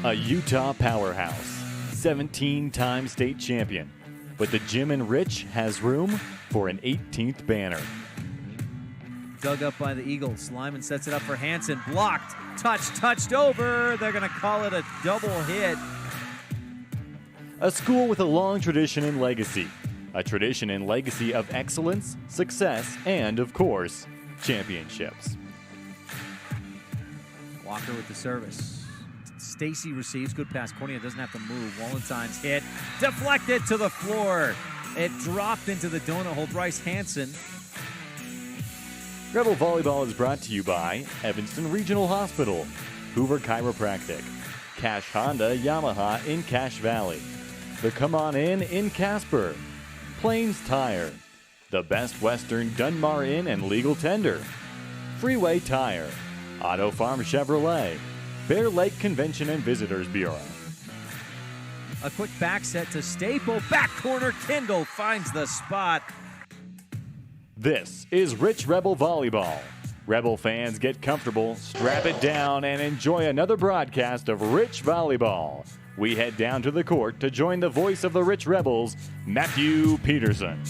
A Utah powerhouse, 17-time state champion, but the Jim and Rich has room for an 18th banner. Dug up by the Eagles. Lyman sets it up for Hansen. Blocked. Touched over. They're going to call it a double hit. A school with a long tradition and legacy. A tradition and legacy of excellence, success, and, of course, championships. Walker with the service. Stacy receives. Good pass. Cornea doesn't have to move. Wallenstein's hit. Deflected to the floor. It dropped into the donut hole. Bryce Hansen. Rebel Volleyball is brought to you by Evanston Regional Hospital, Hoover Chiropractic, Cash Honda Yamaha in Cache Valley, the Come On in Casper, Plains Tire, the Best Western Dunmar Inn and Legal Tender, Freeway Tire, Auto Farm Chevrolet, Bear Lake Convention and Visitors Bureau. A quick back set to Staple. Back corner. Kendall finds the spot. This is Rich Rebel Volleyball. Rebel fans, get comfortable, strap it down, and enjoy another broadcast of Rich Volleyball. We head down to the court to join the voice of the Rich Rebels, Matthew Peterson.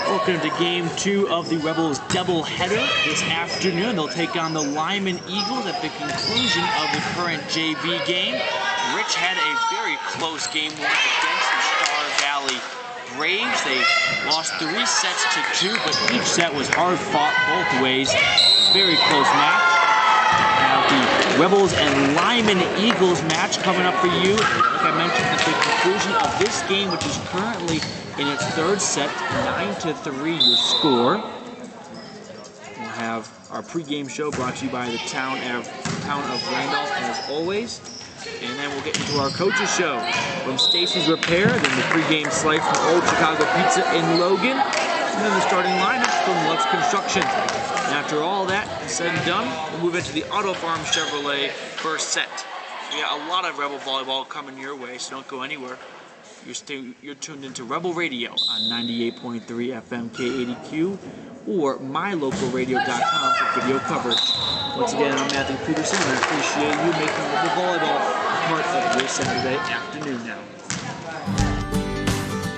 Welcome to Game 2 of the Rebels doubleheader this afternoon. They'll take on the Lyman Eagles at the conclusion of the current JV game. Rich had a very close game one against the Star Valley Braves. They lost 3 sets to 2, but each set was hard fought both ways. Very close match. Now the Rebels and Lyman Eagles match coming up for you. Like I mentioned, at the conclusion of this game, which is currently in its third set, 9-3 your score. We'll have our pregame show brought to you by the town of Randolph, as always. And then we'll get into our coaches show from Stacy's Repair, then the pregame slice from Old Chicago Pizza in Logan, and then the starting lineups from Lux Construction. And after all that is said and done, we'll move into the Auto Farm Chevrolet first set. We got a lot of Rebel Volleyball coming your way, so don't go anywhere. You're tuned into Rebel Radio on 98.3 FM K80Q or mylocalradio.com for video coverage. Once again, I'm Matthew Peterson, and I appreciate you making Rebel Volleyball a part of your Saturday afternoon now.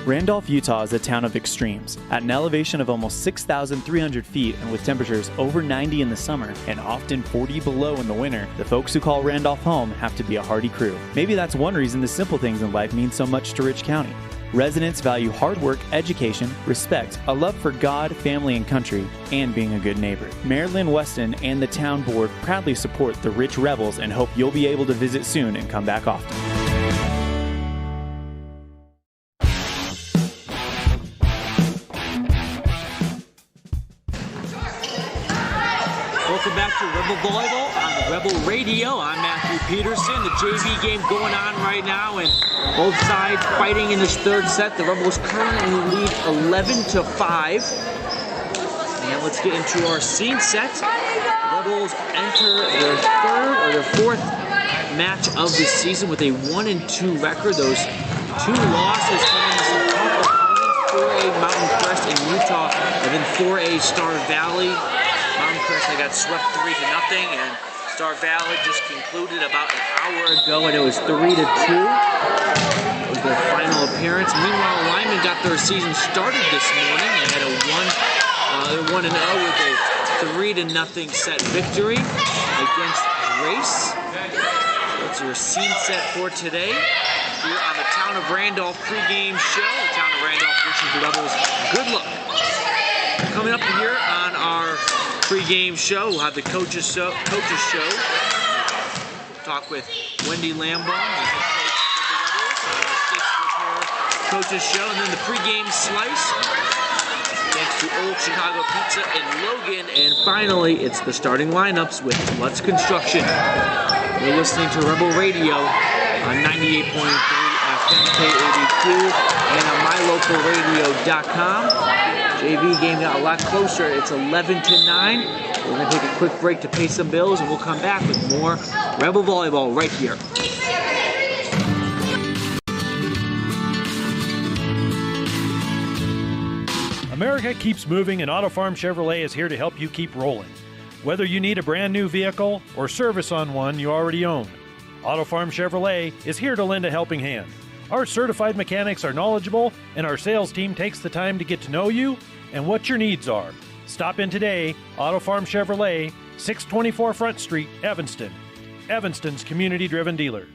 Randolph, Utah is a town of extremes. At an elevation of almost 6,300 feet and with temperatures over 90 in the summer and often 40 below in the winter, the folks who call Randolph home have to be a hardy crew. Maybe that's one reason the simple things in life mean so much to Rich County. Residents value hard work, education, respect, a love for God, family, and country, and being a good neighbor. Mayor Lynn Weston and the town board proudly support the Rich Rebels and hope you'll be able to visit soon and come back often. Welcome back to Rebel Volleyball on Rebel Radio. I'm Matthew Peterson. The JV game going on right now, and both sides fighting in this third set. The Rebels currently lead 11-5. And let's get into our scene set. The Rebels enter their third or their fourth match of the season with a 1-2 record. Those 2 losses coming to some tough opponents, 4A Mountain Crest in Utah, and then 4A Star Valley. Mountain Crest, they got swept 3-0, and Star Valley just concluded about an hour ago, and it was 3-2. That was their final appearance. Meanwhile, Lyman got their season started this morning. They had they're 1-0 with a 3-0 set victory against Grace. That's your scene set for today. Here on the Town of Randolph pregame show. The Town of Randolph wishing the Rebels good luck. Coming up here on our pregame show, we'll have the coaches show. Talk with Wendy Lambaugh, the head coach of the Rebels, coaches show, and then the pregame slice. Thanks to Old Chicago Pizza in Logan, and finally, it's the starting lineups with Lutz Construction. You're listening to Rebel Radio on 98.3 FM KADQ and on mylocalradio.com. JV game got a lot closer. It's 11-9. We're going to take a quick break to pay some bills, and we'll come back with more Rebel Volleyball right here. America keeps moving, and Auto Farm Chevrolet is here to help you keep rolling. Whether you need a brand new vehicle or service on one you already own, Auto Farm Chevrolet is here to lend a helping hand. Our certified mechanics are knowledgeable, and our sales team takes the time to get to know you and what your needs are. Stop in today, Auto Farm Chevrolet, 624 Front Street, Evanston. Evanston's community-driven dealer.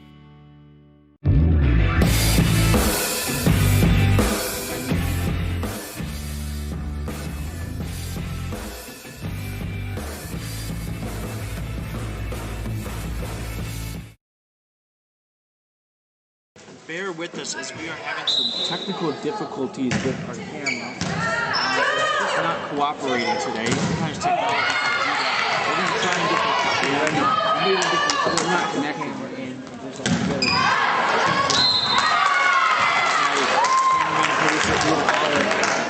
Bear with us as we are having some technical difficulties with our camera. It's not cooperating today. Sometimes technology can do that. We're going to try and get we're not connecting.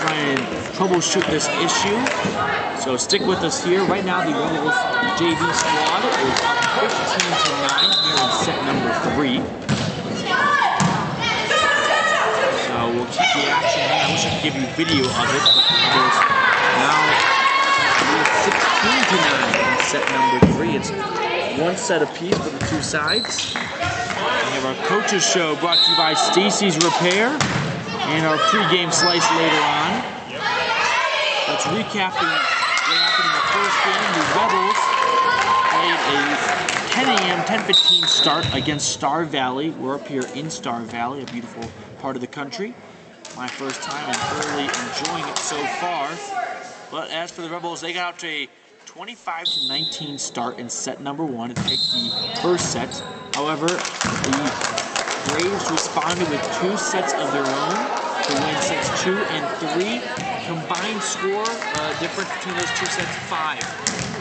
Try and troubleshoot this issue. So stick with us here. Right now, the Rebels JV squad is up 15-9 here in set number 3. We'll keep the action here. I wish I could give you video of it, but the Rebels now 16-9 in set number 3. It's one set apiece for the two sides. We have our coaches show brought to you by Stacy's Repair and our pregame slice later on. Let's recap what happened in the first game. The Rebels played a 10:15 start against Star Valley. We're up here in Star Valley, a beautiful part of the country. My first time and thoroughly enjoying it so far. But as for the Rebels, they got out to a 25-19 start in set number 1 to take the first set. However, the Braves responded with 2 sets of their own to win sets 2 and 3. Combined score difference between those 2 sets, 5.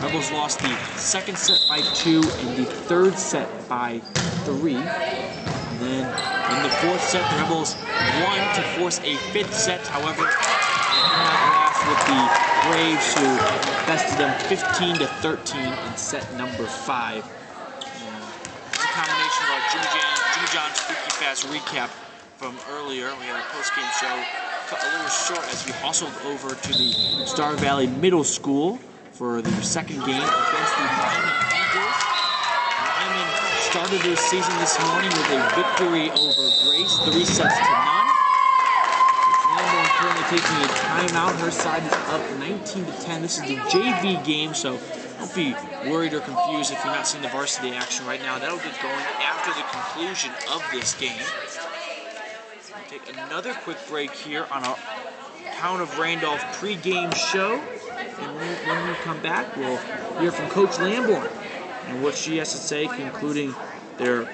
Rebels lost the second set by 2 and the third set by 3. And then in the fourth set, the Rebels won to force a 5th set. However, they could not last with the Braves, who bested them 15-13 in set number 5. It's a combination of our Jimmy John's Freaky Fast recap from earlier. We had our post-game show cut a little short as we hustled over to the Star Valley Middle School for their second game against the Wyoming Eagles. Wyoming started their season this morning with a victory over Grace, 3 sets to none. Lamborn currently taking a timeout. Her side is up 19-10. This is the JV game, so don't be worried or confused if you're not seeing the varsity action right now. That'll get going after the conclusion of this game. We'll take another quick break here on our Town of Randolph pregame show. And when we come back, we'll hear from Coach Lamborn and what she has to say, concluding their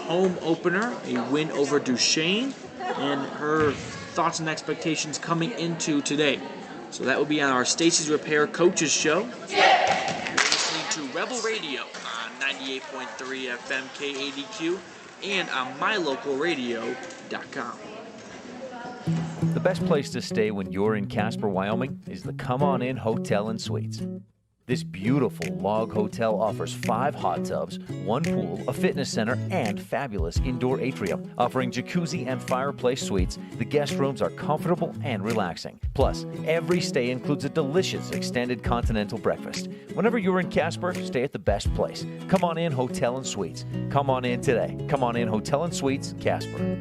home opener, a win over Duchesne, and her thoughts and expectations coming into today. So that will be on our Stacy's Repair Coaches Show. You're listening to Rebel Radio on 98.3 FM KADQ and on mylocalradio.com. The best place to stay when you're in Casper, Wyoming is the Come On In Hotel and Suites. This beautiful log hotel offers 5 hot tubs, 1 pool, a fitness center, and fabulous indoor atrium. Offering jacuzzi and fireplace suites, the guest rooms are comfortable and relaxing. Plus, every stay includes a delicious extended continental breakfast. Whenever you're in Casper, stay at the best place. Come on in Hotel and Suites. Come on in today. Come on in Hotel and Suites, Casper.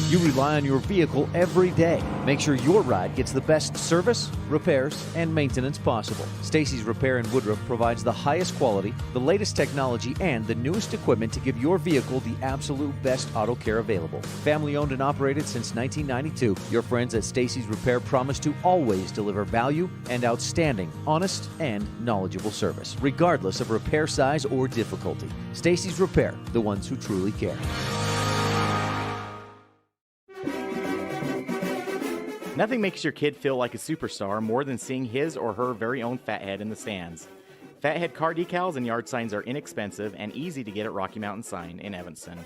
You rely on your vehicle every day. Make sure your ride gets the best service, repairs, and maintenance possible. Stacy's Repair in Woodruff provides the highest quality, the latest technology, and the newest equipment to give your vehicle the absolute best auto care available. Family owned and operated since 1992, your friends at Stacy's Repair promise to always deliver value and outstanding, honest, and knowledgeable service, regardless of repair size or difficulty. Stacy's Repair, the ones who truly care. Nothing makes your kid feel like a superstar more than seeing his or her very own Fathead in the stands. Fathead car decals and yard signs are inexpensive and easy to get at Rocky Mountain Sign in Evanston.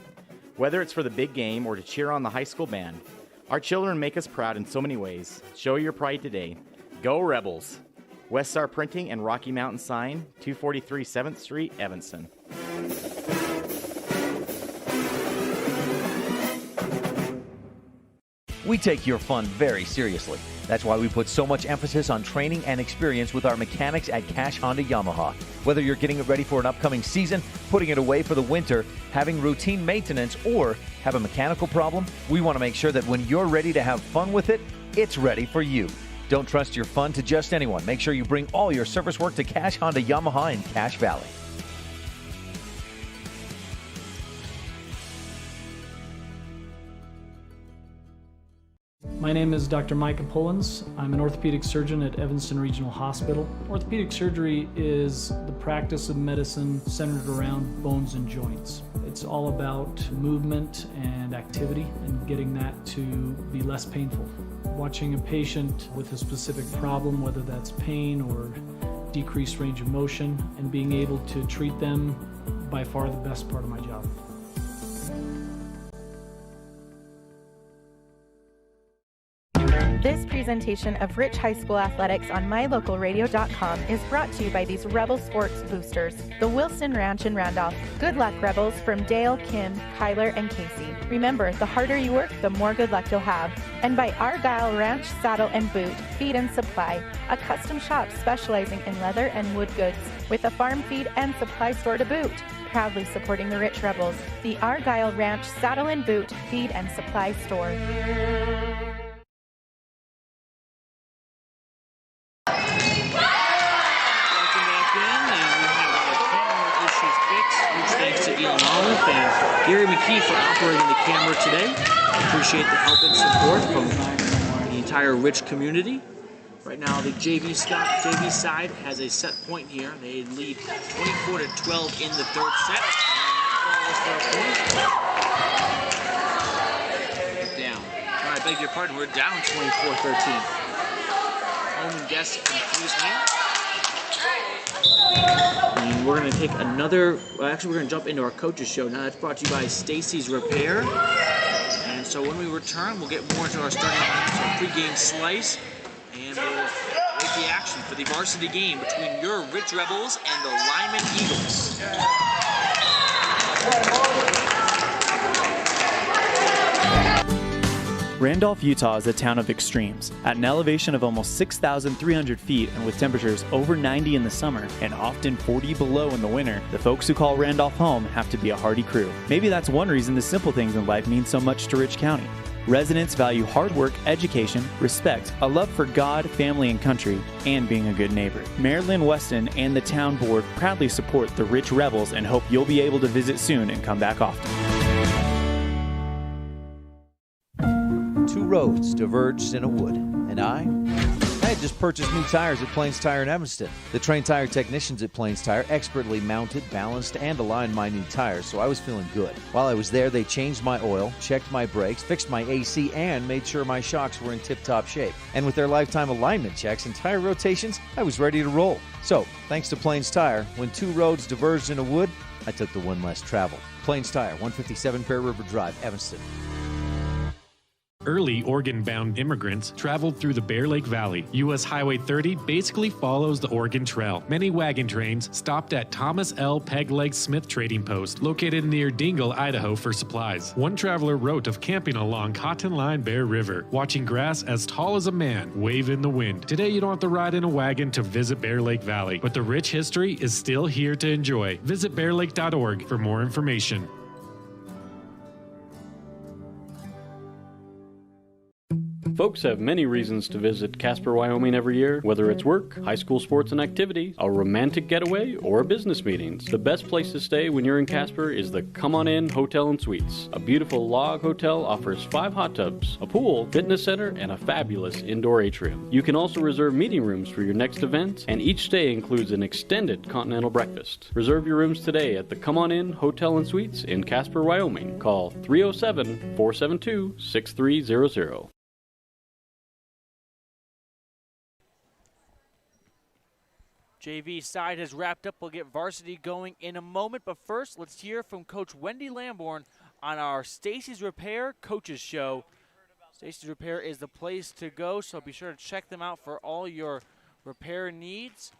Whether it's for the big game or to cheer on the high school band, our children make us proud in so many ways. Show your pride today. Go Rebels! West Star Printing and Rocky Mountain Sign, 243 7th Street, Evanston. We take your fun very seriously. That's why we put so much emphasis on training and experience with our mechanics at Cash Honda Yamaha. Whether you're getting it ready for an upcoming season, putting it away for the winter, having routine maintenance, or have a mechanical problem, we want to make sure that when you're ready to have fun with it, it's ready for you. Don't trust your fun to just anyone. Make sure you bring all your service work to Cash Honda Yamaha in Cache Valley. My name is Dr. Micah Pullins. I'm an orthopedic surgeon at Evanston Regional Hospital. Orthopedic surgery is the practice of medicine centered around bones and joints. It's all about movement and activity and getting that to be less painful. Watching a patient with a specific problem, whether that's pain or decreased range of motion, and being able to treat them, by far the best part of my job. This presentation of Rich High School Athletics on MyLocalRadio.com is brought to you by these Rebel Sports boosters, the Wilson Ranch in Randolph. Good luck, Rebels, from Dale, Kim, Kyler, and Casey. Remember, the harder you work, the more good luck you'll have. And by Argyle Ranch Saddle and Boot, Feed and Supply, a custom shop specializing in leather and wood goods, with a farm feed and supply store to boot. Proudly supporting the Rich Rebels, the Argyle Ranch Saddle and Boot, Feed and Supply Store. Thanks to Elon Olive and Gary McKee for operating the camera today. Appreciate the help and support from the entire Rich community. Right now, the JV side has a set point here. They lead 24-12 in the third set. Down. I beg your pardon, we're down 24-13. Home and guest confuse me. And we're going to take another, actually we're going to jump into our coaches show now. That's brought to you by Stacy's Repair. And so when we return, we'll get more into our starting lineups, our pregame slice, and we'll make the action for the varsity game between your Rich Rebels and the Lyman Eagles. Randolph, Utah is a town of extremes. At an elevation of almost 6,300 feet and with temperatures over 90 in the summer and often 40 below in the winter, the folks who call Randolph home have to be a hardy crew. Maybe that's one reason the simple things in life mean so much to Rich County. Residents value hard work, education, respect, a love for God, family, and country, and being a good neighbor. Mayor Lynn Weston and the town board proudly support the Rich Rebels and hope you'll be able to visit soon and come back often. Two roads diverged in a wood, and I had just purchased new tires at Plains Tire in Evanston. The trained tire technicians at Plains Tire expertly mounted, balanced, and aligned my new tires, so I was feeling good. While I was there, they changed my oil, checked my brakes, fixed my AC, and made sure my shocks were in tip-top shape. And with their lifetime alignment checks and tire rotations, I was ready to roll. So, thanks to Plains Tire, when two roads diverged in a wood, I took the one less traveled. Plains Tire, 157 Bear River Drive, Evanston. Early Oregon-bound immigrants traveled through the Bear Lake Valley. U.S. Highway 30 basically follows the Oregon Trail. Many wagon trains stopped at Thomas L. Pegleg Smith Trading Post, located near Dingle, Idaho, for supplies. One traveler wrote of camping along Cotton Line Bear River, watching grass as tall as a man wave in the wind. Today, you don't have to ride in a wagon to visit Bear Lake Valley, but the rich history is still here to enjoy. Visit bearlake.org for more information. Folks have many reasons to visit Casper, Wyoming every year, whether it's work, high school sports and activities, a romantic getaway, or business meetings. The best place to stay when you're in Casper is the Come On In Hotel and Suites. A beautiful log hotel offers 5 hot tubs, a pool, fitness center, and a fabulous indoor atrium. You can also reserve meeting rooms for your next event, and each stay includes an extended continental breakfast. Reserve your rooms today at the Come On In Hotel and Suites in Casper, Wyoming. Call 307-472-6300. JV side has wrapped up. We'll get varsity going in a moment, but first, let's hear from Coach Wendy Lamborn on our Stacy's Repair Coaches Show. Stacy's Repair is the place to go, so be sure to check them out for all your repair needs.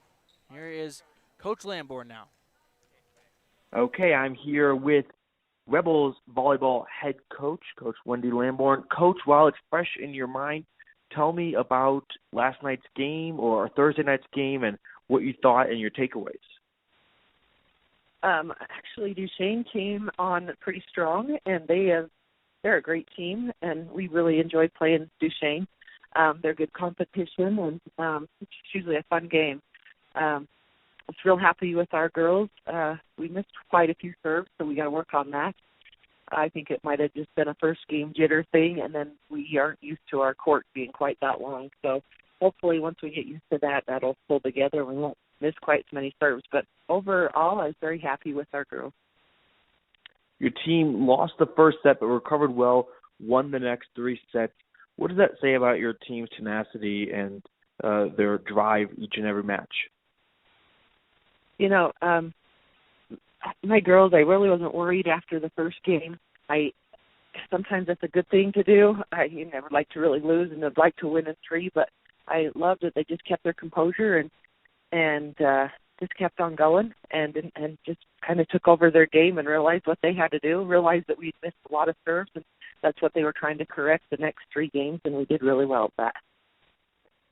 Here is Coach Lamborn now. Okay, I'm here with Rebels volleyball head coach, Coach Wendy Lamborn. Coach, while it's fresh in your mind, tell me about last night's game or Thursday night's game and what you thought and your takeaways. Actually, Duchesne came on pretty strong, and they're a great team, and we really enjoyed playing Duchesne. They're good competition, and it's usually a fun game. I was real happy with our girls. We missed quite a few serves, so we got to work on that. I think it might have just been a first game jitter thing, and then we aren't used to our court being quite that long. So hopefully once we get used to that, that'll pull together and we won't miss quite so many serves. But overall, I was very happy with our girls. Your team lost the first set but recovered well, won the next 3 sets. What does that say about your team's tenacity and their drive each and every match? You know, my girls, I really wasn't worried after the first game. Sometimes that's a good thing to do. You never like to really lose, and I'd like to win in 3, but I loved that they just kept their composure and just kept on going and just kind of took over their game and realized what they had to do, realized that we'd missed a lot of serves, and that's what they were trying to correct the next 3 games, and we did really well at that.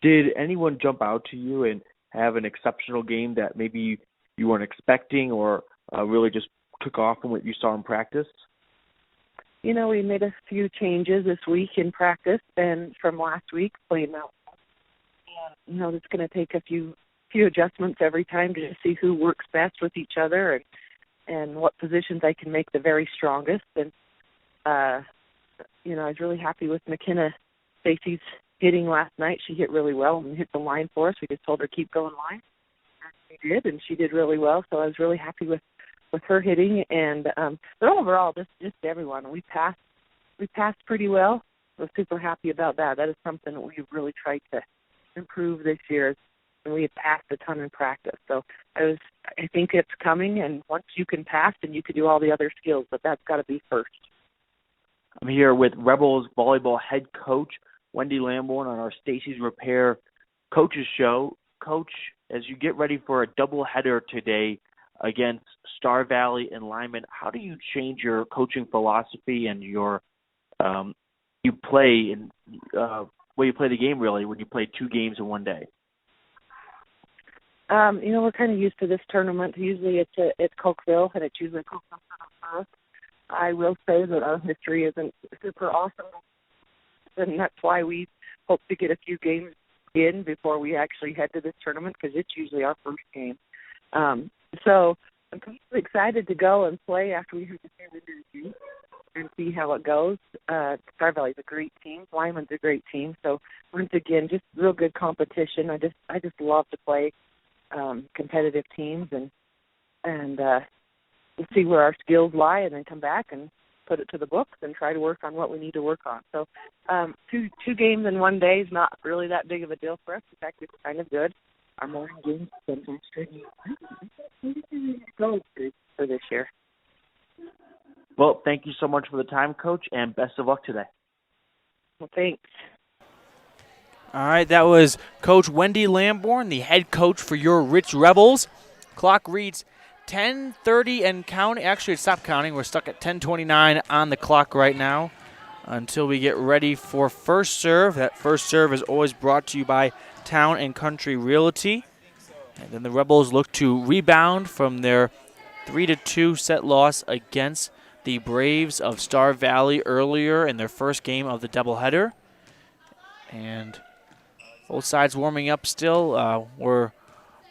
Did anyone jump out to you and have an exceptional game that maybe you weren't expecting or really just took off from what you saw in practice? You know, we made a few changes this week in practice and from last week playing out. And, you know, it's going to take a few adjustments every time to see who works best with each other and what positions I can make the very strongest. And, you know, I was really happy with McKenna Stacy's hitting last night. She hit really well and hit the line for us. We just told her keep going line. And she did, and she did really well. So I was really happy with her hitting. And but overall, just everyone. We passed pretty well. I was super happy about that. That is something that we've really tried to improve this year, and we have passed a ton in practice. So I think it's coming, and once you can pass, then you can do all the other skills, but that's got to be first. I'm here with Rebels volleyball head coach Wendy Lamborn on our Stacy's Repair Coaches Show. Coach, as you get ready for a doubleheader today against Star Valley and Lyman, how do you change your coaching philosophy and your you play in way you play the game, really, when you play 2 games in one day? You know, we're kind of used to this tournament. Usually it's Cokeville, and it's usually Cokeville for us. I will say that our history isn't super awesome, and that's why we hope to get a few games in before we actually head to this tournament, because it's usually our first game. So I'm kind of excited to go and play after we have the game and see how it goes. Star Valley's a great team. Lyman's a great team. So once again, just real good competition. I just love to play competitive teams and we'll see where our skills lie, and then come back and put it to the books and try to work on what we need to work on. So two games in one day is not really that big of a deal for us. In fact, it's kind of good. Our morning games sometimes go good for this year. Well, thank you so much for the time, Coach, and best of luck today. Well, thanks. All right, that was Coach Wendy Lamborn, the head coach for your Rich Rebels. Clock reads 10:30 and counting. Actually, it stopped counting. We're stuck at 10:29 on the clock right now until we get ready for first serve. That first serve is always brought to you by Town and Country Realty. And then the Rebels look to rebound from their 3-2 set loss against the Braves of Star Valley earlier in their first game of the doubleheader. And both sides warming up still. We're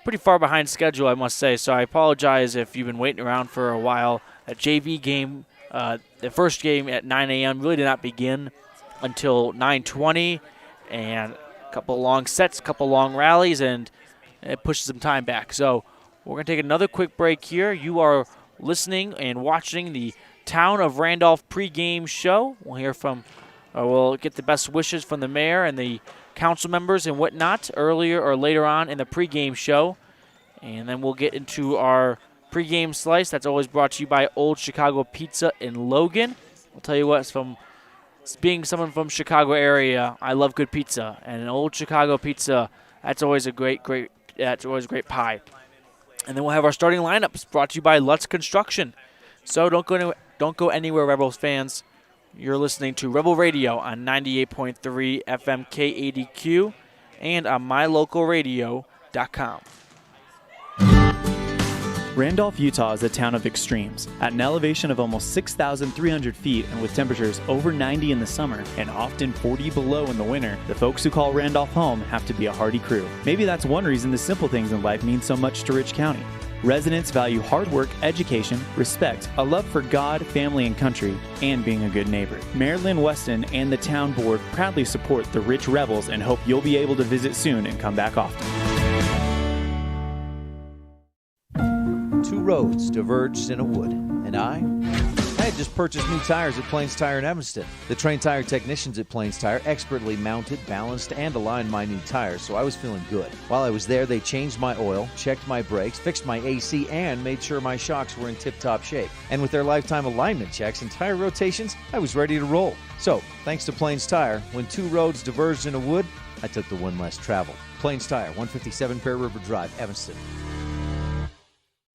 pretty far behind schedule, I must say, so I apologize if you've been waiting around for a while. That JV game, the first game at 9 a.m. really did not begin until 9:20, and a couple long sets, a couple long rallies, and it pushes some time back. So we're going to take another quick break here. You are listening and watching the Town of Randolph pregame show. We'll hear from, we'll get the best wishes from the mayor and the council members and whatnot earlier or later on in the pregame show. And then we'll get into our pregame slice. That's always brought to you by Old Chicago Pizza in Logan. I'll tell you what, being someone from Chicago area, I love good pizza. And an Old Chicago Pizza, that's always a great pie. And then we'll have our starting lineups brought to you by Lutz Construction. So don't go anywhere, Rebels fans. You're listening to Rebel Radio on 98.3 FM KADQ and on mylocalradio.com. Randolph, Utah is a town of extremes. At an elevation of almost 6,300 feet and with temperatures over 90 in the summer and often 40 below in the winter, the folks who call Randolph home have to be a hardy crew. Maybe that's one reason the simple things in life mean so much to Rich County. Residents value hard work, education, respect, a love for God, family, and country, and being a good neighbor. Mayor Lynn Weston and the town board proudly support the Rich Rebels and hope you'll be able to visit soon and come back often. Two roads diverged in a wood, and I had just purchased new tires at Plains Tire in Evanston. The trained tire technicians at Plains Tire expertly mounted, balanced, and aligned my new tires, so I was feeling good. While I was there, they changed my oil, checked my brakes, fixed my AC, and made sure my shocks were in tip-top shape. And with their lifetime alignment checks and tire rotations, I was ready to roll. So, thanks to Plains Tire, when two roads diverged in a wood, I took the one less traveled. Plains Tire, 157 Bear River Drive, Evanston.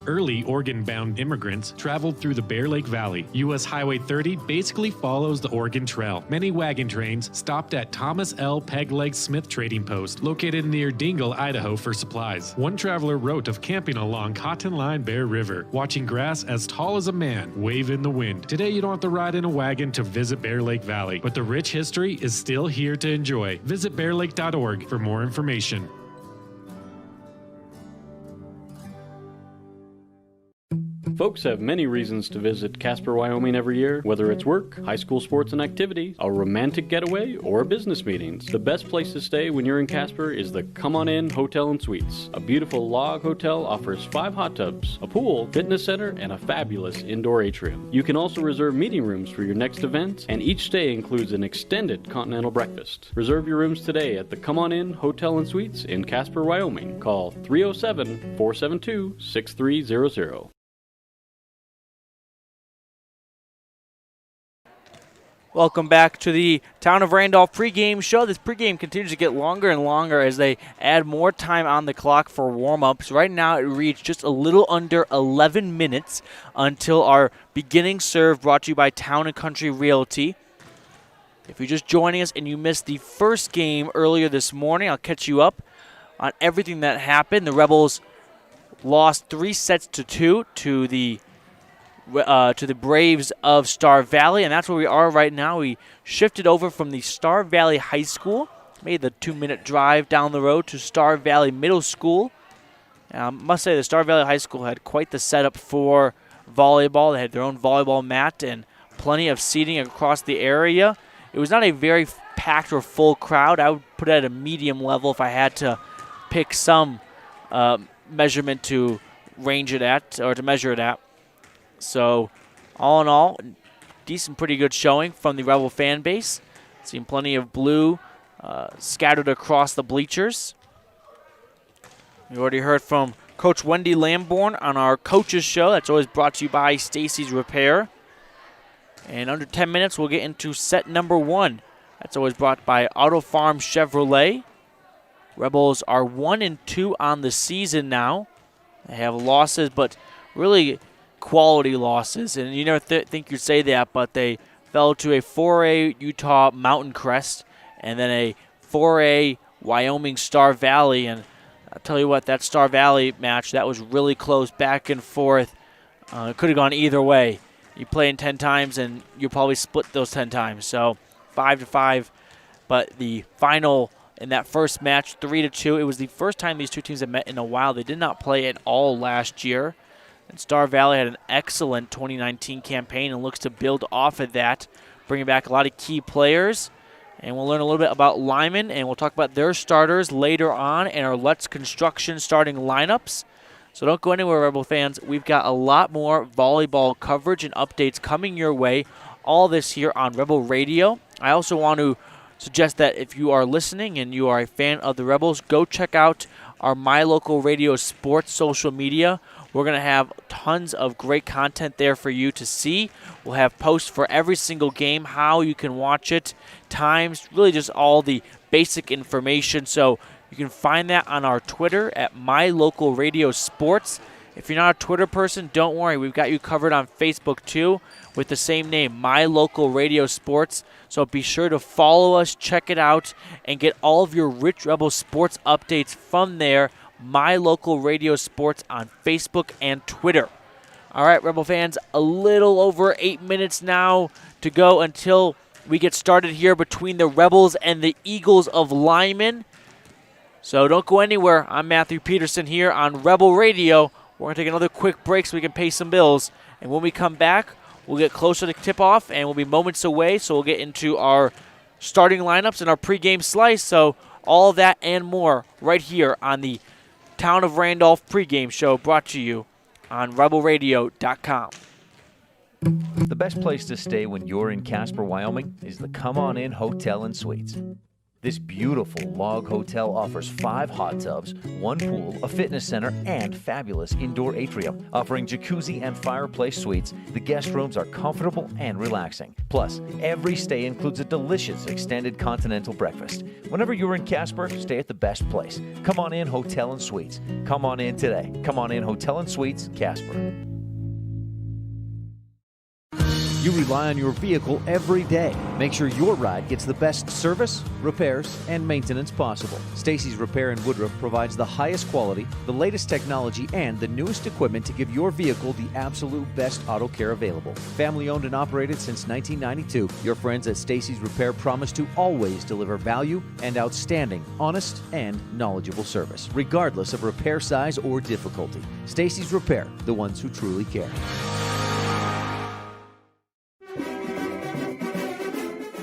Early Oregon-bound immigrants traveled through the Bear Lake Valley. U.S. Highway 30 basically follows the Oregon Trail. Many wagon trains stopped at Thomas L. Pegleg Smith Trading Post, located near Dingle, Idaho, for supplies. One traveler wrote of camping along Cotton Line Bear River, watching grass as tall as a man wave in the wind. Today, you don't have to ride in a wagon to visit Bear Lake Valley, but the rich history is still here to enjoy. Visit bearlake.org for more information. Folks have many reasons to visit Casper, Wyoming every year, whether it's work, high school sports and activities, a romantic getaway, or business meetings. The best place to stay when you're in Casper is the Come On In Hotel and Suites. A beautiful log hotel offers 5 hot tubs, a pool, fitness center, and a fabulous indoor atrium. You can also reserve meeting rooms for your next event, and each stay includes an extended continental breakfast. Reserve your rooms today at the Come On In Hotel and Suites in Casper, Wyoming. Call 307-472-6300. Welcome back to the Town of Randolph pregame show. This pregame continues to get longer and longer as they add more time on the clock for warm-ups. Right now it reads just a little under 11 minutes until our beginning serve, brought to you by Town and Country Realty. If you're just joining us and you missed the first game earlier this morning, I'll catch you up on everything that happened. The Rebels lost 3-2 to the Braves of Star Valley, and that's where we are right now. We shifted over from the Star Valley High School, made the 2-minute drive down the road to Star Valley Middle School. I must say the Star Valley High School had quite the setup for volleyball. They had their own volleyball mat and plenty of seating across the area. It was not a very packed or full crowd. I would put it at a medium level if I had to pick some measurement to range it at or to measure it at. So, all in all, decent, pretty good showing from the Rebel fan base. Seen plenty of blue scattered across the bleachers. We already heard from Coach Wendy Lamborn on our coaches show. That's always brought to you by Stacy's Repair. And under 10 minutes, we'll get into set number 1. That's always brought by Auto Farm Chevrolet. Rebels are 1-2 on the season now. They have losses, but really quality losses. And you never think you'd say that, but they fell to a 4A Utah Mountain Crest and then a 4A Wyoming Star Valley. And I'll tell you what, that Star Valley match, that was really close, back and forth. It could have gone either way. You play in 10 times, and you probably split those 10 times. So 5-5, but the final in that first match, 3-2. It was the first time these two teams have met in a while. They did not play at all last year. And Star Valley had an excellent 2019 campaign and looks to build off of that, bringing back a lot of key players. And we'll learn a little bit about Lyman, and we'll talk about their starters later on and our Let's Construction starting lineups. So don't go anywhere, Rebel fans. We've got a lot more volleyball coverage and updates coming your way. All this here on Rebel Radio. I also want to suggest that if you are listening and you are a fan of the Rebels, go check out our My Local Radio Sports social media. We're going to have tons of great content there for you to see. We'll have posts for every single game, how you can watch it, times, really just all the basic information. So you can find that on our Twitter at My Local Radio Sports. If you're not a Twitter person, don't worry. We've got you covered on Facebook too with the same name, My Local Radio Sports. So be sure to follow us, check it out, and get all of your Rich Rebel sports updates from there. My Local Radio Sports on Facebook and Twitter. All right, Rebel fans, a little over 8 minutes now to go until we get started here between the Rebels and the Eagles of Lyman. So don't go anywhere. I'm Matthew Peterson here on Rebel Radio. We're going to take another quick break so we can pay some bills. And when we come back, we'll get closer to tip-off, and we'll be moments away, so we'll get into our starting lineups and our pregame slice. So all of that and more right here on the Town of Randolph pregame show, brought to you on rebelradio.com. The best place to stay when you're in Casper, Wyoming is the Come On In Hotel and Suites. This beautiful log hotel offers 5 hot tubs, 1 pool, a fitness center, and fabulous indoor atrium. Offering jacuzzi and fireplace suites, the guest rooms are comfortable and relaxing. Plus, every stay includes a delicious extended continental breakfast. Whenever you're in Casper, stay at the best place. Come On In Hotel and Suites. Come on in today. Come On In Hotel and Suites, Casper. You rely on your vehicle every day. Make sure your ride gets the best service, repairs, and maintenance possible. Stacy's Repair in Woodruff provides the highest quality, the latest technology, and the newest equipment to give your vehicle the absolute best auto care available. Family owned and operated since 1992, your friends at Stacy's Repair promise to always deliver value and outstanding, honest, and knowledgeable service, regardless of repair size or difficulty. Stacy's Repair, the ones who truly care.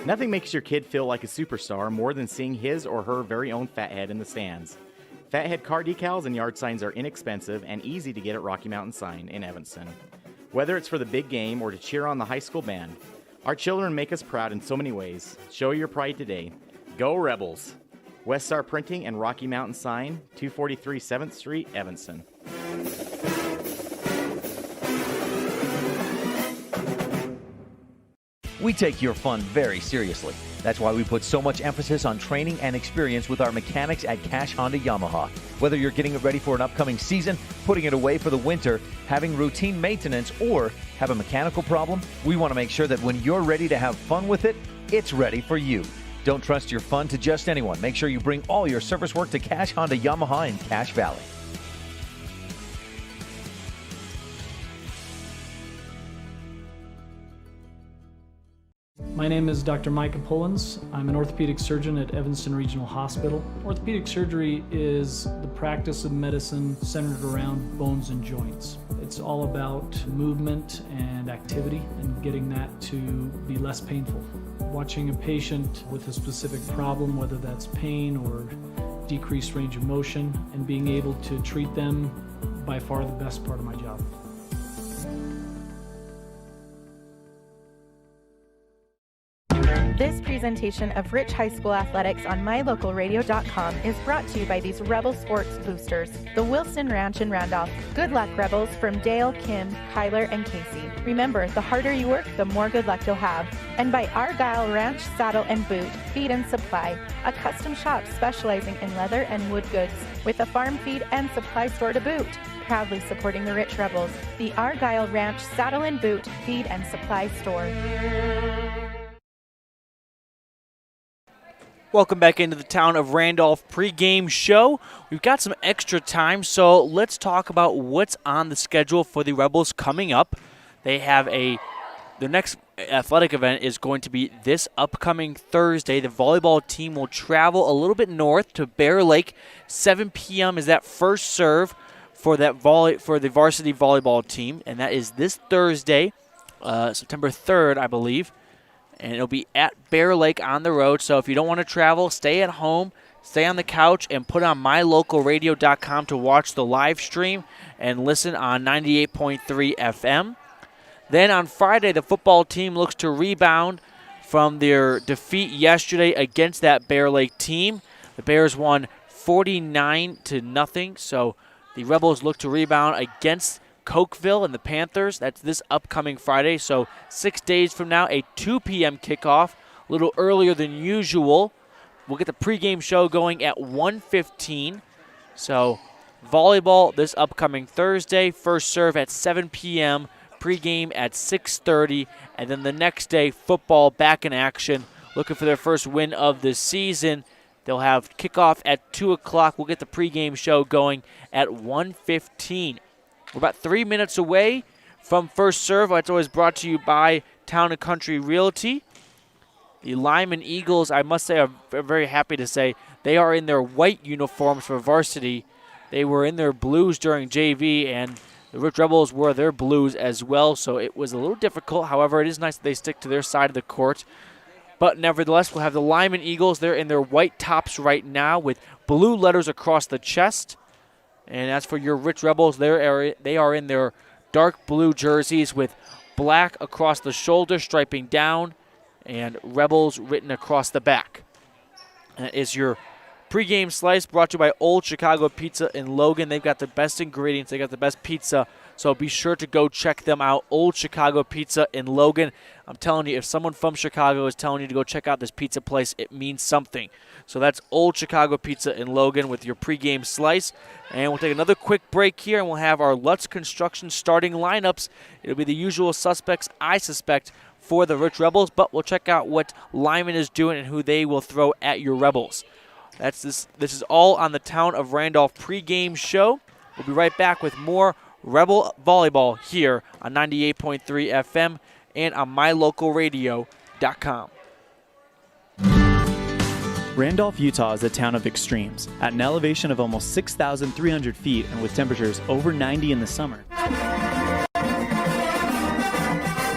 Nothing makes your kid feel like a superstar more than seeing his or her very own fathead in the stands. Fathead car decals and yard signs are inexpensive and easy to get at Rocky Mountain Sign in Evanston. Whether it's for the big game or to cheer on the high school band, our children make us proud in so many ways. Show your pride today. Go Rebels! West Star Printing and Rocky Mountain Sign, 243 7th Street, Evanston. We take your fun very seriously. That's why we put so much emphasis on training and experience with our mechanics at Cash Honda Yamaha. Whether you're getting it ready for an upcoming season, putting it away for the winter, having routine maintenance, or have a mechanical problem, we want to make sure that when you're ready to have fun with it, it's ready for you. Don't trust your fun to just anyone. Make sure you bring all your service work to Cash Honda Yamaha in Cache Valley. My name is Dr. Micah Pullins. I'm an orthopedic surgeon at Evanston Regional Hospital. Orthopedic surgery is the practice of medicine centered around bones and joints. It's all about movement and activity and getting that to be less painful. Watching a patient with a specific problem, whether that's pain or decreased range of motion, and being able to treat them, by far the best part of my job. This presentation of Rich High School Athletics on mylocalradio.com is brought to you by these Rebel Sports boosters, the Wilson Ranch in Randolph. Good luck, Rebels, from Dale, Kim, Kyler, and Casey. Remember, the harder you work, the more good luck you'll have. And by Argyle Ranch Saddle and Boot, Feed and Supply, a custom shop specializing in leather and wood goods, with a farm feed and supply store to boot. Proudly supporting the Rich Rebels, the Argyle Ranch Saddle and Boot, Feed and Supply Store. Welcome back into the Town of Randolph pregame show. We've got some extra time, so let's talk about what's on the schedule for the Rebels coming up. They have the next athletic event is going to be this upcoming Thursday. The volleyball team will travel a little bit north to Bear Lake. 7 p.m. is that first serve for the varsity volleyball team, and that is this Thursday, September 3rd, I believe. And it'll be at Bear Lake on the road. So if you don't want to travel, stay at home, stay on the couch, and put on mylocalradio.com to watch the live stream and listen on 98.3 FM. Then on Friday, the football team looks to rebound from their defeat yesterday against that Bear Lake team. The Bears won 49-0, so the Rebels look to rebound against Cokeville and the Panthers. That's this upcoming Friday, so 6 days from now, a 2 p.m. kickoff, a little earlier than usual. We'll get the pregame show going at 1:15. So volleyball this upcoming Thursday, first serve at 7 p.m., pregame at 6:30, and then the next day, football back in action, looking for their first win of the season. They'll have kickoff at 2 o'clock. We'll get the pregame show going at 1:15. We're about 3 minutes away from first serve. It's always brought to you by Town & Country Realty. The Lyman Eagles, I must say, are very happy to say, they are in their white uniforms for varsity. They were in their blues during JV, and the Rich Rebels wore their blues as well, so it was a little difficult. However, it is nice that they stick to their side of the court. But nevertheless, we'll have the Lyman Eagles. They're in their white tops right now with blue letters across the chest. And as for your Rich Rebels, they are in their dark blue jerseys with black across the shoulder, striping down, and Rebels written across the back. That is your pregame slice brought to you by Old Chicago Pizza in Logan. They've got the best ingredients. They got the best pizza. So be sure to go check them out, Old Chicago Pizza in Logan. I'm telling you, if someone from Chicago is telling you to go check out this pizza place, it means something. So that's Old Chicago Pizza in Logan with your pregame slice. And we'll take another quick break here, and we'll have our Lutz Construction starting lineups. It'll be the usual suspects, I suspect, for the Rich Rebels, but we'll check out what Lyman is doing and who they will throw at your Rebels. This is all on the Town of Randolph pregame show. We'll be right back with more Rebel volleyball here on 98.3 FM and on mylocalradio.com. Randolph, Utah is a town of extremes. At an elevation of almost 6,300 feet and with temperatures over 90 in the summer.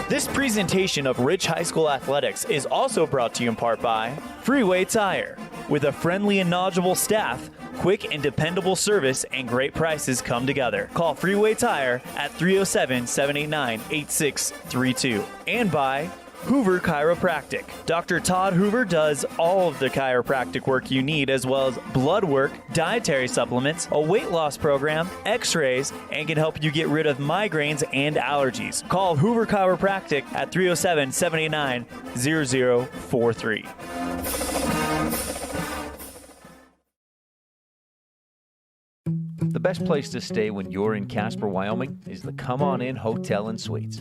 This presentation of Rich High School Athletics is also brought to you in part by Freeway Tire. With a friendly and knowledgeable staff, quick and dependable service, and great prices come together. Call Freeway Tire at 307-789-8632. And by Hoover Chiropractic. Dr. Todd Hoover does all of the chiropractic work you need, as well as blood work, dietary supplements, a weight loss program, x-rays, and can help you get rid of migraines and allergies. Call Hoover Chiropractic at 307-789-0043. The best place to stay when you're in Casper, Wyoming is the Come On In Hotel and Suites.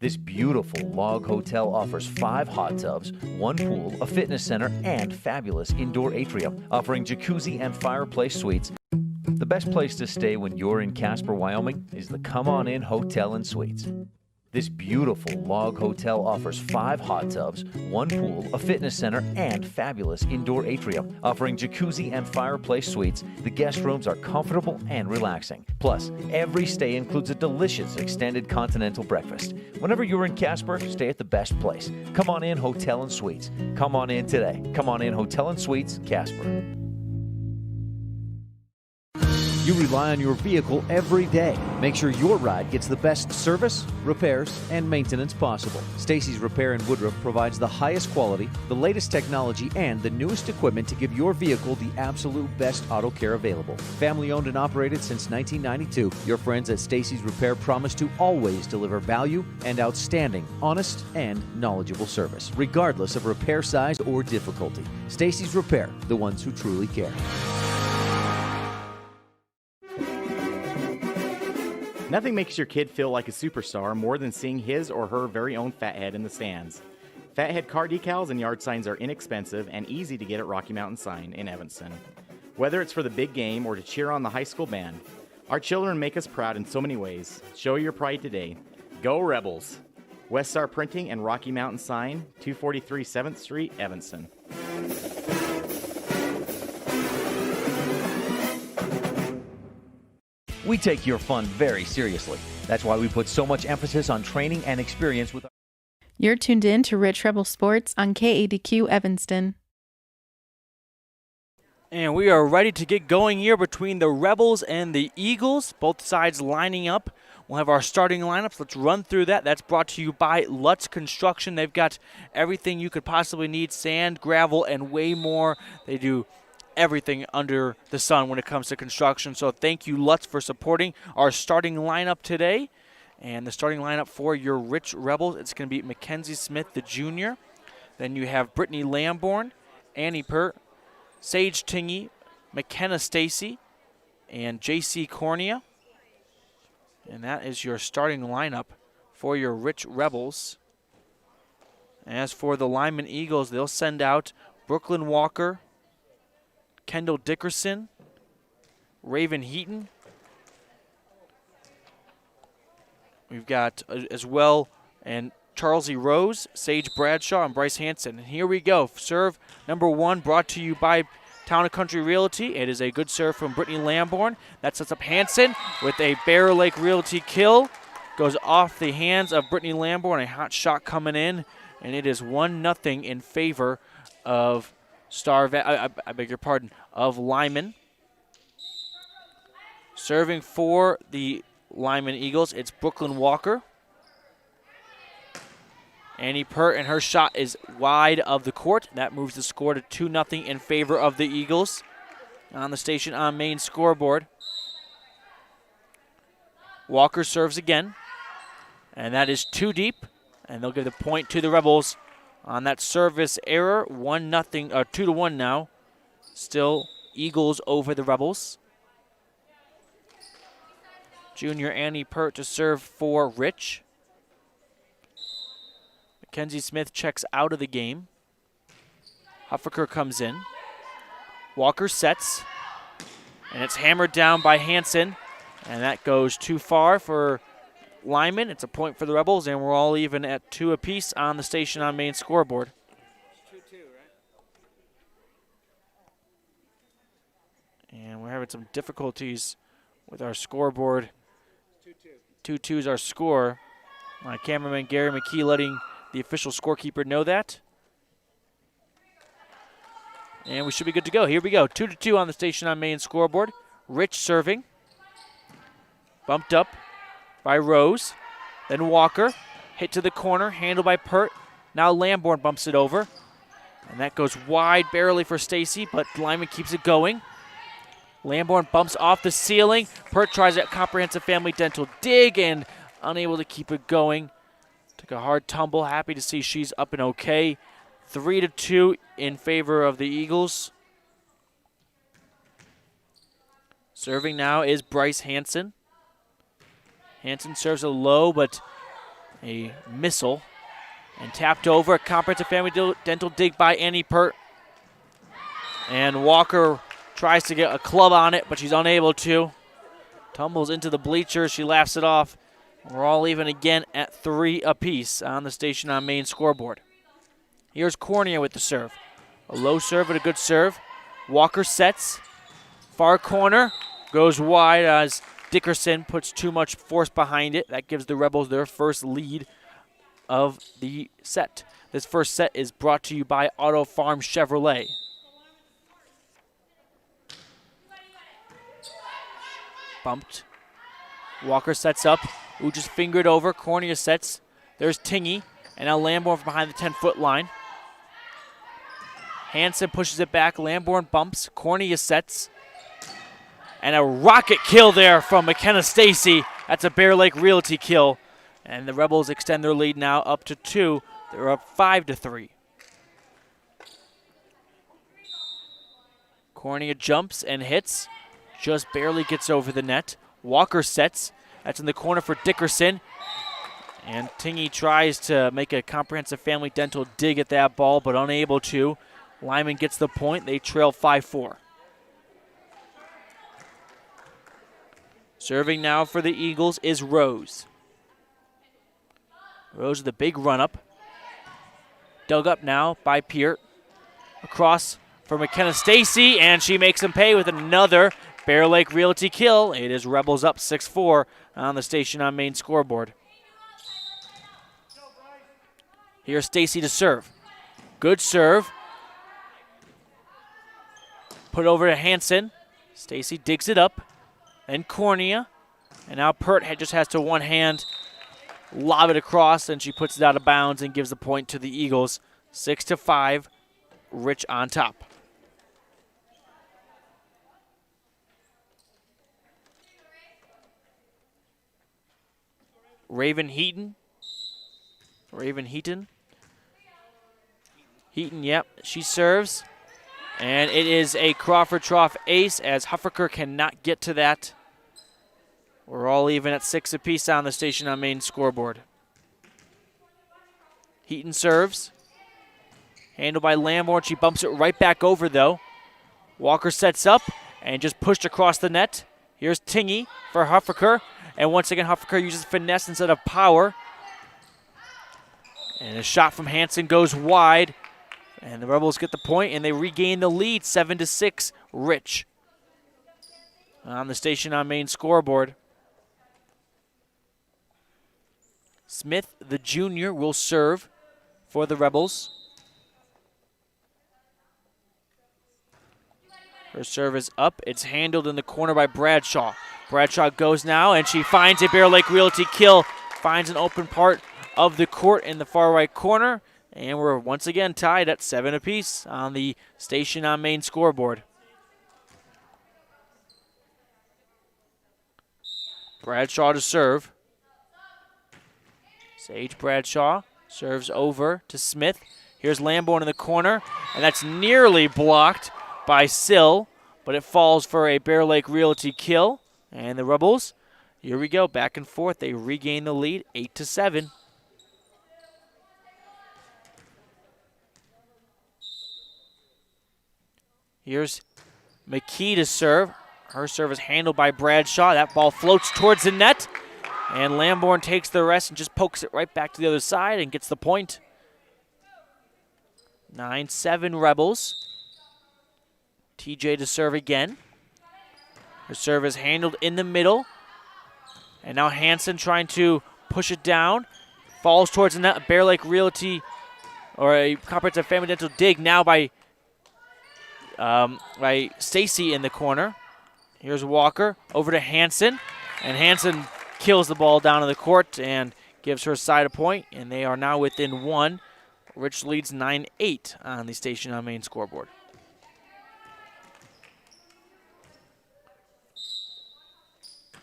This beautiful log hotel offers 5 hot tubs, 1 pool, a fitness center, and fabulous indoor atrium, offering jacuzzi and fireplace suites. The best place to stay when you're in Casper, Wyoming is the Come On In Hotel and Suites. This beautiful log hotel offers 5 hot tubs, 1 pool, a fitness center, and fabulous indoor atrium, offering jacuzzi and fireplace suites. The guest rooms are comfortable and relaxing. Plus, every stay includes a delicious extended continental breakfast. Whenever you're in Casper, stay at the best place. Come On In Hotel and Suites. Come on in today. Come On In Hotel and Suites, Casper. You rely on your vehicle every day. Make sure your ride gets the best service, repairs, and maintenance possible. Stacy's Repair in Woodruff provides the highest quality, the latest technology, and the newest equipment to give your vehicle the absolute best auto care available. Family owned and operated since 1992, your friends at Stacy's Repair promise to always deliver value and outstanding, honest, and knowledgeable service, regardless of repair size or difficulty. Stacy's Repair, the ones who truly care. Nothing makes your kid feel like a superstar more than seeing his or her very own fathead in the stands. Fathead car decals and yard signs are inexpensive and easy to get at Rocky Mountain Sign in Evanston. Whether it's for the big game or to cheer on the high school band, our children make us proud in so many ways. Show your pride today. Go Rebels! West Star Printing and Rocky Mountain Sign, 243 7th Street, Evanston. We take your fun very seriously. That's why we put so much emphasis on training and experience with our... You're tuned in to Rich Rebel Sports on KADQ Evanston. And we are ready to get going here between the Rebels and the Eagles. Both sides lining up. We'll have our starting lineups. Let's run through that. That's brought to you by Lutz Construction. They've got everything you could possibly need, sand, gravel, and way more. They do everything under the sun when it comes to construction. So thank you, Lutz, for supporting our starting lineup today. And the starting lineup for your Rich Rebels, it's going to be Mackenzie Smith, the junior. Then you have Brittany Lamborn, Annie Pert, Sage Tingy, McKenna Stacy, and J.C. Cornea. And that is your starting lineup for your Rich Rebels. As for the Lyman Eagles, they'll send out Brooklyn Walker, Kendall Dickerson, Raven Heaton. We've got as well, and Charles E. Rose, Sage Bradshaw, and Bryce Hansen. And here we go. Serve number one brought to you by Town and Country Realty. It is a good serve from Brittany Lamborn. That sets up Hansen with a Bear Lake Realty kill. Goes off the hands of Brittany Lamborn. A hot shot coming in, and it is 1-0 in favor of I beg your pardon, of Lyman. Serving for the Lyman Eagles, it's Brooklyn Walker. Annie Pert, and her shot is wide of the court. That moves the score to 2-0 in favor of the Eagles. On the station on main scoreboard, Walker serves again, and that is too deep, and they'll give the point to the Rebels on that service error. 2-1 now. Still Eagles over the Rebels. Junior Annie Pert to serve for Rich. Mackenzie Smith checks out of the game. Huffaker comes in. Walker sets, and it's hammered down by Hansen, and that goes too far for Lyman. It's a point for the Rebels, and we're all even at 2 apiece on the station on main scoreboard. 2-2, right? And we're having some difficulties with our scoreboard. 2-2 is our score. My cameraman Gary McKee letting the official scorekeeper know that. And we should be good to go. Here we go. 2-2 on the station on main scoreboard. Rich serving. Bumped up by Rose. Then Walker. Hit to the corner. Handled by Pert. Now Lamborn bumps it over. And that goes wide barely for Stacy, but Lyman keeps it going. Lamborn bumps off the ceiling. Pert tries a comprehensive family dental dig and unable to keep it going. Took a hard tumble. Happy to see she's up and okay. 3-2 in favor of the Eagles. Serving now is Bryce Hansen. Hansen serves a low, but a missile. And tapped over. A comprehensive family dental dig by Annie Pert. And Walker tries to get a club on it, but she's unable to. Tumbles into the bleachers. She laughs it off. We're all even again at 3 apiece on the station on main scoreboard. Here's Cornea with the serve. A low serve but a good serve. Walker sets. Far corner. Goes wide as Dickerson puts too much force behind it. That gives the Rebels their first lead of the set. This first set is brought to you by Auto Farm Chevrolet. Bumped. Walker sets up. Just fingered over. Cornea sets. There's Tingy. And now Lamborn from behind the 10-foot line. Hansen pushes it back. Lamborn bumps. Cornea sets. And a rocket kill there from McKenna Stacy. That's a Bear Lake Realty kill. And the Rebels extend their lead now up to 2. They're up 5-3. Cornea jumps and hits. Just barely gets over the net. Walker sets. That's in the corner for Dickerson. And Tingy tries to make a comprehensive family dental dig at that ball, but unable to. Lyman gets the point. They trail 5-4. Serving now for the Eagles is Rose. Rose with a big run-up. Dug up now by Peart. Across for McKenna Stacy, and she makes him pay with another Bear Lake Realty kill. It is Rebels up 6-4 on the Station on Main scoreboard. Here's Stacy to serve. Good serve. Put over to Hansen. Stacy digs it up. Then Cornea. And now Pert just has to one hand lob it across, and she puts it out of bounds and gives the point to the Eagles. 6-5, Rich on top. Raven Heaton, yep, she serves. And it is a Crawford Trough ace as Huffaker cannot get to that. We're all even at 6 apiece on the Station on Main scoreboard. Heaton serves. Handled by Lamborn. She bumps it right back over, though. Walker sets up and just pushed across the net. Here's Tingy for Huffaker. And once again, Huffaker uses finesse instead of power. And a shot from Hansen goes wide. And the Rebels get the point, and they regain the lead, 7-6, Rich. On the Station on Main scoreboard. Smith, the junior, will serve for the Rebels. Her serve is up. It's handled in the corner by Bradshaw. Bradshaw goes now, and she finds a Bear Lake Realty kill. Finds an open part of the court in the far right corner. And we're once again tied at 7 apiece on the Station on Main scoreboard. Bradshaw to serve. Sage Bradshaw serves over to Smith. Here's Lamborn in the corner, and that's nearly blocked by Sill, but it falls for a Bear Lake Realty kill. And the Rebels, here we go, back and forth. They regain the lead, 8-7. Here's McKee to serve. Her serve is handled by Bradshaw. That ball floats towards the net. And Lamborn takes the rest and just pokes it right back to the other side and gets the point. 9-7 Rebels. TJ to serve again. Her serve is handled in the middle. And now Hansen trying to push it down. Falls towards the net. Bear Lake Realty, or a comprehensive family dental dig now by Stacy in the corner. Here's Walker over to Hansen. And Hansen kills the ball down to the court and gives her side a point. And they are now within 1. Rich leads 9-8 on the Station on Main scoreboard.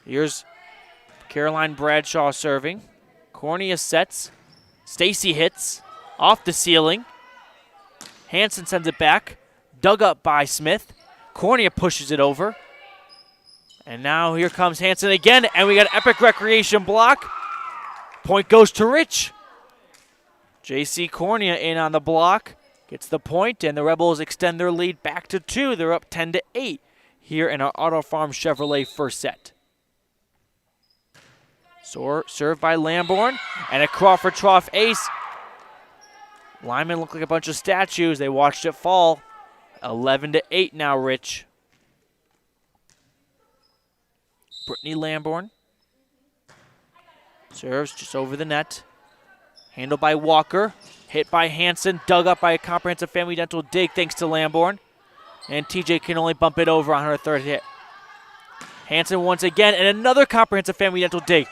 Here's Caroline Bradshaw serving. Cornea sets. Stacy hits. Off the ceiling. Hansen sends it back. Dug up by Smith. Cornea pushes it over. And now here comes Hansen again, and we got an epic recreation block. Point goes to Rich. J.C. Cornea in on the block. Gets the point, and the Rebels extend their lead back to 2. They're up 10-8 here in our Auto Farm Chevrolet first set. Served by Lamborn, and a Crawford Trough ace. Lyman look like a bunch of statues. They watched it fall. 11-8 now, Rich. Brittany Lamborn serves just over the net. Handled by Walker. Hit by Hansen. Dug up by a comprehensive family dental dig thanks to Lamborn. And TJ can only bump it over on her third hit. Hansen once again, and another comprehensive family dental dig.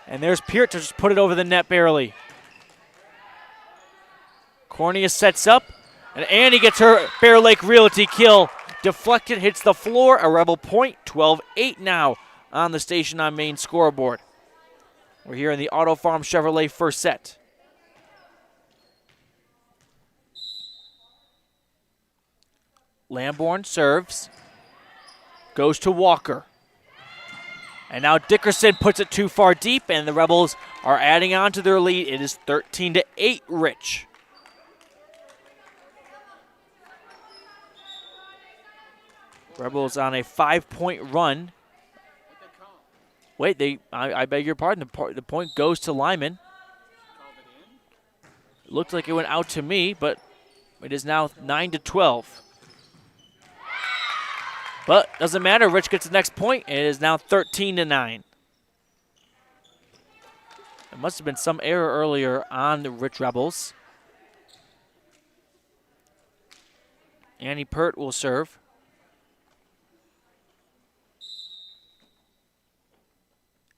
And there's Peart to just put it over the net barely. Cornea sets up, and Annie gets her Bear Lake Realty kill. Deflected, hits the floor, a Rebel point, 12-8 now on the Station on Main scoreboard. We're here in the Auto Farm Chevrolet first set. Lamborn serves, goes to Walker. And now Dickerson puts it too far deep, and the Rebels are adding on to their lead. It is 13-8, Rich. Rebels on a 5-point run. Wait, I beg your pardon. The point goes to Lyman. Looked like it went out to me, but it is now 9-12. But doesn't matter. Rich gets the next point. It is now 13-9. There must have been some error earlier on the Rich Rebels. Annie Peart will serve.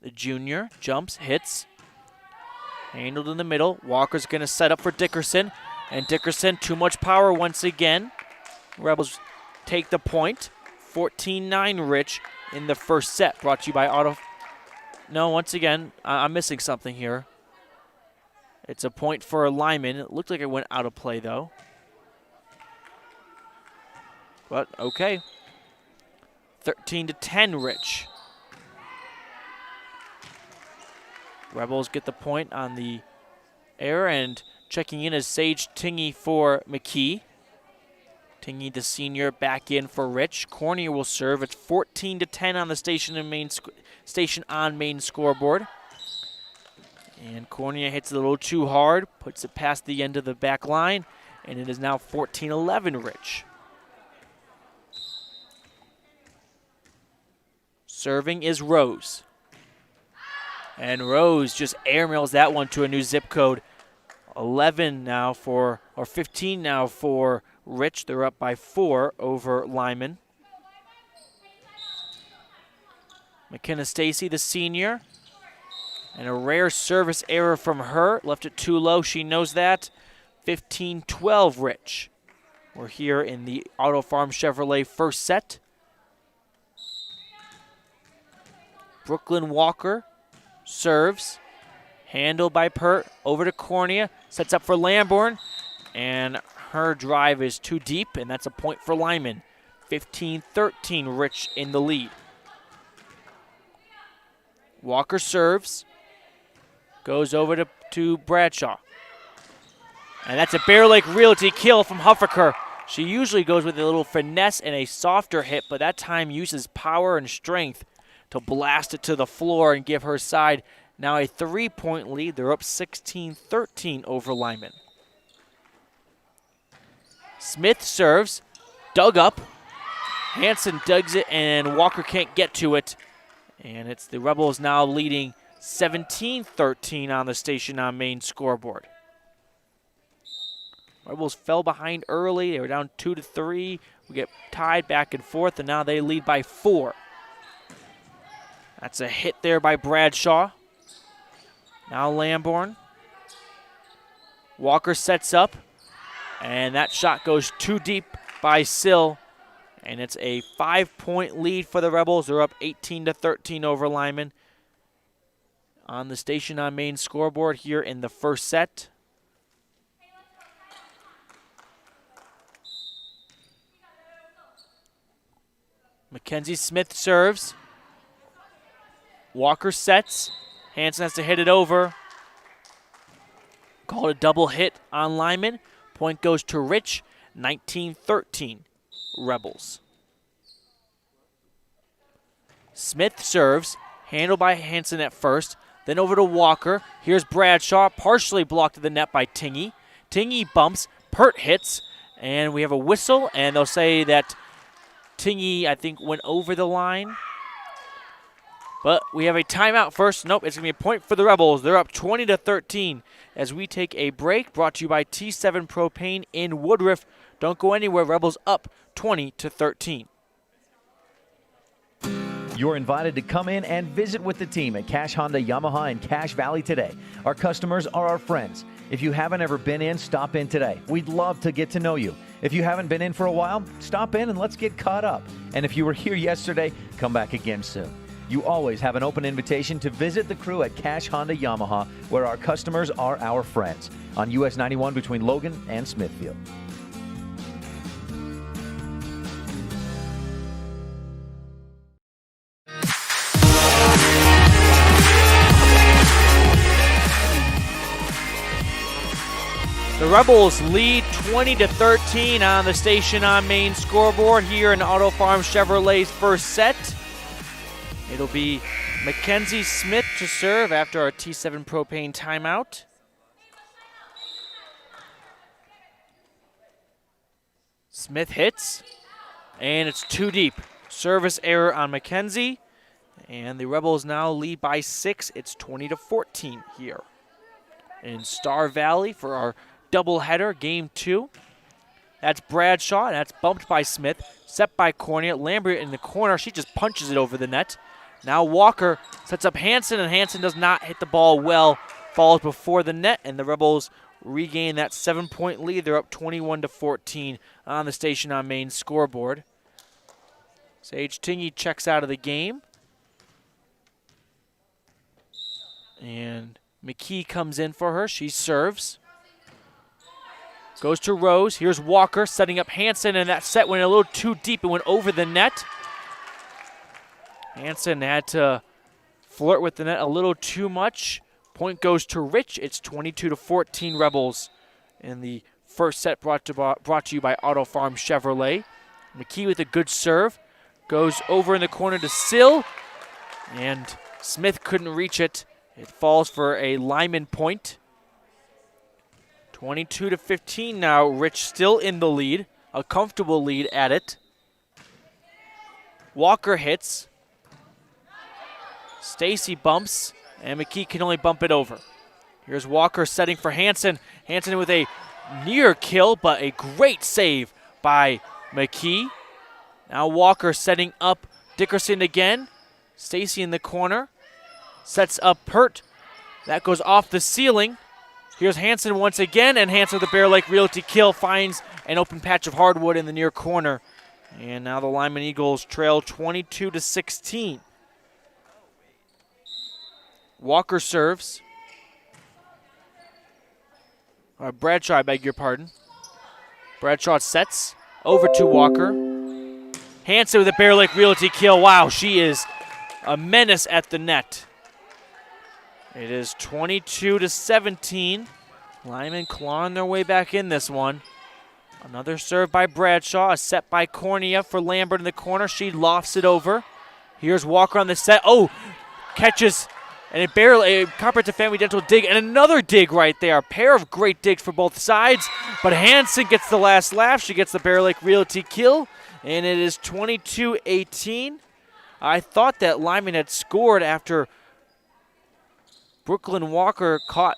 The junior jumps, hits. Handled in the middle. Walker's going to set up for Dickerson. And Dickerson, too much power once again. Rebels take the point. 14-9 Rich in the first set. Brought to you by Auto. No, once again, I'm missing something here. It's a point for Lyman. It looked like it went out of play, though. But, okay. 13-10 Rich. Rebels get the point on the error, and checking in is Sage Tingy for McKee. Tingy, the senior, back in for Rich. Cornier will serve. It's 14-10 on the Station on Main scoreboard. And Cornier hits it a little too hard, puts it past the end of the back line, and it is now 14-11 Rich. Serving is Rose. And Rose just airmails that one to a new zip code. 15 now for Rich. They're up by 4 over Lyman. McKenna Stacy, the senior. And a rare service error from her. Left it too low. She knows that. 15-12 Rich. We're here in the Auto Farm Chevrolet first set. Brooklyn Walker serves. Handled by Peart. Over to Cornea. Sets up for Lamborn. And her drive is too deep, and that's a point for Lyman. 15-13 Rich in the lead. Walker serves. Goes over to Bradshaw. And that's a Bear Lake Realty kill from Huffaker. She usually goes with a little finesse and a softer hit, but that time uses power and strength to blast it to the floor and give her side now a 3-point lead. They're up 16-13 over Lyman. Smith serves, dug up. Hansen digs it, and Walker can't get to it. And it's the Rebels now leading 17-13 on the Station on Main scoreboard. Rebels fell behind early. They were down 2-3. We get tied back and forth, and now they lead by 4. That's a hit there by Bradshaw. Now Lamborn. Walker sets up, and that shot goes too deep by Sill, and it's a 5-point lead for the Rebels. They're up 18-13 over Lyman. On the Station on Main scoreboard here in the first set. Mackenzie Smith serves. Walker sets. Hansen has to hit it over. Called a double hit on Lyman. Point goes to Rich. 19-13 Rebels. Smith serves. Handled by Hansen at first. Then over to Walker. Here's Bradshaw. Partially blocked to the net by Tingy. Tingy bumps. Peart hits. And we have a whistle. And they'll say that Tingy, I think, went over the line. But we have a timeout first. Nope, it's going to be a point for the Rebels. They're up 20-13 as we take a break. Brought to you by T7 Propane in Woodruff. Don't go anywhere. Rebels up 20-13. You're invited to come in and visit with the team at Cash Honda Yamaha in Cache Valley today. Our customers are our friends. If you haven't ever been in, stop in today. We'd love to get to know you. If you haven't been in for a while, stop in and let's get caught up. And if you were here yesterday, come back again soon. You always have an open invitation to visit the crew at Cash Honda Yamaha, where our customers are our friends, on US 91 between Logan and Smithfield. The Rebels lead 20-13 on the Station on Main scoreboard here in Auto Farm Chevrolet's first set. It'll be Mackenzie Smith to serve after our T7 propane timeout. Smith hits, and it's too deep. Service error on Mackenzie, and the Rebels now lead by 6. It's 20-14 here in Star Valley for our doubleheader, game 2. That's Bradshaw, and that's bumped by Smith, set by Cornea. Lambert in the corner, she just punches it over the net. Now Walker sets up Hansen, and Hansen does not hit the ball well, falls before the net, and the Rebels regain that 7-point lead. They're up 21-14 on the Station on Main scoreboard. Sage Tingey checks out of the game. And McKee comes in for her. She serves. Goes to Rose. Here's Walker setting up Hansen, and that set went a little too deep. It went over the net. Hansen had to flirt with the net a little too much. Point goes to Rich. It's 22-14 Rebels in the first set brought to you by Auto Farm Chevrolet. McKee with a good serve. Goes over in the corner to Sill, and Smith couldn't reach it. It falls for a Lyman point. 22-15 now. Rich still in the lead. A comfortable lead at it. Walker hits. Stacy bumps, and McKee can only bump it over. Here's Walker setting for Hansen. Hansen with a near kill, but a great save by McKee. Now Walker setting up Dickerson again. Stacy in the corner. Sets up Pert. That goes off the ceiling. Here's Hansen once again, and Hansen with the Bear Lake Realty kill finds an open patch of hardwood in the near corner. And now the Lyman Eagles trail 22-16. Walker serves. Bradshaw, I beg your pardon. Bradshaw sets over to Walker. Hansen with a Bear Lake Realty kill. Wow, she is a menace at the net. It is 22-17. Lyman clawing their way back in this one. Another serve by Bradshaw, a set by Cornea for Lambert in the corner. She lofts it over. Here's Walker on the set. Oh, catches, and it barely, a Comprehensive Family Dental dig, and another dig right there. A pair of great digs for both sides, but Hansen gets the last laugh. She gets the Bear Lake Realty kill, and it is 22-18. I thought that Lyman had scored after Brooklyn Walker caught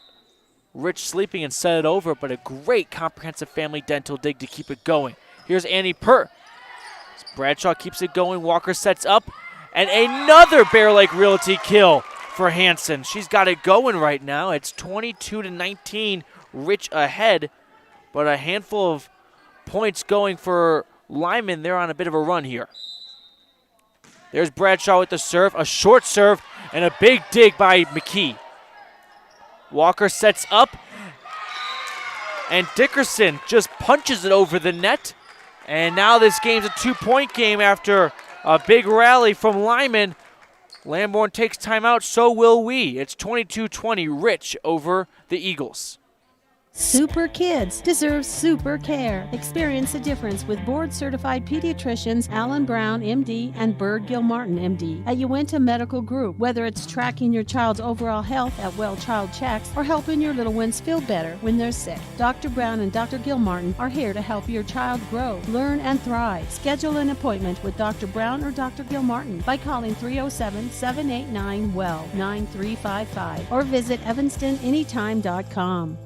Rich sleeping and set it over, but a great Comprehensive Family Dental dig to keep it going. Here's Annie Pert. Bradshaw keeps it going. Walker sets up, and another Bear Lake Realty kill for Hansen. She's got it going right now. It's 22-19, Rich ahead, but a handful of points going for Lyman. They're on a bit of a run here. There's Bradshaw with the serve, a short serve, and a big dig by McKee. Walker sets up, and Dickerson just punches it over the net. And now this game's a 2-point game after a big rally from Lyman. Lamborn takes timeout, so will we. It's 22-20, Rich over the Eagles. Super kids deserve super care. Experience the difference with board-certified pediatricians Alan Brown, MD, and Bird Gilmartin, MD, at Uinta Medical Group. Whether it's tracking your child's overall health at Well Child Checks or helping your little ones feel better when they're sick, Dr. Brown and Dr. Gilmartin are here to help your child grow, learn, and thrive. Schedule an appointment with Dr. Brown or Dr. Gilmartin by calling 307-789-WELL 9355 or visit evanstonanytime.com.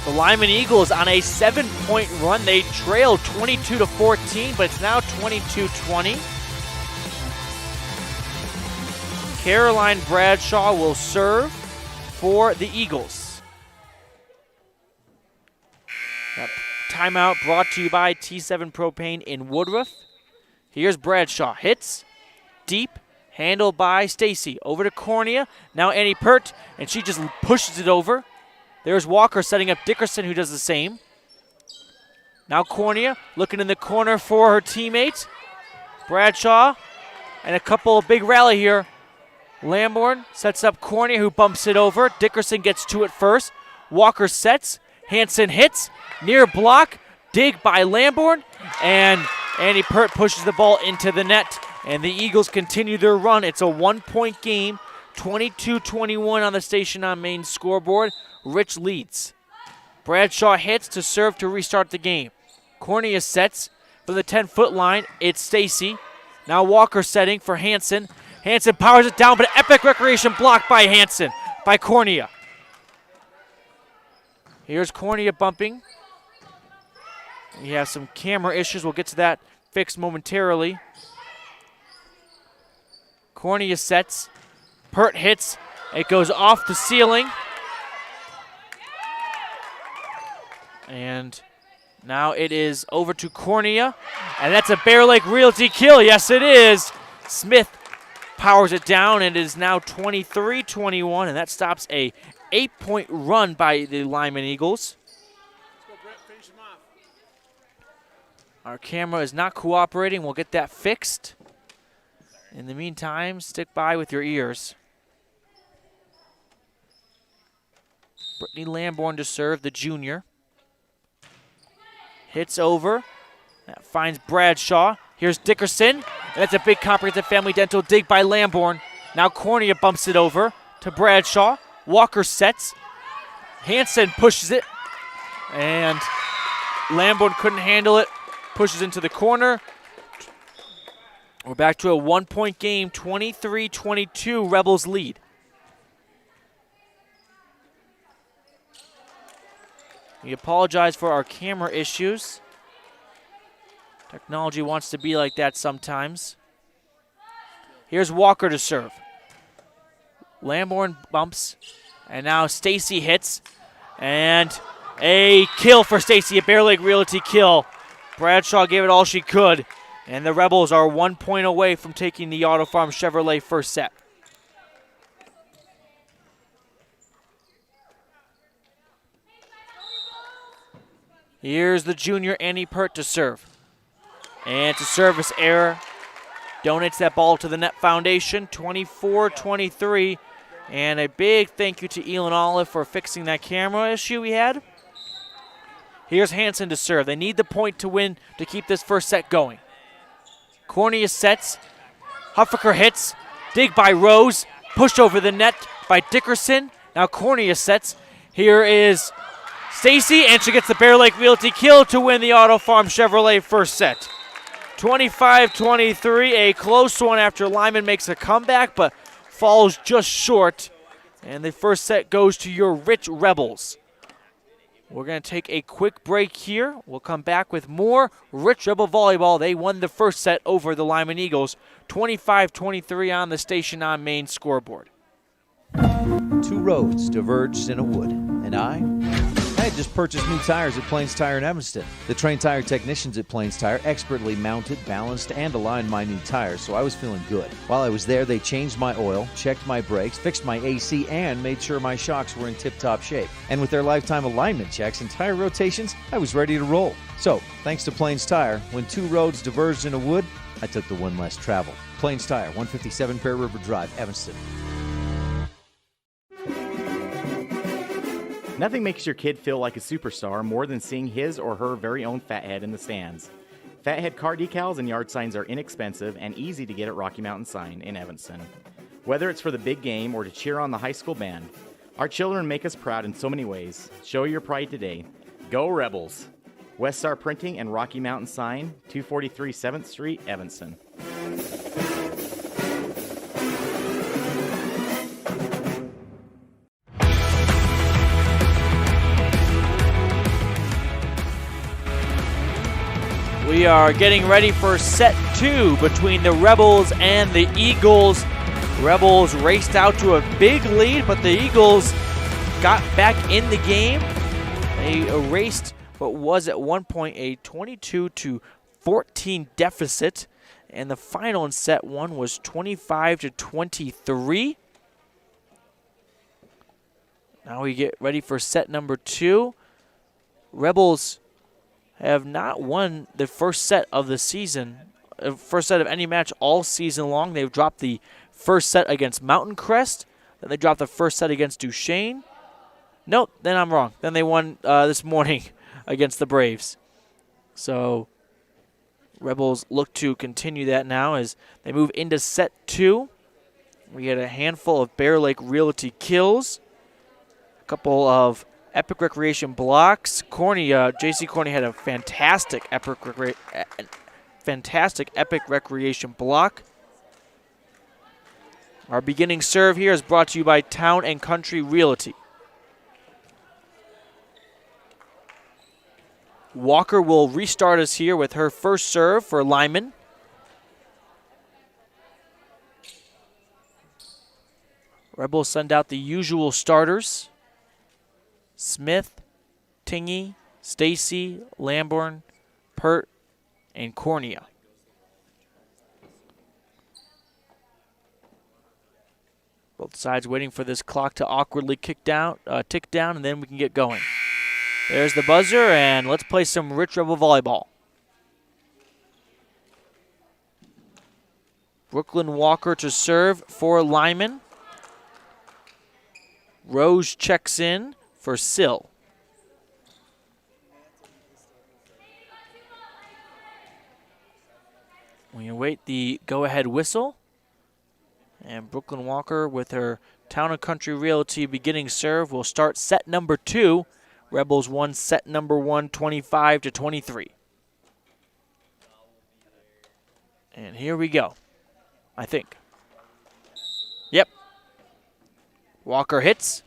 The The Lyman Eagles on a 7-point run. They trailed 22-14, but it's now 22-20. Caroline Bradshaw will serve for the Eagles. That timeout brought to you by T7 Propane in Woodruff. Here's Bradshaw. Hits deep. Handled by Stacy. Over to Cornea. Now Annie Pert, and she just pushes it over. There's Walker setting up Dickerson, who does the same. Now Cornea looking in the corner for her teammate. Bradshaw, and a couple of big rally here. Lamborn sets up Cornea, who bumps it over. Dickerson gets to it first. Walker sets. Hanson hits. Near block. Dig by Lamborn. And Annie Pert pushes the ball into the net. And the Eagles continue their run. It's a 1-point game. 22-21 on the Station on Main scoreboard. Rich leads. Bradshaw hits to serve to restart the game. Cornea sets for the 10-foot line. It's Stacy. Now Walker setting for Hanson. Hanson powers it down, but an epic recreation block by Hanson, by Cornea. Here's Cornea bumping. We have some camera issues. We'll get to that fixed momentarily. Cornea sets. Pert hits. It goes off the ceiling. And now it is over to Cornea. And that's a Bear Lake Realty kill. Yes, it is. Smith powers it down, and it is now 23-21, and that stops a 8-point run by the Lyman Eagles. Our camera is not cooperating. We'll get that fixed. In the meantime, stick by with your ears. Brittany Lamborn to serve, the junior. Hits over. That finds Bradshaw. Here's Dickerson. And that's a big comprehensive family dental dig by Lamborn. Now Cornea bumps it over to Bradshaw. Walker sets. Hanson pushes it. And Lamborn couldn't handle it. Pushes into the corner. We're back to a 1-point game, 23-22, Rebels lead. We apologize for our camera issues. Technology wants to be like that sometimes. Here's Walker to serve. Lamborn bumps, and now Stacy hits. And a kill for Stacy, a Bear Lake Realty kill. Bradshaw gave it all she could. And the Rebels are 1 point away from taking the Auto Farm Chevrolet first set. Here's the junior Annie Pert to serve. And it's a service error. Donates that ball to the Net Foundation, 24-23. And a big thank you to Elon Olive for fixing that camera issue we had. Here's Hanson to serve. They need the point to win to keep this first set going. Cornea sets. Huffaker hits. Dig by Rose. Pushed over the net by Dickerson. Now Cornea sets. Here is Stacy, and she gets the Bear Lake Realty kill to win the Auto Farm Chevrolet first set. 25-23, a close one after Lyman makes a comeback, but falls just short. And the first set goes to your Rich Rebels. We're going to take a quick break here. We'll come back with more Rich Rebel Volleyball. They won the first set over the Lyman Eagles, 25-23 on the Station on Main scoreboard. Two roads diverged in a wood, and I had just purchased new tires at Plains Tire in Evanston. The trained tire technicians at Plains Tire expertly mounted, balanced, and aligned my new tires, so I was feeling good. While I was there, they changed my oil, checked my brakes, fixed my AC, and made sure my shocks were in tip-top shape. And with their lifetime alignment checks and tire rotations, I was ready to roll. So, thanks to Plains Tire, when two roads diverged in a wood, I took the one less traveled. Plains Tire, 157 Bear River Drive, Evanston. Nothing makes your kid feel like a superstar more than seeing his or her very own Fathead in the stands. Fathead car decals and yard signs are inexpensive and easy to get at Rocky Mountain Sign in Evanston. Whether it's for the big game or to cheer on the high school band, our children make us proud in so many ways. Show your pride today. Go Rebels! West Star Printing and Rocky Mountain Sign, 243 7th Street, Evanston. We are getting ready for set 2 between the Rebels and the Eagles. Rebels raced out to a big lead, but the Eagles got back in the game. They erased what was at one point a 22-14 deficit, and the final in set 1 was 25-23. Now we get ready for set number 2. Rebels have not won the first set of the season, first set of any match all season long. They've dropped the first set against Mountain Crest, then they dropped the first set against Duchesne. Nope, then I'm wrong. Then they won this morning against the Braves. So Rebels look to continue that now as they move into set 2. We had a handful of Bear Lake Realty kills, a couple of Epic Recreation blocks. J.C. Corney had a fantastic Epic Recreation block. Our beginning serve here is brought to you by Town and Country Realty. Walker will restart us here with her first serve for Lyman. Rebels send out the usual starters: Smith, Tingy, Stacy, Lamborn, Pert, and Cornea. Both sides waiting for this clock to awkwardly tick down, and then we can get going. There's the buzzer, and let's play some Rich Rebel volleyball. Brooklyn Walker to serve for Lyman. Rose checks in for Sill. We await the go-ahead whistle. And Brooklyn Walker with her Town and Country Realty beginning serve will start set number 2. Rebels won set number 1, 25-23. And here we go, I think. Yep. Walker hits.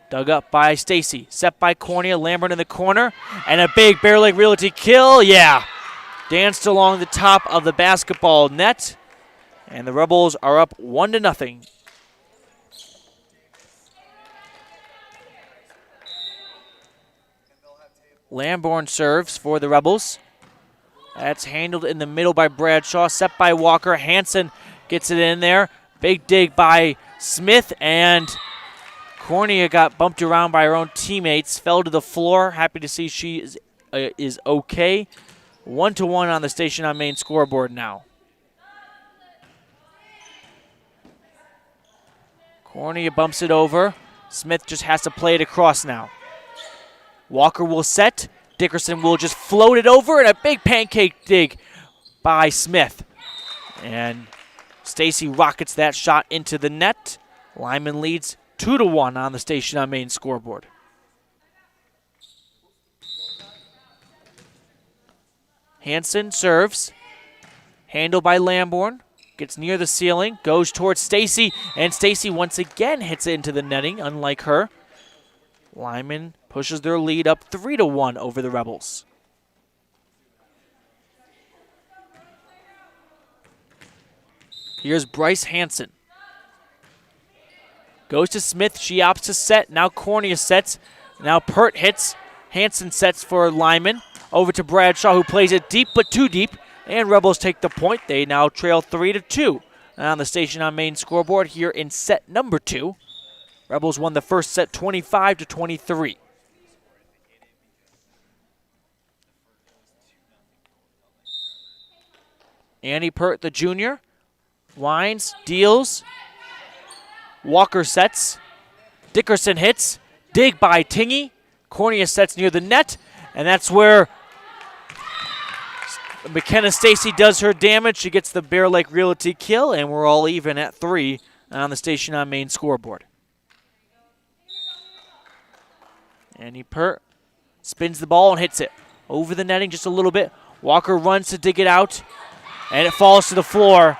Dug up by Stacy. Set by Cornea. Lambert in the corner. And a big Bear Lake Realty kill. Yeah. Danced along the top of the basketball net. And the Rebels are up 1-0. Lamborn serves for the Rebels. That's handled in the middle by Bradshaw. Set by Walker. Hansen gets it in there. Big dig by Smith, and Cornea got bumped around by her own teammates. Fell to the floor. Happy to see she is okay. 1-1 on the Station on Main scoreboard now. Cornea bumps it over. Smith just has to play it across now. Walker will set. Dickerson will just float it over, and a big pancake dig by Smith. And Stacy rockets that shot into the net. Lyman leads 2-1 on the Station on Main scoreboard. Hansen serves. Handled by Lamborn. Gets near the ceiling. Goes towards Stacy. And Stacy once again hits it into the netting, unlike her. Lyman pushes their lead up 3-1 over the Rebels. Here's Bryce Hansen. Goes to Smith. She opts to set. Now Cornea sets. Now Pert hits. Hansen sets for Lyman. Over to Bradshaw, who plays it deep, but too deep. And Rebels take the point. They now trail 3-2 on the Station on Main scoreboard here in set number 2. Rebels won the first set 25-23. Annie Pert, the junior, winds, deals. Walker sets. Dickerson hits. Dig by Tingy. Cornea sets near the net, and that's where McKenna Stacy does her damage. She gets the Bear Lake Realty kill, and we're all even at 3 on the Station on Main scoreboard. Annie Pert spins the ball and hits it over the netting just a little bit. Walker runs to dig it out, and it falls to the floor.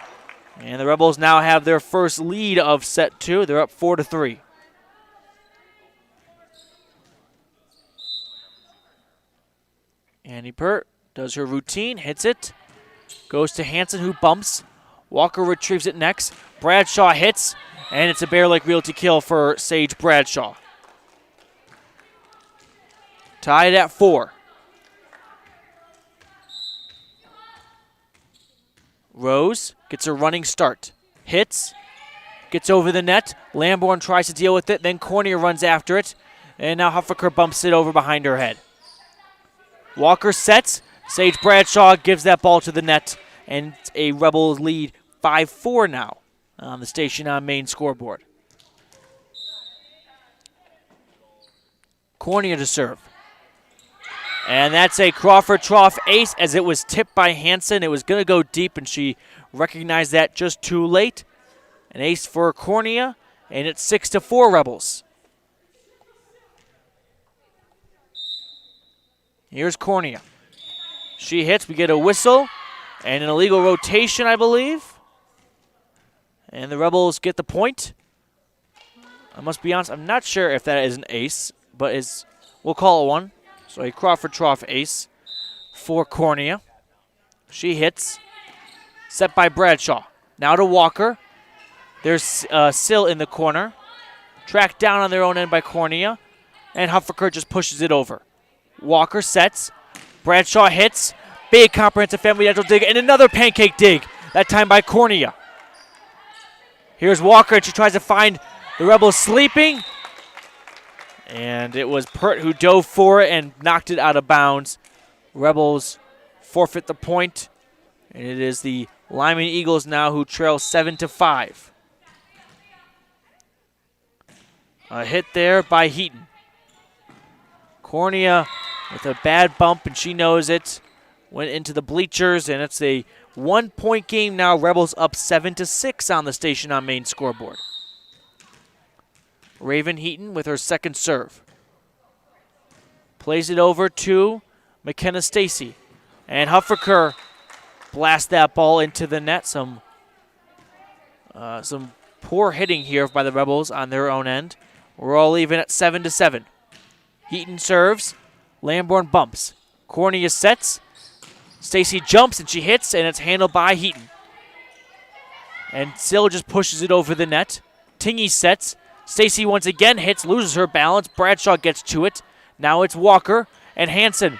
And the Rebels now have their first lead of set 2. They're up 4-3. Annie Pert does her routine, hits it. Goes to Hanson, who bumps. Walker retrieves it next. Bradshaw hits, and it's a Bear Lake Realty kill for Sage Bradshaw. Tied at 4. Rose gets a running start. Hits. Gets over the net. Lamborn tries to deal with it. Then Cornier runs after it. And now Huffaker bumps it over behind her head. Walker sets. Sage Bradshaw gives that ball to the net. And a Rebels lead 5-4 now on the Station on Main scoreboard. Cornier to serve. And that's a Crawford Trough ace as it was tipped by Hanson. It was going to go deep, and she recognized that just too late. An ace for Cornea, and it's 6-4 Rebels. Here's Cornea. She hits. We get a whistle and an illegal rotation, I believe. And the Rebels get the point. I must be honest, I'm not sure if that is an ace, but we'll call it one. So a Crawford Trough ace for Cornea. She hits. Set by Bradshaw. Now to Walker. There's Sill in the corner. Tracked down on their own end by Cornea. And Huffaker just pushes it over. Walker sets. Bradshaw hits. Big comprehensive family dental dig. And another pancake dig. That time by Cornea. Here's Walker, and she tries to find the Rebels sleeping. And it was Pert who dove for it and knocked it out of bounds. Rebels forfeit the point. And it is the Lyman Eagles now who trail 7-5. A hit there by Heaton. Cornea with a bad bump, and she knows it. Went into the bleachers, and it's a 1-point game now. Rebels up 7-6 on the Station on Main scoreboard. Raven Heaton with her second serve. Plays it over to McKenna Stacy. And Huffaker blasts that ball into the net. Some poor hitting here by the Rebels on their own end. We're all even at 7-7. Heaton serves. Lamborn bumps. Cornea sets. Stacy jumps and she hits, and it's handled by Heaton. And Sill just pushes it over the net. Tingy sets. Stacy once again hits, loses her balance. Bradshaw gets to it. Now it's Walker and Hanson.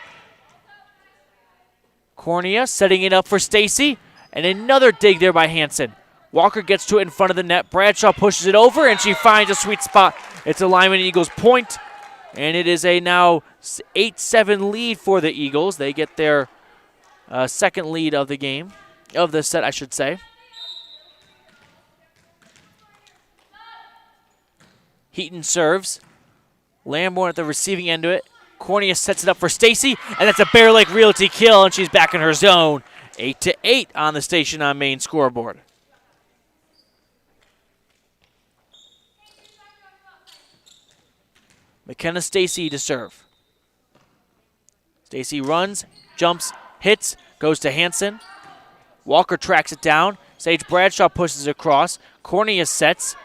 Cornea setting it up for Stacy, and another dig there by Hanson. Walker gets to it in front of the net. Bradshaw pushes it over, and she finds a sweet spot. It's a Lyman Eagles point, and it is a now 8-7 lead for the Eagles. They get their second lead of the game, of the set, I should say. Heaton serves. Lamborn at the receiving end of it. Cornea sets it up for Stacy, and that's a Bear Lake Realty kill, and she's back in her zone. 8-8 on the Station on Main scoreboard. McKenna Stacy to serve. Stacy runs, jumps, hits, goes to Hanson. Walker tracks it down. Sage Bradshaw pushes it across. Cornea sets.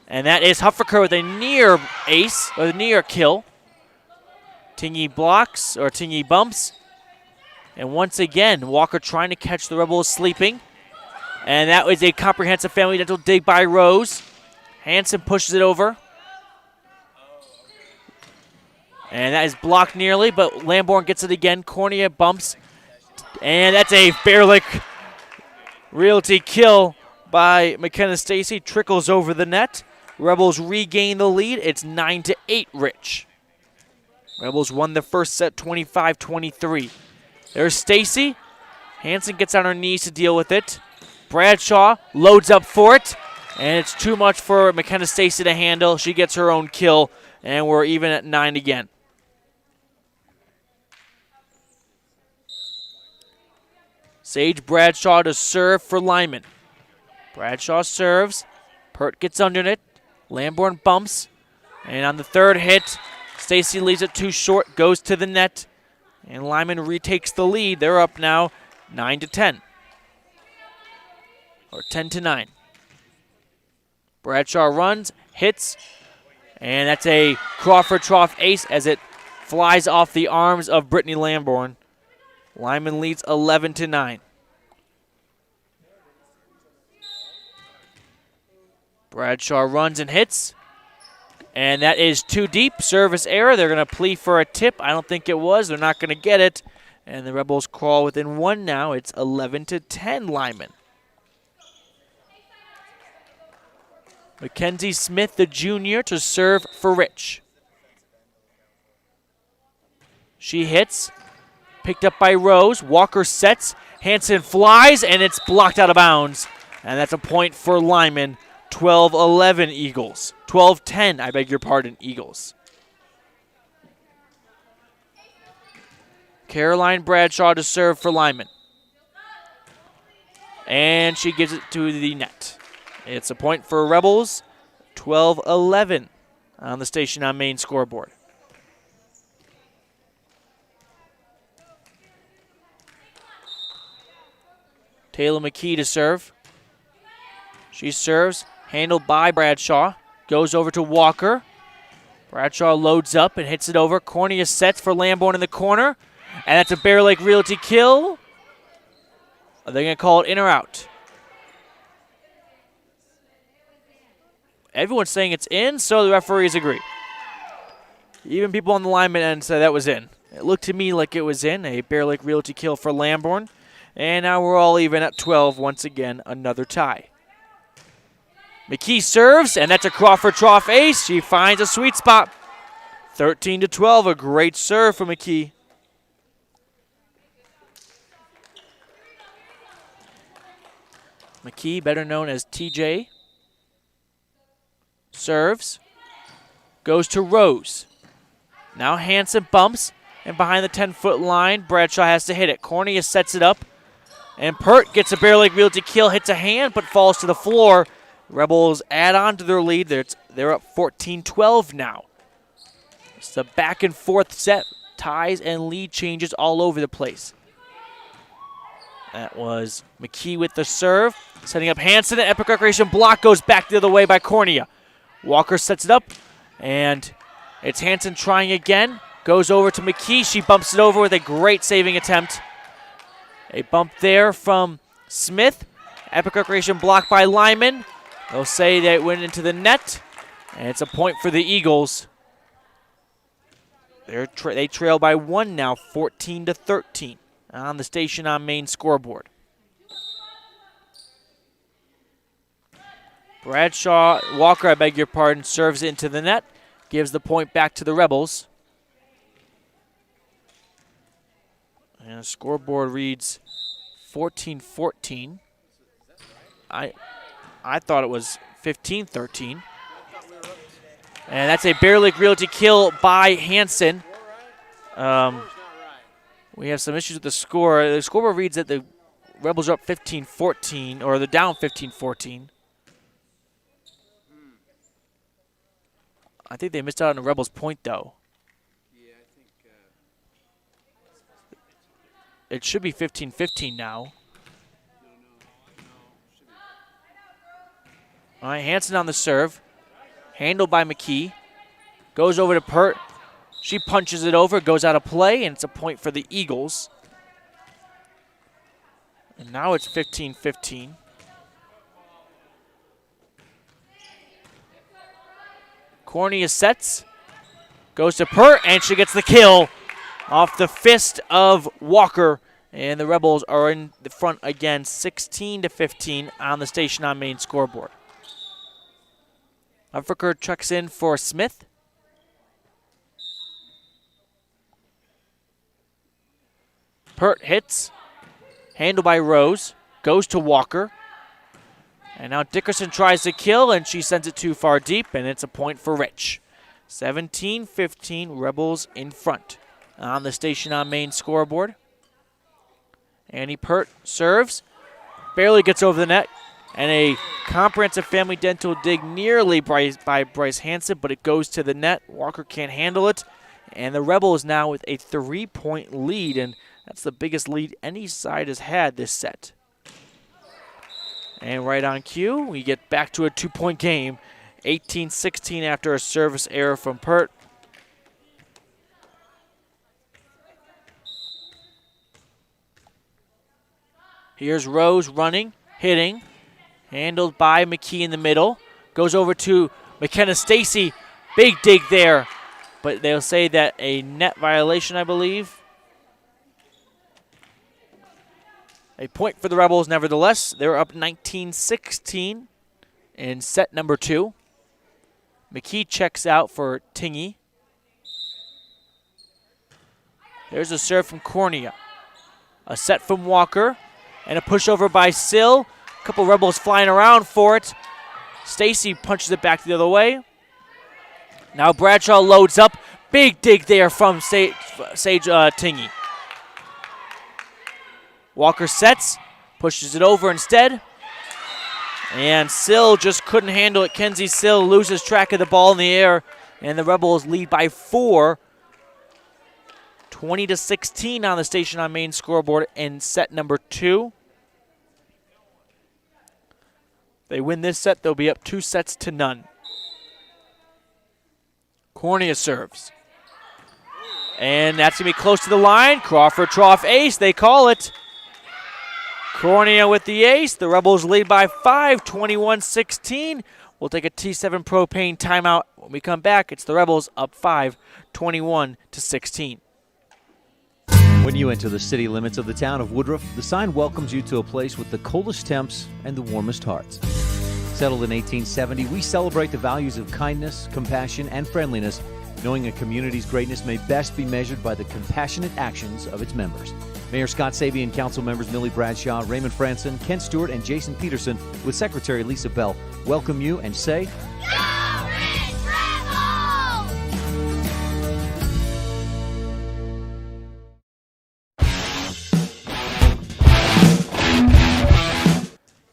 And that is Huffaker with a near ace, or near kill. Tingy blocks, or Tingy bumps. And once again, Walker trying to catch the Rebels sleeping. And that was a comprehensive family dental dig by Rose. Hanson pushes it over. And that is blocked nearly, but Lamborn gets it again. Cornea bumps. And that's a Bear Lake Realty kill by McKenna Stacy. Trickles over the net. Rebels regain the lead. It's 9-8, Rich. Rebels won the first set 25-23. There's Stacy. Hanson gets on her knees to deal with it. Bradshaw loads up for it. And it's too much for McKenna Stacy to handle. She gets her own kill. And we're even at 9 again. Sage Bradshaw to serve for Lyman. Bradshaw serves. Pert gets under it. Lamborn bumps. And on the third hit, Stacy leaves it too short, goes to the net. And Lyman retakes the lead. They're up now 9-10. Or 10-9. Bradshaw runs, hits. And that's a Crawford Trough ace as it flies off the arms of Brittany Lamborn. Lyman leads 11-9. Bradshaw runs and hits. And that is too deep. Service error. They're going to plead for a tip. I don't think it was. They're not going to get it. And the Rebels crawl within one now. It's 11-10 Lyman. Mackenzie Smith, the junior, to serve for Rich. She hits. Picked up by Rose. Walker sets. Hanson flies, and it's blocked out of bounds. And that's a point for Lyman. 12-11 Eagles. 12-10, I beg your pardon, Eagles. Caroline Bradshaw to serve for Lyman. And she gives it to the net. It's a point for Rebels. 12-11 on the Station on Main scoreboard. Taylor McKee to serve. She serves, handled by Bradshaw. Goes over to Walker. Bradshaw loads up and hits it over. Cornea sets for Lamborn in the corner. And that's a Bear Lake Realty kill. Are they going to call it in or out? Everyone's saying it's in, so the referees agree. Even people on the lineman end said that was in. It looked to me like it was in. A Bear Lake Realty kill for Lamborn. And now we're all even at 12. Once again, another tie. McKee serves, and that's a Crawford Trough ace. She finds a sweet spot. 13-12, a great serve for McKee. McKee, better known as TJ, serves, goes to Rose. Now Hanson bumps, and behind the 10-foot line, Bradshaw has to hit it. Cornea sets it up, and Pert gets a Bear Lake Realty kill, hits a hand, but falls to the floor. Rebels add on to their lead. They're up 14-12 now. It's a back and forth set. Ties and lead changes all over the place. That was McKee with the serve. Setting up Hanson. An Epic Recreation block goes back the other way by Cornea. Walker sets it up, and it's Hanson trying again. Goes over to McKee. She bumps it over with a great saving attempt. A bump there from Smith. Epic Recreation blocked by Lyman. They'll say that it went into the net, and it's a point for the Eagles. They trail by one now, 14-13, on the Station on Main scoreboard. Walker, I beg your pardon, serves it into the net, gives the point back to the Rebels. And the scoreboard reads 14-14. I thought it was 15-13. And that's a Bear Lake Realty kill by Hanson. We have some issues with the score. The scoreboard reads that the Rebels are up 15-14, or they're down 15-14. I think they missed out on the Rebels' point, though. It should be 15-15 now. All right, Hanson on the serve. Handled by McKee. Goes over to Pert. She punches it over, goes out of play, and it's a point for the Eagles. And now it's 15-15. Cornea sets. Goes to Pert, and she gets the kill off the fist of Walker. And the Rebels are in the front again, 16-15 on the Station on Main scoreboard. Huffaker checks in for Smith. Pert hits. Handled by Rose. Goes to Walker. And now Dickerson tries to kill, and she sends it too far deep, and it's a point for Rich. 17-15, Rebels in front on the Station on Main scoreboard. Annie Pert serves. Barely gets over the net. And a comprehensive family dental dig nearly by Bryce Hanson, but it goes to the net. Walker can't handle it. And the Rebels now with a 3-point lead, and that's the biggest lead any side has had this set. And right on cue, we get back to a 2-point game. 18-16 after a service error from Pert. Here's Rose running, hitting, handled by McKee in the middle. Goes over to McKenna Stacy. Big dig there, but they'll say that a net violation, I believe. A point for the Rebels, nevertheless. They're up 19-16 in set number 2. McKee checks out for Tingy. There's a serve from Cornea. A set from Walker. And a pushover by Sill. A couple Rebels flying around for it. Stacy punches it back the other way. Now Bradshaw loads up. Big dig there from Sage Tingy. Walker sets. Pushes it over instead. And Sill just couldn't handle it. Kenzie Sill loses track of the ball in the air. And the Rebels lead by 4. 20-16 on the Station on Main scoreboard in set number 2. They win this set, they'll be up 2-0. Cornea serves. And that's going to be close to the line. Crawford trough ace, they call it. Cornea with the ace. The Rebels lead by 5, 21-16. We'll take a T7 propane timeout. When we come back, it's the Rebels up 5, 21-16. When you enter the city limits of the town of Woodruff, the sign welcomes you to a place with the coldest temps and the warmest hearts. Settled in 1870, we celebrate the values of kindness, compassion, and friendliness, knowing a community's greatness may best be measured by the compassionate actions of its members. Mayor Scott Sabian, council members Millie Bradshaw, Raymond Franson, Ken Stewart, and Jason Peterson, with Secretary Lisa Bell, welcome you and say,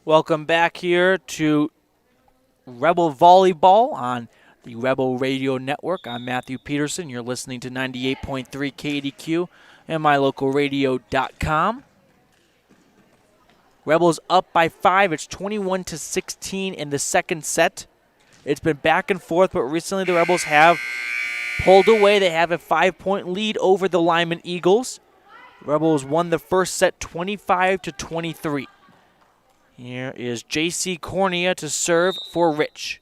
Welcome back here to Rebel Volleyball on the Rebel Radio Network. I'm Matthew Peterson. You're listening to 98.3 KDQ and mylocalradio.com. Rebels up by 5. It's 21-16 in the second set. It's been back and forth, but recently the Rebels have pulled away. They have a 5-point lead over the Lyman Eagles. Rebels won the first set 25-23. Here is J.C. Cornea to serve for Rich.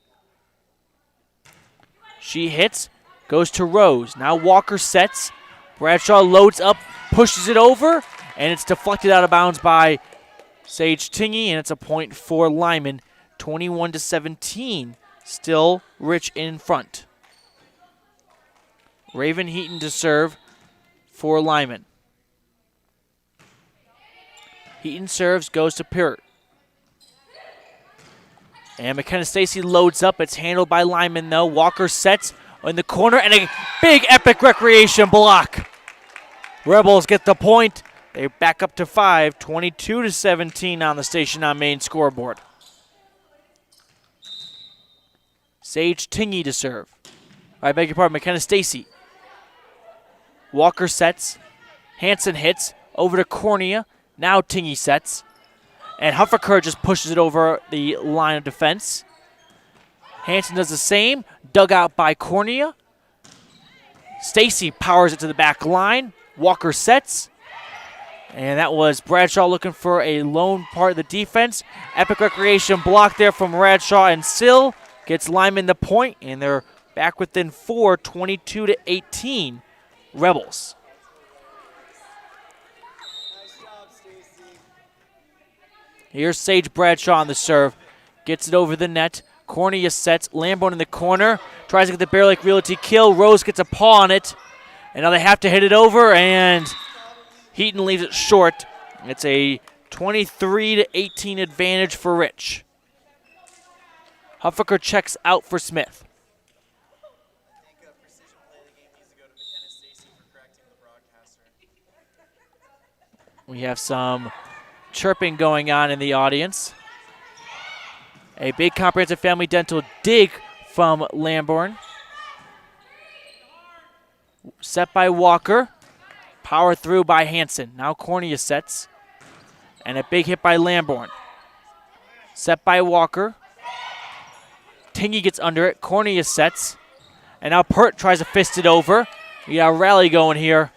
She hits, goes to Rose. Now Walker sets. Bradshaw loads up, pushes it over, and it's deflected out of bounds by Sage Tingy, and it's a point for Lyman, 21-17. Still Rich in front. Raven Heaton to serve for Lyman. Heaton serves, goes to Pirrett. And McKenna Stacy loads up. It's handled by Lyman, though. Walker sets in the corner, and a big epic recreation block. Rebels get the point. They back up to 5, 22-17 on the Station on Main scoreboard. Sage Tingy to serve. I beg your pardon, McKenna Stacy. Walker sets. Hanson hits. Over to Cornea. Now Tingy sets. And Huffaker just pushes it over the line of defense. Hanson does the same. Dug out by Cornea. Stacy powers it to the back line. Walker sets. And that was Bradshaw looking for a lone part of the defense. Epic recreation block there from Bradshaw, and Sill gets Lyman the point, and they're back within 4, 22-18. Rebels. Here's Sage Bradshaw on the serve. Gets it over the net. Cornea sets. Lamborn in the corner. Tries to get the Bear Lake Realty kill. Rose gets a paw on it. And now they have to hit it over, and Heaton leaves it short. It's a 23-18 advantage for Rich. Huffaker checks out for Smith. We have some chirping going on in the audience. A big comprehensive family dental dig from Lamborn. Set by Walker. Power through by Hanson. Now Cornea sets. And a big hit by Lamborn. Set by Walker. Tingy gets under it. Cornea sets. And now Pert tries to fist it over. We got a rally going here.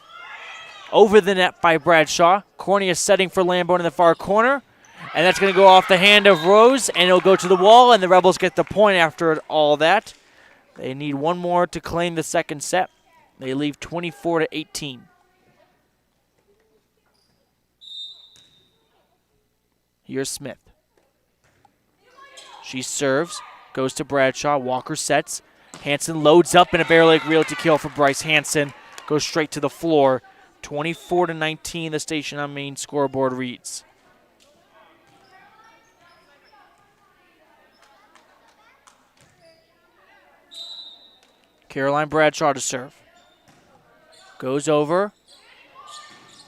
over the net by Bradshaw. Cornea setting for Lamborn in the far corner. And that's going to go off the hand of Rose, and it'll go to the wall, and the Rebels get the point after all that. They need one more to claim the second set. They leave 24-18. Here's Smith. She serves, goes to Bradshaw. Walker sets. Hanson loads up in a Bear Lake Realty kill for Bryce Hanson. Goes straight to the floor. 24-19, the station on Main scoreboard reads. Caroline Bradshaw to serve. Goes over.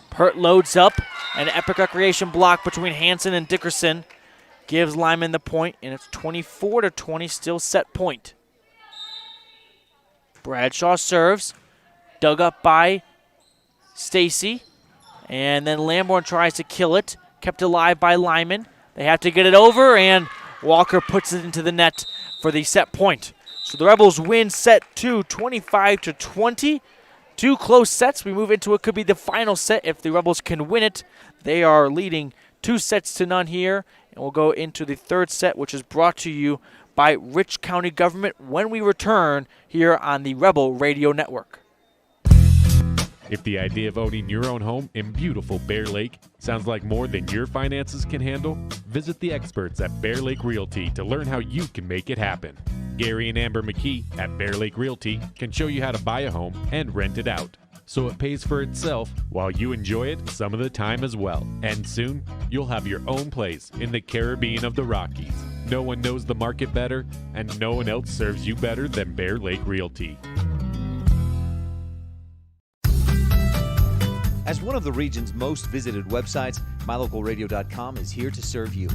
Pert loads up. An epic recreation block between Hanson and Dickerson gives Lyman the point, and it's 24-20, still set point. Bradshaw serves. Dug up by Stacy. And then Lamborn tries to kill it. Kept alive by Lyman. They have to get it over, and Walker puts it into the net for the set point. So the Rebels win set 2, 25-20. 2 close sets. We move into what could be the final set if the Rebels can win it. They are leading 2-0 here, and we'll go into the third set, which is brought to you by Rich County Government when we return here on the Rebel Radio Network. If the idea of owning your own home in beautiful Bear Lake sounds like more than your finances can handle, visit the experts at Bear Lake Realty to learn how you can make it happen. Gary and Amber McKee at Bear Lake Realty can show you how to buy a home and rent it out, so it pays for itself while you enjoy it some of the time as well. And soon, you'll have your own place in the Caribbean of the Rockies. No one knows the market better, and no one else serves you better than Bear Lake Realty. As one of the region's most visited websites, MyLocalRadio.com is here to serve you.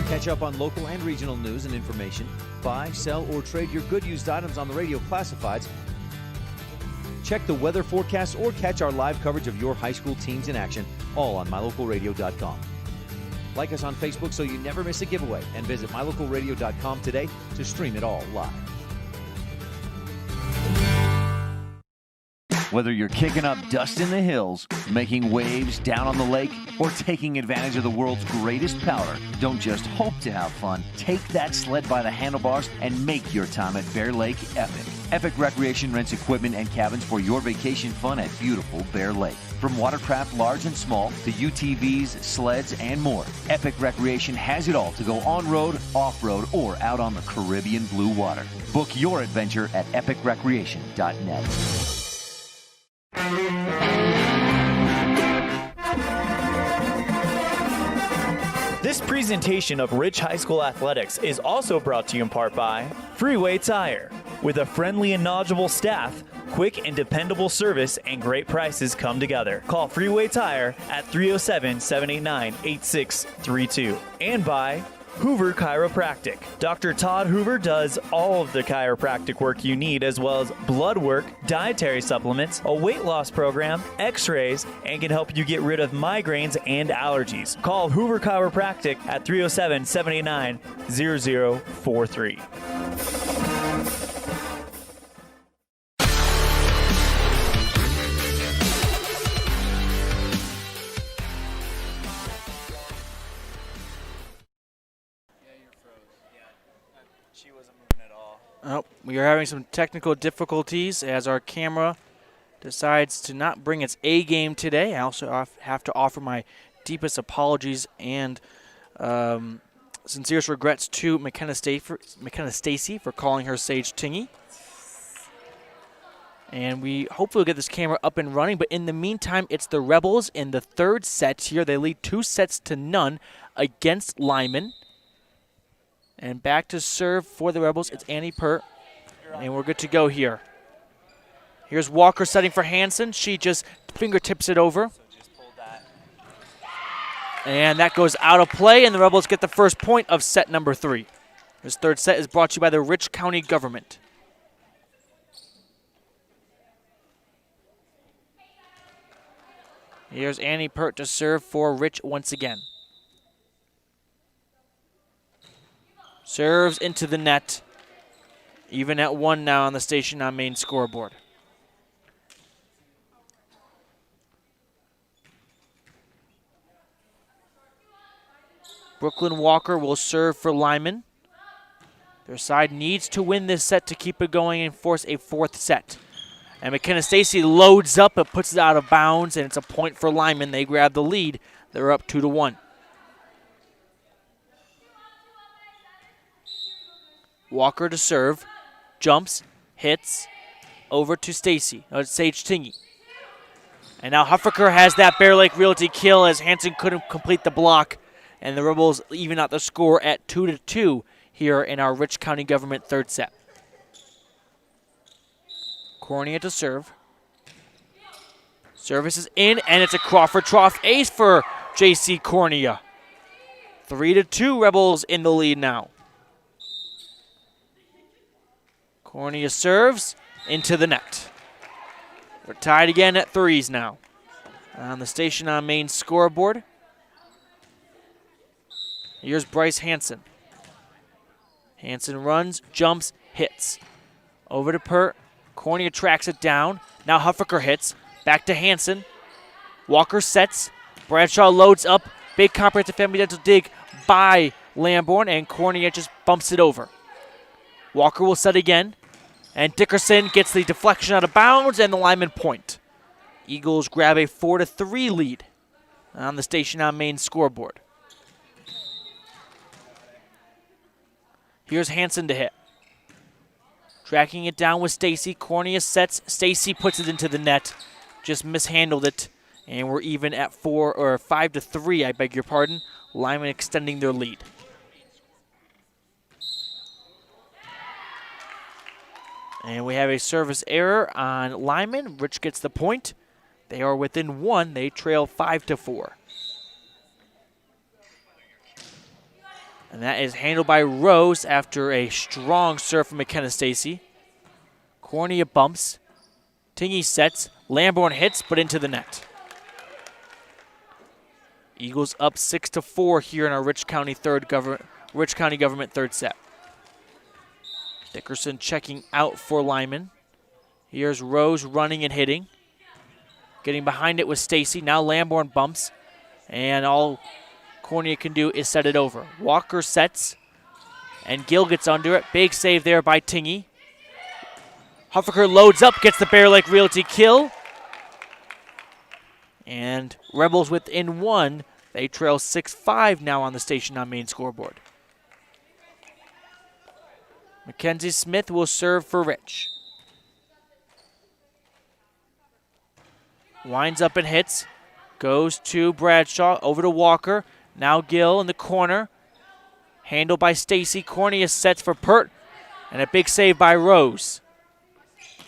Catch up on local and regional news and information. Buy, sell, or trade your good used items on the radio classifieds. Check the weather forecast or catch our live coverage of your high school teams in action, all on MyLocalRadio.com. Like us on Facebook so you never miss a giveaway, and visit MyLocalRadio.com today to stream it all live. Whether you're kicking up dust in the hills, making waves down on the lake, or taking advantage of the world's greatest powder, don't just hope to have fun. Take that sled by the handlebars and make your time at Bear Lake epic. Epic Recreation rents equipment and cabins for your vacation fun at beautiful Bear Lake. From watercraft large and small to UTVs, sleds, and more, Epic Recreation has it all to go on-road, off-road, or out on the Caribbean blue water. Book your adventure at epicrecreation.net. This presentation of Rich High School Athletics is also brought to you in part by Freeway Tire. With a friendly and knowledgeable staff, quick and dependable service, and great prices come together. Call Freeway Tire at 307-789-8632. And by Hoover Chiropractic. Dr. Todd Hoover does all of the chiropractic work you need, as well as blood work, dietary supplements, a weight loss program, x-rays, and can help you get rid of migraines and allergies. Call Hoover Chiropractic at 307-789-0043. Oh, we are having some technical difficulties as our camera decides to not bring its A game today. I also have to offer my deepest apologies and sincerest regrets to McKenna Stacy for calling her Sage Tingy. And we hopefully will get this camera up and running, but in the meantime, it's the Rebels in the third set here. They lead 2-0 against Lyman. And back to serve for the Rebels, it's Annie Pert. And we're good to go here. Here's Walker setting for Hanson. She just fingertips it over. And that goes out of play, and the Rebels get the first point of set number 3. This third set is brought to you by the Rich County Government. Here's Annie Pert to serve for Rich once again. Serves into the net. Even at 1 now on the station on main scoreboard. Brooklyn Walker will serve for Lyman. Their side needs to win this set to keep it going and force a fourth set. And McKenna Stacy loads up but puts it out of bounds, and it's a point for Lyman. They grab the lead. They're up 2-1. Walker to serve. Jumps. Hits. Over to Stacy. Sage Tingy. And now Huffaker has that Bear Lake Realty kill as Hansen couldn't complete the block. And the Rebels even out the score at 2-2 here in our Rich County Government third set. Cornea to serve. Service is in, and it's a Crawford Trough ace for J.C. Cornea. 3-2, Rebels in the lead now. Cornea serves into the net. We're tied again at threes now. On the Station on Main scoreboard, here's Bryce Hansen. Hansen runs, jumps, hits. Over to Pert. Cornea tracks it down. Now Huffaker hits. Back to Hansen. Walker sets. Bradshaw loads up. Big comprehensive family dental dig by Lamborn, and Cornea just bumps it over. Walker will set again. And Dickerson gets the deflection out of bounds, and the Lyman point. Eagles grab a 4-3 lead on the Station on Main scoreboard. Here's Hansen to hit. Tracking it down with Stacy. Cornea sets. Stacy puts it into the net. Just mishandled it. And we're even at 5-3, I beg your pardon. Lyman extending their lead. And we have a service error on Lyman. Rich gets the point. They are within one. They trail 5-4. And that is handled by Rose after a strong serve from McKenna Stacy. Cornea bumps. Tingy sets. Lamborn hits, but into the net. Eagles up 6-4 here in our Rich County Government third set. Dickerson checking out for Lyman. Here's Rose running and hitting. Getting behind it with Stacy. Now Lamborn bumps. And all Cornea can do is set it over. Walker sets. And Gill gets under it. Big save there by Tingy. Huffaker loads up, gets the Bear Lake Realty kill. And Rebels within one. They trail 6-5 now on the Station on Main scoreboard. Mackenzie Smith will serve for Rich. Winds up and hits. Goes to Bradshaw, over to Walker. Now Gill in the corner. Handled by Stacy. Cornea sets for Pert. And a big save by Rose.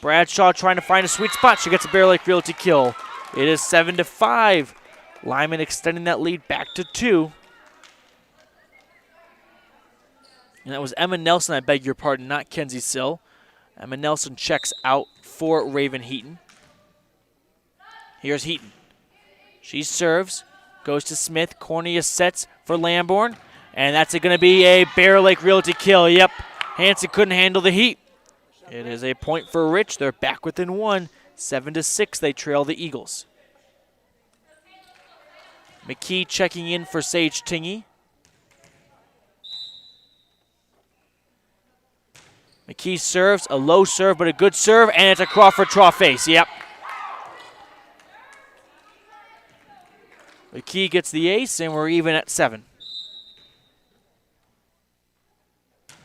Bradshaw trying to find a sweet spot. She gets a Bear Lake Realty kill. It is 7-5. Lyman extending that lead back to 2. And that was Emma Nelson, I beg your pardon, not Kenzie Sill. Emma Nelson checks out for Raven Heaton. Here's Heaton. She serves, goes to Smith. Cornea sets for Lamborn. And that's going to be a Bear Lake Realty kill. Yep, Hansen couldn't handle the heat. It is a point for Rich. They're back within one. 7-6, they trail the Eagles. McKee checking in for Sage Tingy. McKee serves, a low serve, but a good serve, and it's a Crawford Trough ace. Yep. McKee gets the ace, and we're even at 7.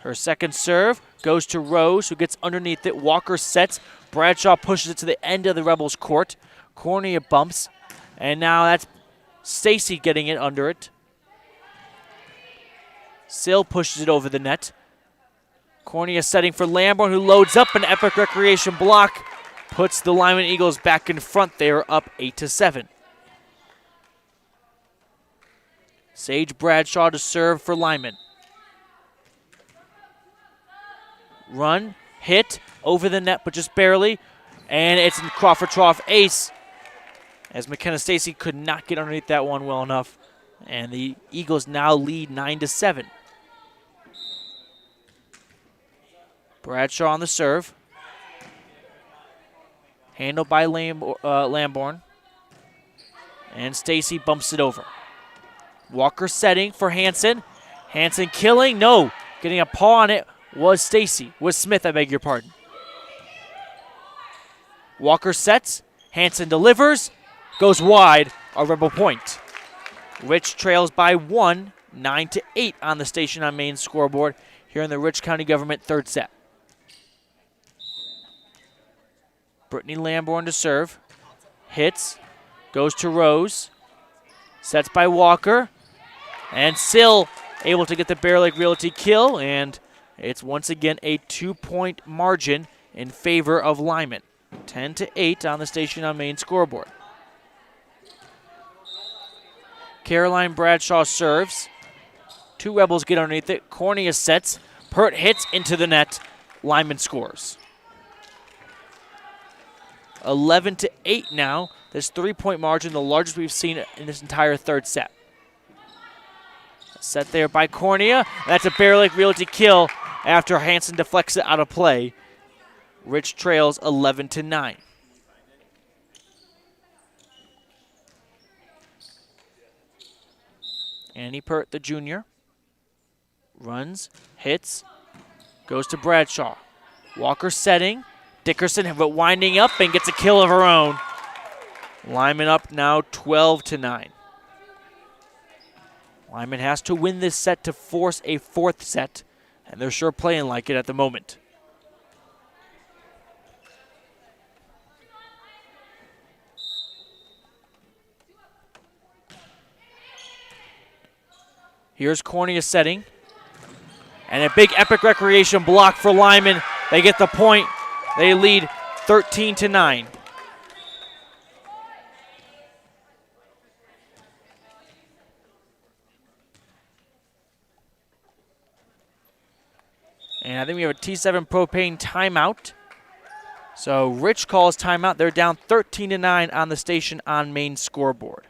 Her second serve goes to Rose, who gets underneath it. Walker sets. Bradshaw pushes it to the end of the Rebels' court. Cornea bumps, and now that's Stacy getting it under it. Sill pushes it over the net. Cornea setting for Lamborn, who loads up an epic recreation block. Puts the Lyman Eagles back in front. They are up 8-7. Sage Bradshaw to serve for Lyman. Run, hit, over the net, but just barely. And it's in Crawford Trough ace, as McKenna Stacy could not get underneath that one well enough. And the Eagles now lead 9-7. Bradshaw on the serve. Handled by Lamborn. And Stacy bumps it over. Walker setting for Hanson. Hanson killing. No. Getting a paw on it was Smith, I beg your pardon. Walker sets. Hanson delivers. Goes wide. A Rebel point. Rich trails by 1, 9-8 on the Station on Main scoreboard here in the Rich County Government third set. Brittany Lamborn to serve. Hits. Goes to Rose. Sets by Walker. And Sill able to get the Bear Lake Realty kill. And it's once again a 2-point margin in favor of Lyman. 10-8 on the Station on Main scoreboard. Caroline Bradshaw serves. 2 Rebels get underneath it. Cornea sets. Pert hits into the net. Lyman scores. 11-8 now. This 3-point margin, the largest we've seen in this entire third set. Set there by Cornea. That's a Bear Lake Realty kill after Hanson deflects it out of play. Rich trails 11-9. Annie Pert, the junior, runs, hits, goes to Bradshaw. Walker setting. Dickerson but winding up and gets a kill of her own. Lyman up now 12-9. Lyman has to win this set to force a 4th set, and they're sure playing like it at the moment. Here's Cornea setting. And a big epic recreation block for Lyman. They get the point. They lead 13-9. And I think we have a T7 propane timeout. So Rich calls timeout. They're down 13-9 on the Station on Main scoreboard.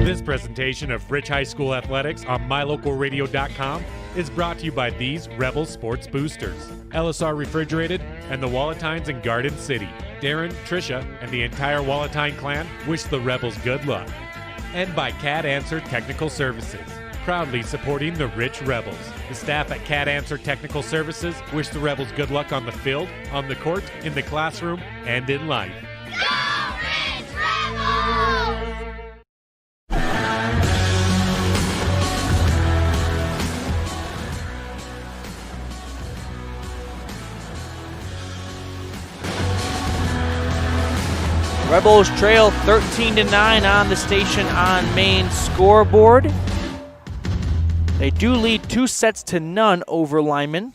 This presentation of Rich High School Athletics on MyLocalRadio.com is brought to you by these Rebel Sports Boosters, LSR Refrigerated, and the Walletines in Garden City. Darren, Tricia, and the entire Walletine clan wish the Rebels good luck. And by CAD Answer Technical Services, proudly supporting the Rich Rebels. The staff at CAD Answer Technical Services wish the Rebels good luck on the field, on the court, in the classroom, and in life. Go Rich Rebels! Rebels trail 13-9 on the Station on Main scoreboard. They do lead 2-0 over Lyman.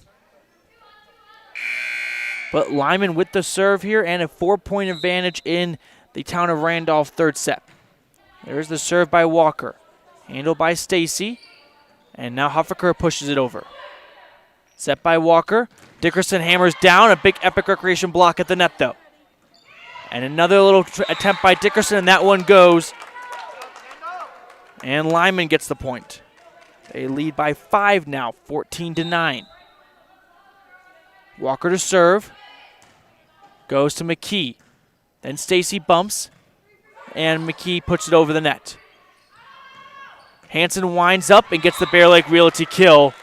But Lyman with the serve here and a 4-point advantage in the Town of Randolph third set. There's the serve by Walker. Handled by Stacy. And now Huffaker pushes it over. Set by Walker. Dickerson hammers down. A big epic recreation block at the net though. And another little attempt by Dickerson, and that one goes. And Lyman gets the point. They lead by 5 now, 14-9. Walker to serve. Goes to McKee. Then Stacy bumps, and McKee puts it over the net. Hanson winds up and gets the Bear Lake Realty kill.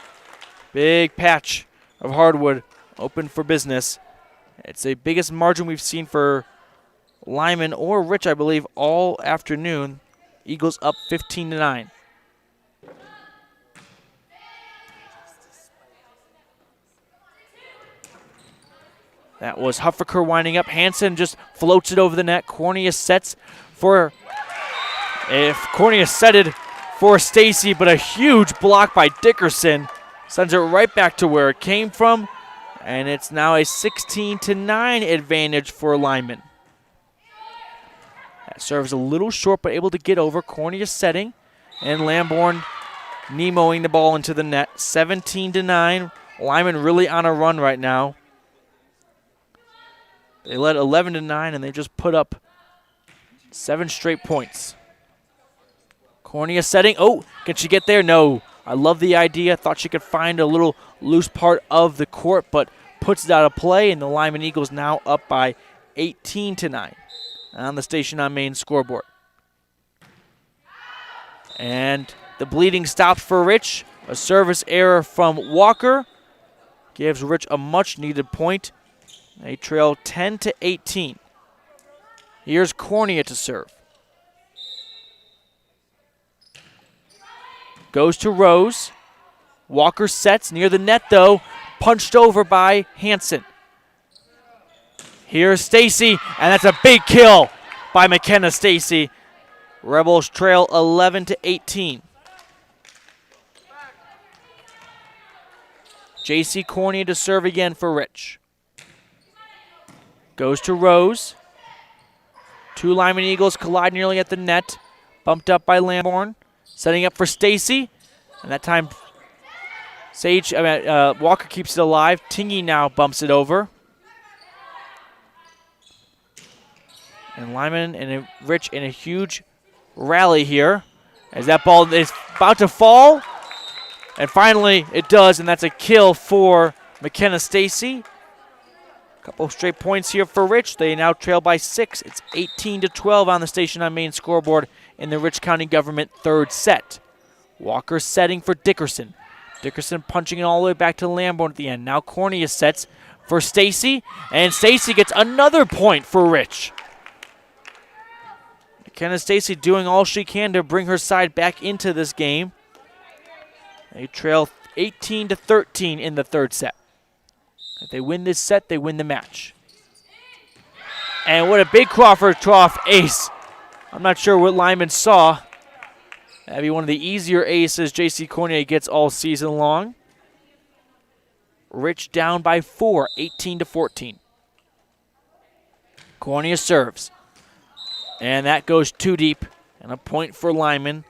Big patch of hardwood open for business. It's the biggest margin we've seen for Lyman or Rich, I believe, all afternoon. Eagles up 15-9. That was Huffaker winding up. Hanson just floats it over the net. Cornea sets for, Cornea setted for Stacy, but a huge block by Dickerson sends it right back to where it came from, and it's now a 16-9 advantage for Lyman. That serves a little short, but able to get over. Cornea setting, and Lamborn Nemoing the ball into the net. 17-9. Lyman really on a run right now. They led 11-9, and they just put up 7 straight points. Cornea setting. Oh, can she get there? No. I love the idea. Thought she could find a little loose part of the court, but puts it out of play, and the Lyman Eagles now up by 18-9 on the Station on Main scoreboard. And the bleeding stops for Rich. A service error from Walker gives Rich a much-needed point. They trail 10-18. Here's Cornea to serve. Goes to Rose. Walker sets near the net, though. Punched over by Hansen. Here's Stacy, and that's a big kill by McKenna Stacy. Rebels trail 11-18. J.C. Cornea to serve again for Rich. Goes to Rose. Two Lyman Eagles collide nearly at the net. Bumped up by Lamborn. Setting up for Stacy. And that time, Walker keeps it alive. Tingy now bumps it over. And Lyman and Rich in a huge rally here. As that ball is about to fall. And finally, it does, and that's a kill for McKenna Stacy. Couple straight points here for Rich. They now trail by 6. It's 18-12 on the Station on Main scoreboard in the Rich County Government third set. Walker setting for Dickerson. Dickerson punching it all the way back to Lamborn at the end. Now Cornea sets for Stacy, and Stacy gets another point for Rich. McKenna Stacy doing all she can to bring her side back into this game. They trail 18-13 in the third set. If they win this set, they win the match. And what a big Crawford trough ace. I'm not sure what Lyman saw. That'd be one of the easier aces J.C. Cornea gets all season long. Rich down by 4, 18-14. Cornea serves. And that goes too deep. And a point for Lyman.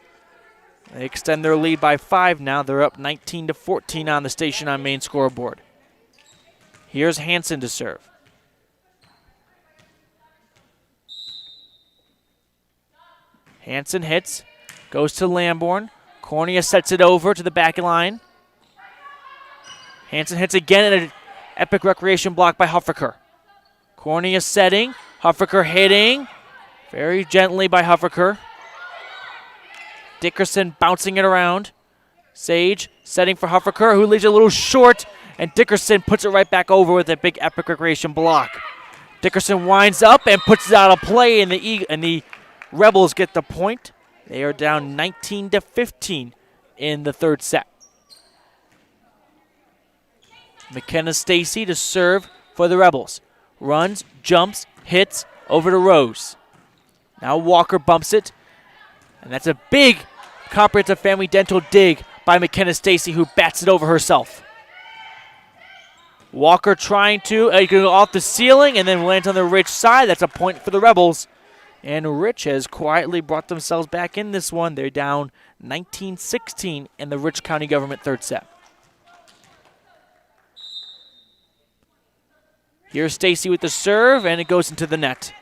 They extend their lead by 5 now. They're up 19-14 on the Station on Main scoreboard. Here's Hansen to serve. Hansen hits. Goes to Lamborn. Cornea sets it over to the back line. Hansen hits again at an epic recreation block by Huffaker. Cornea setting. Huffaker hitting. Very gently by Huffaker. Dickerson bouncing it around. Sage setting for Huffaker, who leaves it a little short, and Dickerson puts it right back over with a big epic recreation block. Dickerson winds up and puts it out of play, and the Rebels get the point. They are down 19-15 in the third set. McKenna Stacy to serve for the Rebels. Runs, jumps, hits, over to Rose. Now Walker bumps it. And that's a big comprehensive family dental dig by McKenna Stacy, who bats it over herself. Walker trying to go off the ceiling and then lands on the Rich side. That's a point for the Rebels. And Rich has quietly brought themselves back in this one. They're down 19-16 in the Rich County Government third set. Here's Stacy with the serve, and it goes into the net.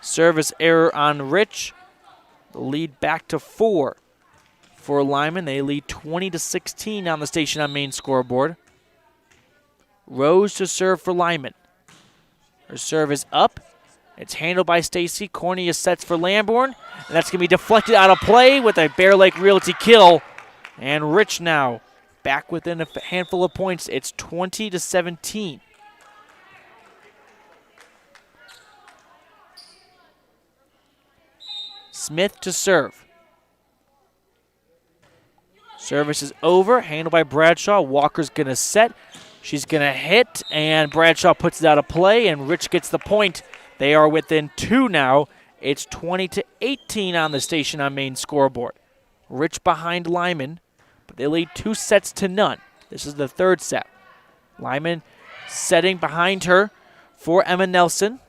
Service error on Rich. The lead back to 4 for Lyman. They lead 20-16 on the Station on Main scoreboard. Rose to serve for Lyman. Her serve is up. It's handled by Stacy. Cornea sets for Lamborn. And that's going to be deflected out of play with a Bear Lake Realty kill. And Rich now back within a handful of points. It's 20-17. Smith to serve. Service is over, handled by Bradshaw. Walker's going to set. She's going to hit, and Bradshaw puts it out of play, and Rich gets the point. They are within 2 now. It's 20-18 on the Station on Main scoreboard. Rich behind Lyman, but they lead 2 sets to none. This is the third set. Lyman setting behind her for Emma Nelson.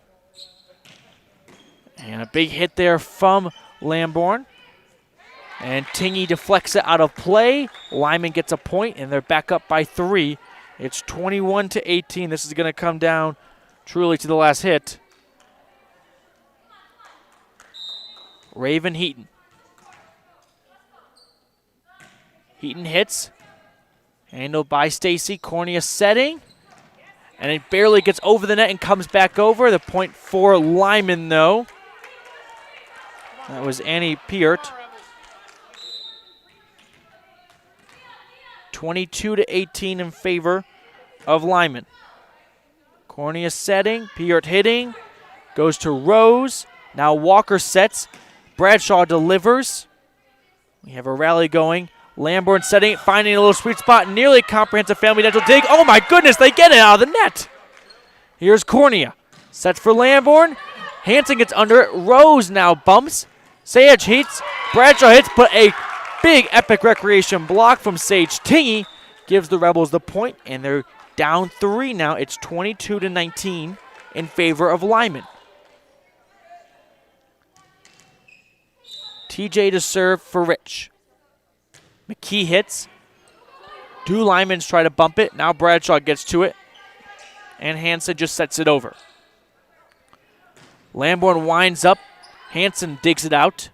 And a big hit there from Lamborn. And Tingy deflects it out of play. Lyman gets a point, and they're back up by 3. It's 21-18. This is going to come down truly to the last hit. Raven Heaton. Heaton hits. Handled by Stacy. Cornea setting. And it barely gets over the net and comes back over. The point for Lyman, though. That was Annie Peart. 22-18 in favor of Lyman. Cornea setting, Peart hitting, goes to Rose. Now Walker sets, Bradshaw delivers. We have a rally going. Lamborn setting, finding a little sweet spot, nearly comprehensive family dental dig. Oh my goodness, they get it out of the net. Here's Cornea, sets for Lamborn. Hansen gets under it, Rose now bumps. Sage hits, Bradshaw hits, but a big epic recreation block from Sage Tingy gives the Rebels the point, and they're down 3 now. It's 22-19 in favor of Lyman. TJ to serve for Rich. McKee hits. 2 Lymans try to bump it. Now Bradshaw gets to it. And Hansen just sets it over. Lamborn winds up. Hansen digs it out.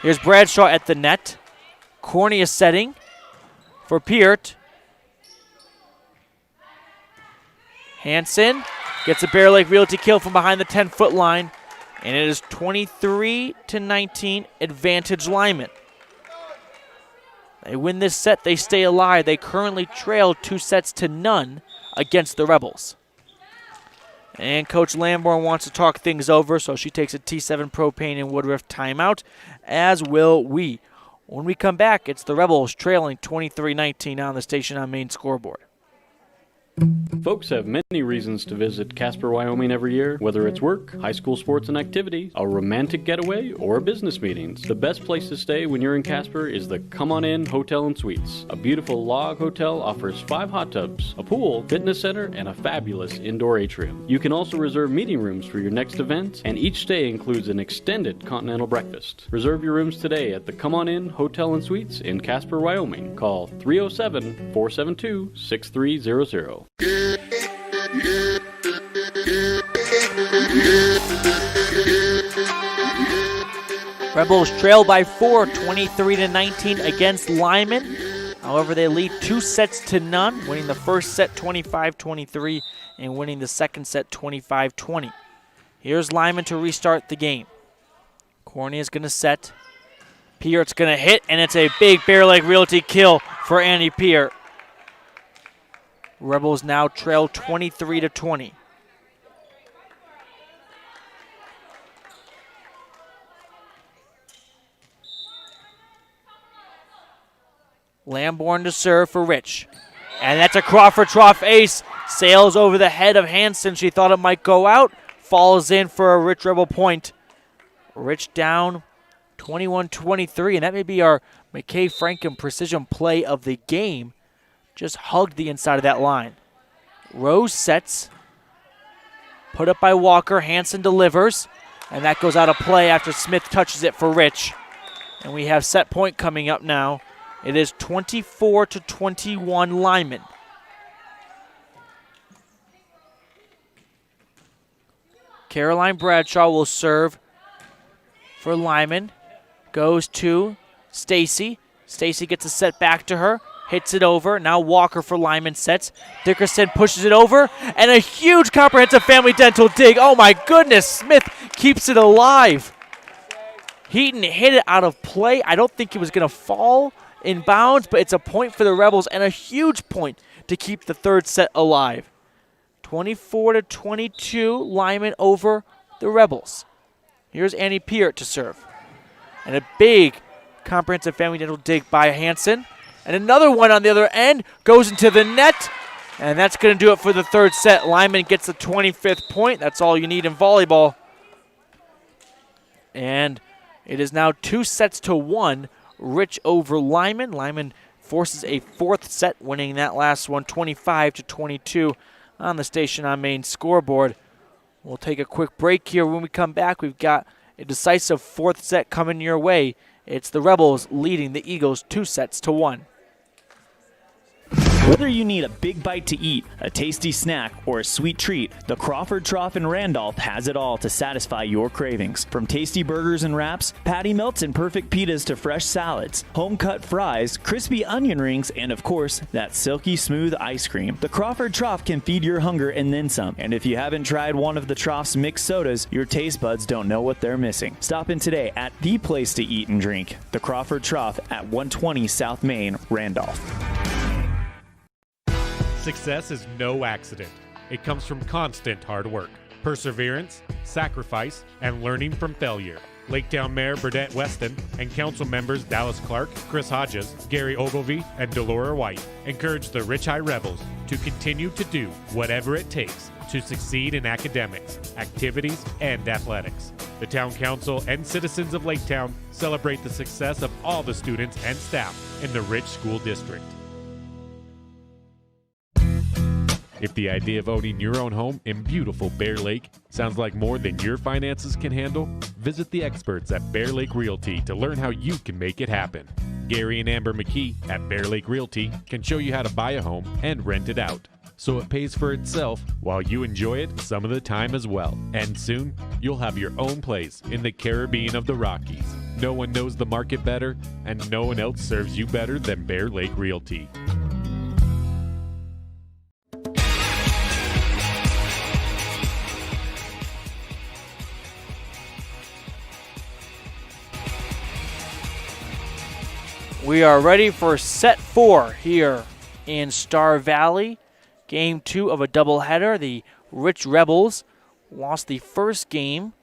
Here's Bradshaw at the net. Cornea setting for Peart. Hansen gets a Bear Lake Realty kill from behind the 10-foot line. And it is 23-19 advantage Lyman. They win this set, they stay alive. They currently trail 2-0 against the Rebels. And Coach Lamborn wants to talk things over, so she takes a T7 propane and Woodruff timeout, as will we. When we come back, it's the Rebels trailing 23-19 on the Station on Main scoreboard. Folks have many reasons to visit Casper, Wyoming every year, whether it's work, high school sports and activities, a romantic getaway, or business meetings. The best place to stay when you're in Casper is the Come On In Hotel and Suites. A beautiful log hotel offers 5 hot tubs, a pool, fitness center, and a fabulous indoor atrium. You can also reserve meeting rooms for your next event, and each stay includes an extended continental breakfast. Reserve your rooms today at the Come On In Hotel and Suites in Casper, Wyoming. Call 307-472-6300. Rebels trail by 4, 23-19 against Lyman. However, they lead 2-0, winning the first set 25-23 and winning the second set 25-20. Here's Lyman to restart the game. Cornea's going to set. Peart's going to hit, and it's a big Bear Lake Realty kill for Andy Peart. Rebels now trail 23-20. Lamborn to serve for Rich. And that's a Crawford Trough ace. Sails over the head of Hansen. She thought it might go out. Falls in for a Rich Rebel point. Rich down 21-23, and that may be our McKay Franken precision play of the game. Just hugged the inside of that line. Rose sets. Put up by Walker. Hansen delivers. And that goes out of play after Smith touches it for Rich. And we have set point coming up now. It is 24-21 Lyman. Caroline Bradshaw will serve for Lyman. Goes to Stacy. Stacy gets a set back to her. Hits it over. Now Walker for Lyman sets. Dickerson pushes it over. And a huge comprehensive family dental dig. Oh my goodness. Smith keeps it alive. Heaton hit it out of play. I don't think it was going to fall in bounds, but it's a point for the Rebels and a huge point to keep the third set alive. 24-22, Lyman over the Rebels. Here's Annie Peart to serve. And a big comprehensive family dental dig by Hansen. And another one on the other end goes into the net. And that's going to do it for the third set. Lyman gets the 25th point. That's all you need in volleyball. And it is now 2-1. Rich over Lyman. Lyman forces a fourth set, winning that last one 25-22 on the Station on Main scoreboard. We'll take a quick break here. When we come back, we've got a decisive fourth set coming your way. It's the Rebels leading the Eagles 2-1. Whether you need a big bite to eat, a tasty snack, or a sweet treat, the Crawford Trough in Randolph has it all to satisfy your cravings. From tasty burgers and wraps, patty melts and perfect pitas to fresh salads, home-cut fries, crispy onion rings, and of course, that silky smooth ice cream. The Crawford Trough can feed your hunger and then some. And if you haven't tried one of the Trough's mixed sodas, your taste buds don't know what they're missing. Stop in today at the place to eat and drink, the Crawford Trough at 120 South Main, Randolph. Success is no accident. It comes from constant hard work, perseverance, sacrifice, and learning from failure. Laketown Mayor Burdette Weston and council members Dallas Clark, Chris Hodges, Gary Ogilvie, and Delora White encourage the Rich High Rebels to continue to do whatever it takes to succeed in academics, activities, and athletics. The town council and citizens of Laketown celebrate the success of all the students and staff in the Rich School District. If the idea of owning your own home in beautiful Bear Lake sounds like more than your finances can handle, visit the experts at Bear Lake Realty to learn how you can make it happen. Gary and Amber McKee at Bear Lake Realty can show you how to buy a home and rent it out, so it pays for itself while you enjoy it some of the time as well. And soon, you'll have your own place in the Caribbean of the Rockies. No one knows the market better, and no one else serves you better than Bear Lake Realty. We are ready for set 4 here in Star Valley. Game 2 of a doubleheader. The Rich Rebels lost the first game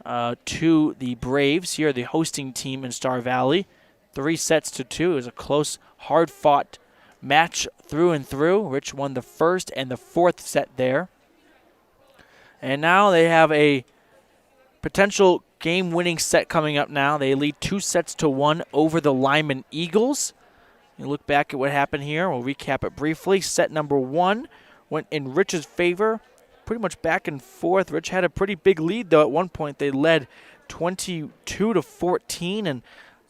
to the Braves here, the hosting team in Star Valley. 3-2. It was a close, hard-fought match through and through. Rich won the first and the fourth set there. And now they have a potential game-winning set coming up now. They lead 2-1 over the Lyman Eagles. You look back at what happened here. We'll recap it briefly. Set number 1 went in Rich's favor, pretty much back and forth. Rich had a pretty big lead, though. At one point, they led 22-14, and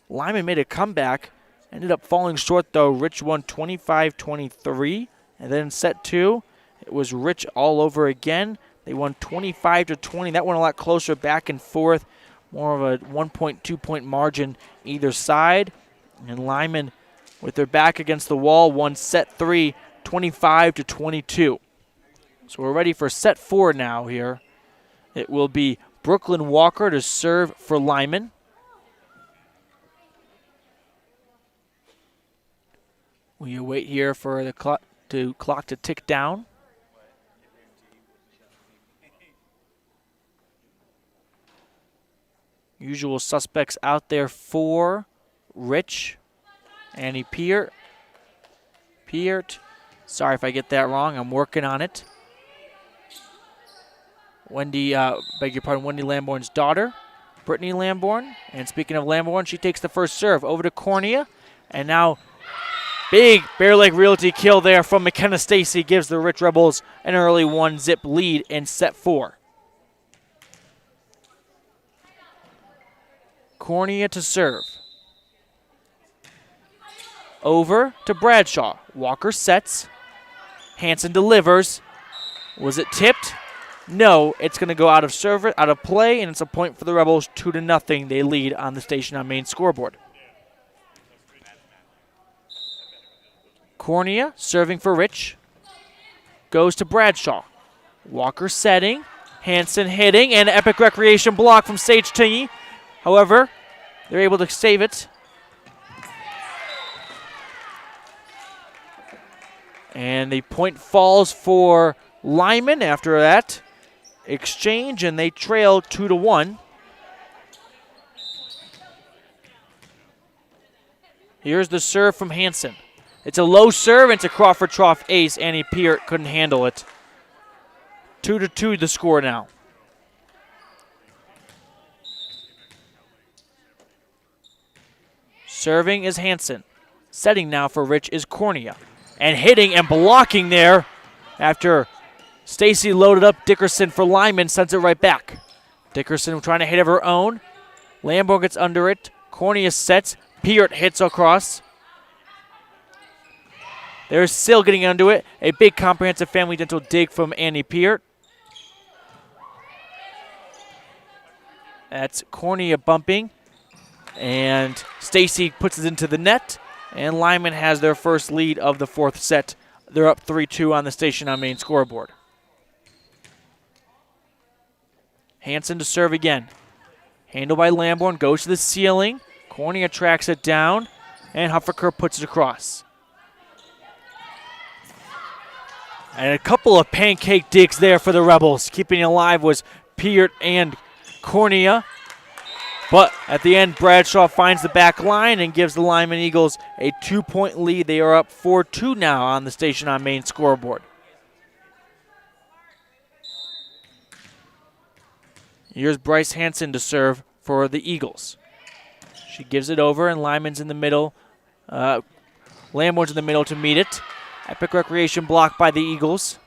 Lyman made a comeback. Ended up falling short, though. Rich won 25-23. And then set 2, it was Rich all over again. They won 25-20. That went a lot closer, back and forth. More of a 1.2 point margin either side. And Lyman, with their back against the wall, won set 3, 25-22. So we're ready for set 4 now here. It will be Brooklyn Walker to serve for Lyman. We await here for the clock to tick down. Usual suspects out there for Rich. Annie Peart. Sorry if I get that wrong. I'm working on it. Wendy Lamborn's daughter, Brittany Lamborn. And speaking of Lamborn, she takes the first serve over to Cornea. And now big Bear Lake Realty kill there from McKenna Stacy gives the Rich Rebels an early 1-zip lead in set 4. Cornea to serve. Over to Bradshaw. Walker sets. Hanson delivers. Was it tipped? No, it's going to go out of play, and it's a point for the Rebels, 2-0. They lead on the Station on Main scoreboard. Cornea serving for Rich. Goes to Bradshaw. Walker setting. Hanson hitting, and epic recreation block from Sage Tingy. However, they're able to save it. And the point falls for Lyman after that exchange, and they trail 2-1. Here's the serve from Hanson. It's a low serve, and it's a Crawford Trough ace. Annie Peart couldn't handle it. 2-2 the score now. Serving is Hanson. Setting now for Rich is Cornea. And hitting and blocking there after Stacy loaded up Dickerson for Lyman, sends it right back. Dickerson trying to hit of her own. Lamborn gets under it. Cornea sets. Peart hits across. There's Sill getting under it. A big comprehensive family dental dig from Annie Peart. That's Cornea bumping. And Stacy puts it into the net. And Lyman has their first lead of the fourth set. They're up 3-2 on the Station on Main scoreboard. Hanson to serve again. Handled by Lamborn, goes to the ceiling. Cornea tracks it down, and Huffaker puts it across. And a couple of pancake digs there for the Rebels. Keeping it alive was Peart and Cornea. But at the end, Bradshaw finds the back line and gives the Lyman Eagles a 2-point lead. They are up 4-2 now on the Station on Main scoreboard. Here's Bryce Hansen to serve for the Eagles. She gives it over, and Lyman's in the middle. Lamborn's in the middle to meet it. Epic Recreation blocked by the Eagles.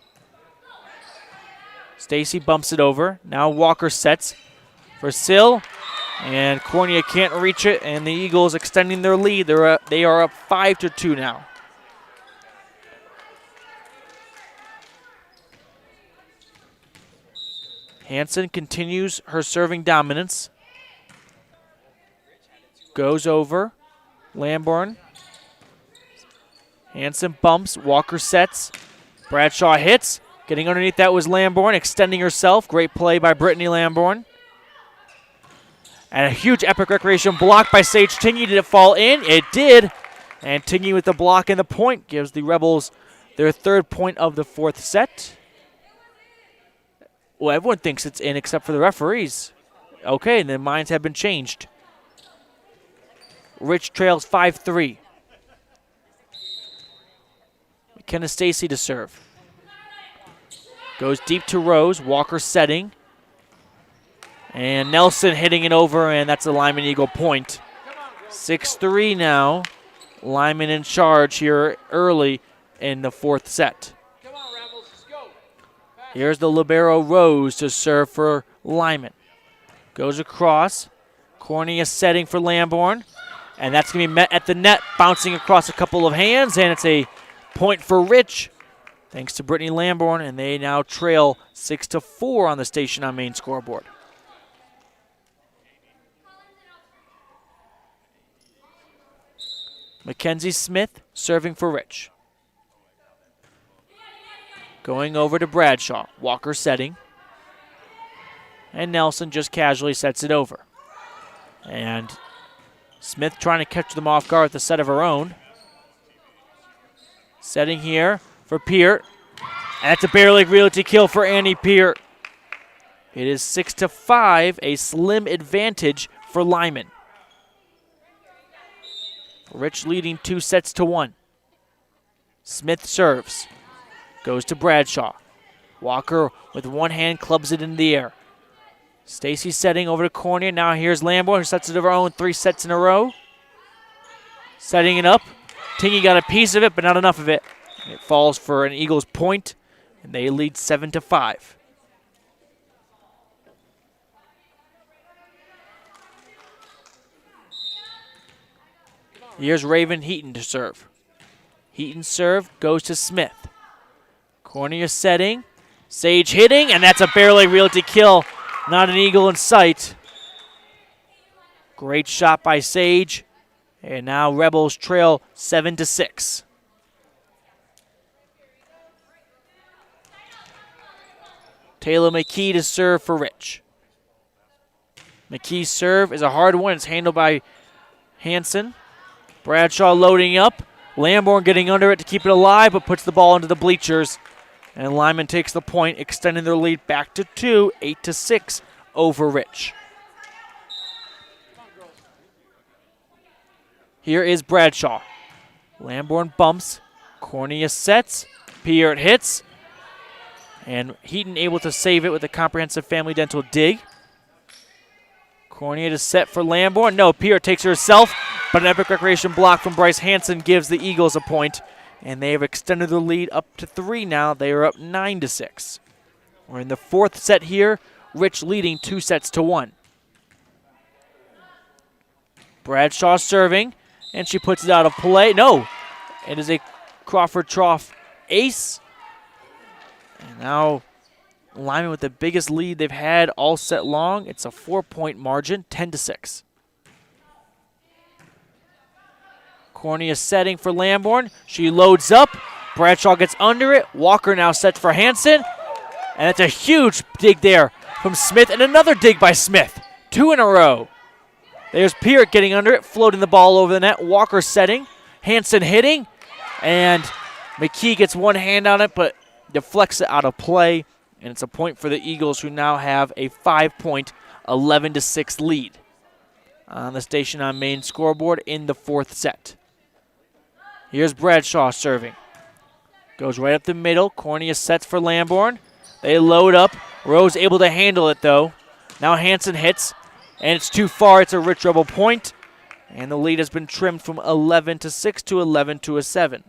Stacy bumps it over. Now Walker sets for Sill, and Cornea can't reach it, and the Eagles extending their lead. They are up 5-2 now. Hansen continues her serving dominance. Goes over. Lamborn. Hansen bumps. Walker sets. Bradshaw hits. Getting underneath that was Lamborn, extending herself. Great play by Brittany Lamborn. And a huge Epic Recreation block by Sage Tingey. Did it fall in? It did. And Tingey with the block and the point gives the Rebels their 3rd point of the 4th set. Well, everyone thinks it's in except for the referees. Okay, and the minds have been changed. Rich trails 5-3. McKenna Stacy to serve. Goes deep to Rose. Walker setting. And Nelson hitting it over, and that's a Lyman Eagle point. 6-3 now. Lyman in charge here early in the 4th set. Here's the libero Rose to serve for Lyman. Goes across. Cornea setting for Lamborn. And that's going to be met at the net, bouncing across a couple of hands, and it's a point for Rich, thanks to Brittany Lamborn, and they now trail 6-4 on the Station on Main scoreboard. Mackenzie Smith serving for Rich. Going over to Bradshaw. Walker setting. And Nelson just casually sets it over. And Smith trying to catch them off guard with a set of her own. Setting here for Peart. And that's a Bear Lake Realty kill for Annie Peart. It is 6-5, a slim advantage for Lyman. Rich leading 2-1. Smith serves. Goes to Bradshaw. Walker with one hand clubs it in the air. Stacy setting over to Cornea. Now here's Lamborn, who sets it of her own 3 sets in a row. Setting it up. Tingey got a piece of it, but not enough of it. It falls for an Eagles point, and they lead 7-5. Here's Raven Heaton to serve. Heaton serve goes to Smith. Cornea setting. Sage hitting, and that's a Bear Lake Realty kill. Not an Eagle in sight. Great shot by Sage. And now Rebels trail 7-6. Taylor McKee to serve for Rich. McKee's serve is a hard one. It's handled by Hansen. Bradshaw loading up. Lamborn getting under it to keep it alive, but puts the ball into the bleachers. And Lyman takes the point, extending their lead back to 2, 8-6 over Rich. Here is Bradshaw. Lamborn bumps. Cornea sets. Peart hits. And Heaton able to save it with a comprehensive family dental dig. Cornea to set for Lamborn. No, Peart takes herself, but an Epic Recreation block from Bryce Hansen gives the Eagles a point. And they have extended the lead up to 3 now. They are up 9-6. We're in the 4th set here. Rich leading 2-1. Bradshaw serving, and she puts it out of play. No, it is a Crawford Trough ace. And now Lyman with the biggest lead they've had all set long. It's a 4-point margin, 10-6. Cornea setting for Lamborn. She loads up. Bradshaw gets under it. Walker now sets for Hansen. And it's a huge dig there from Smith, and another dig by Smith. 2 in a row. There's Peart getting under it, floating the ball over the net. Walker setting. Hansen hitting. And McKee gets one hand on it, but deflects it out of play, and it's a point for the Eagles, who now have a 5-point, 11-6 lead on the Station on Main scoreboard in the fourth set. Here's Bradshaw serving. Goes right up the middle. Cornea sets for Lamborn. They load up. Rose able to handle it, though. Now Hansen hits, and it's too far. It's a Rich Rebel point, and the lead has been trimmed from 11-6 to 11-7.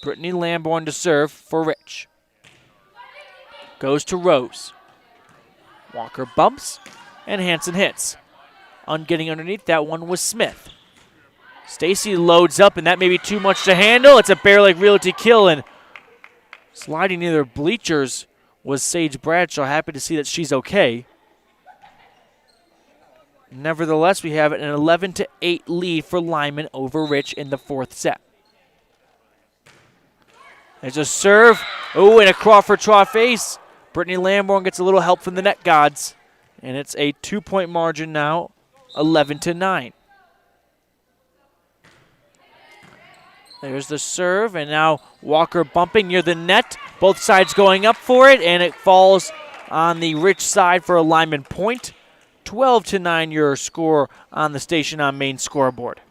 Brittany Lamborn to serve for Rich. Goes to Rose. Walker bumps, and Hansen hits. Getting underneath that one was Smith. Stacy loads up, and that may be too much to handle. It's a Bear Lake Realty kill, and sliding near the bleachers was Sage Bradshaw. Happy to see that she's okay. Nevertheless, we have an 11-8 lead for Lyman over Rich in the fourth set. There's a serve. Oh, and a Crawford trough ace. Brittany Lamborn gets a little help from the net gods, and it's a 2-point margin now, 11-9. There's the serve, and now Walker bumping near the net. Both sides going up for it, and it falls on the Rich side for a Lyman point. 12-9 your score on the Station on Main scoreboard.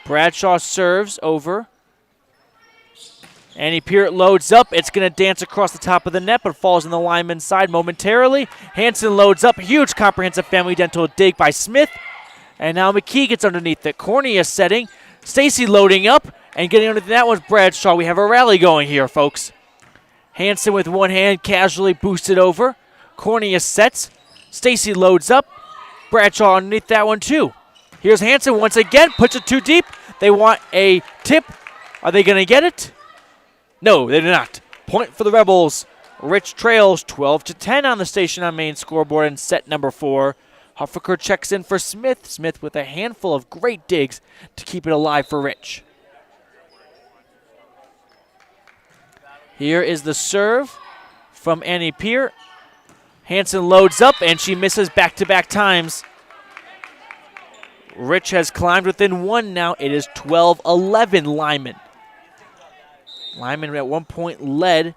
Bradshaw serves over. Annie Peart loads up. It's going to dance across the top of the net, but falls on the Lyman side momentarily. Hansen loads up. Huge comprehensive family dental dig by Smith. And now McKee gets underneath it. Cornea setting. Stacy loading up. And getting underneath that was Bradshaw. We have a rally going here, folks. Hansen with one hand casually boosted over. Cornea sets. Stacy loads up. Bradshaw underneath that one, too. Here's Hansen once again. Puts it too deep. They want a tip. Are they going to get it? No, they do not. Point for the Rebels. Rich trails 12-10 on the Station on Main scoreboard in set number 4. Huffaker checks in for Smith. Smith with a handful of great digs to keep it alive for Rich. Here is the serve from Annie Peart. Hansen loads up, and she misses back-to-back times. Rich has climbed within one now. It is 12-11 Lyman. Lyman at one point led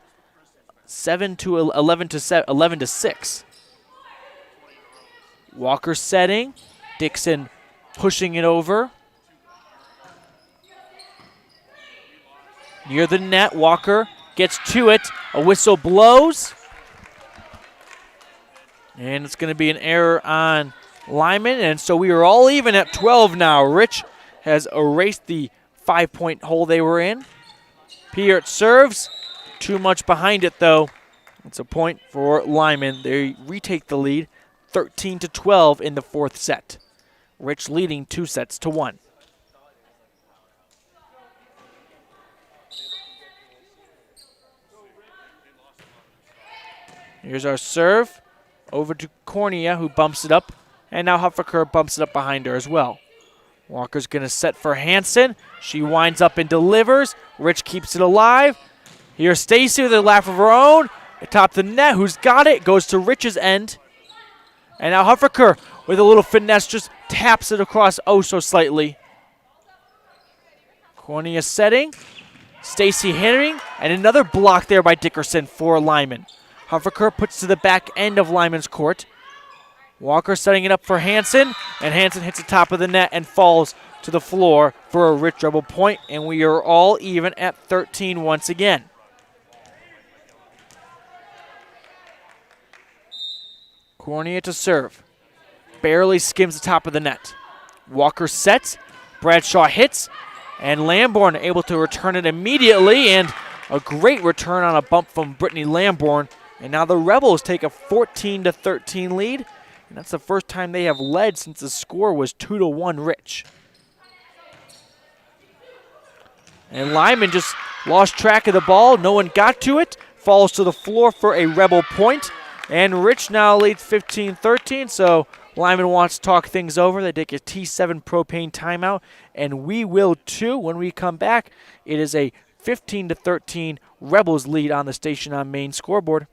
11-6. Walker setting. Dixon pushing it over. Near the net, Walker gets to it. A whistle blows. And it's going to be an error on Lyman, and so we are all even at 12 now. Rich has erased the 5-point hole they were in. Peart serves. Too much behind it, though. It's a point for Lyman. They retake the lead, 13-12 in the fourth set. Rich leading 2-1. Here's our serve. Over to Cornea, who bumps it up. And now Huffaker bumps it up behind her as well. Walker's going to set for Hansen. She winds up and delivers. Rich keeps it alive. Here's Stacy with a laugh of her own. Atop the net. Who's got it? Goes to Rich's end. And now Huffaker with a little finesse just taps it across oh so slightly. Cornea setting. Stacy hitting. And another block there by Dickerson for Lyman. Huffaker puts to the back end of Lyman's court. Walker setting it up for Hansen, and Hansen hits the top of the net and falls to the floor for a Rich Rebel point, and we are all even at 13 once again. Cornea to serve. Barely skims the top of the net. Walker sets, Bradshaw hits, and Lamborn able to return it immediately, and a great return on a bump from Brittany Lamborn. And now the Rebels take a 14-13 lead. And that's the first time they have led since the score was 2-1 Rich. And Lyman just lost track of the ball. No one got to it. Falls to the floor for a Rebel point. And Rich now leads 15-13. So Lyman wants to talk things over. They take a T7 propane timeout. And we will too when we come back. It is a 15-13 Rebels lead on the Station on Main scoreboard.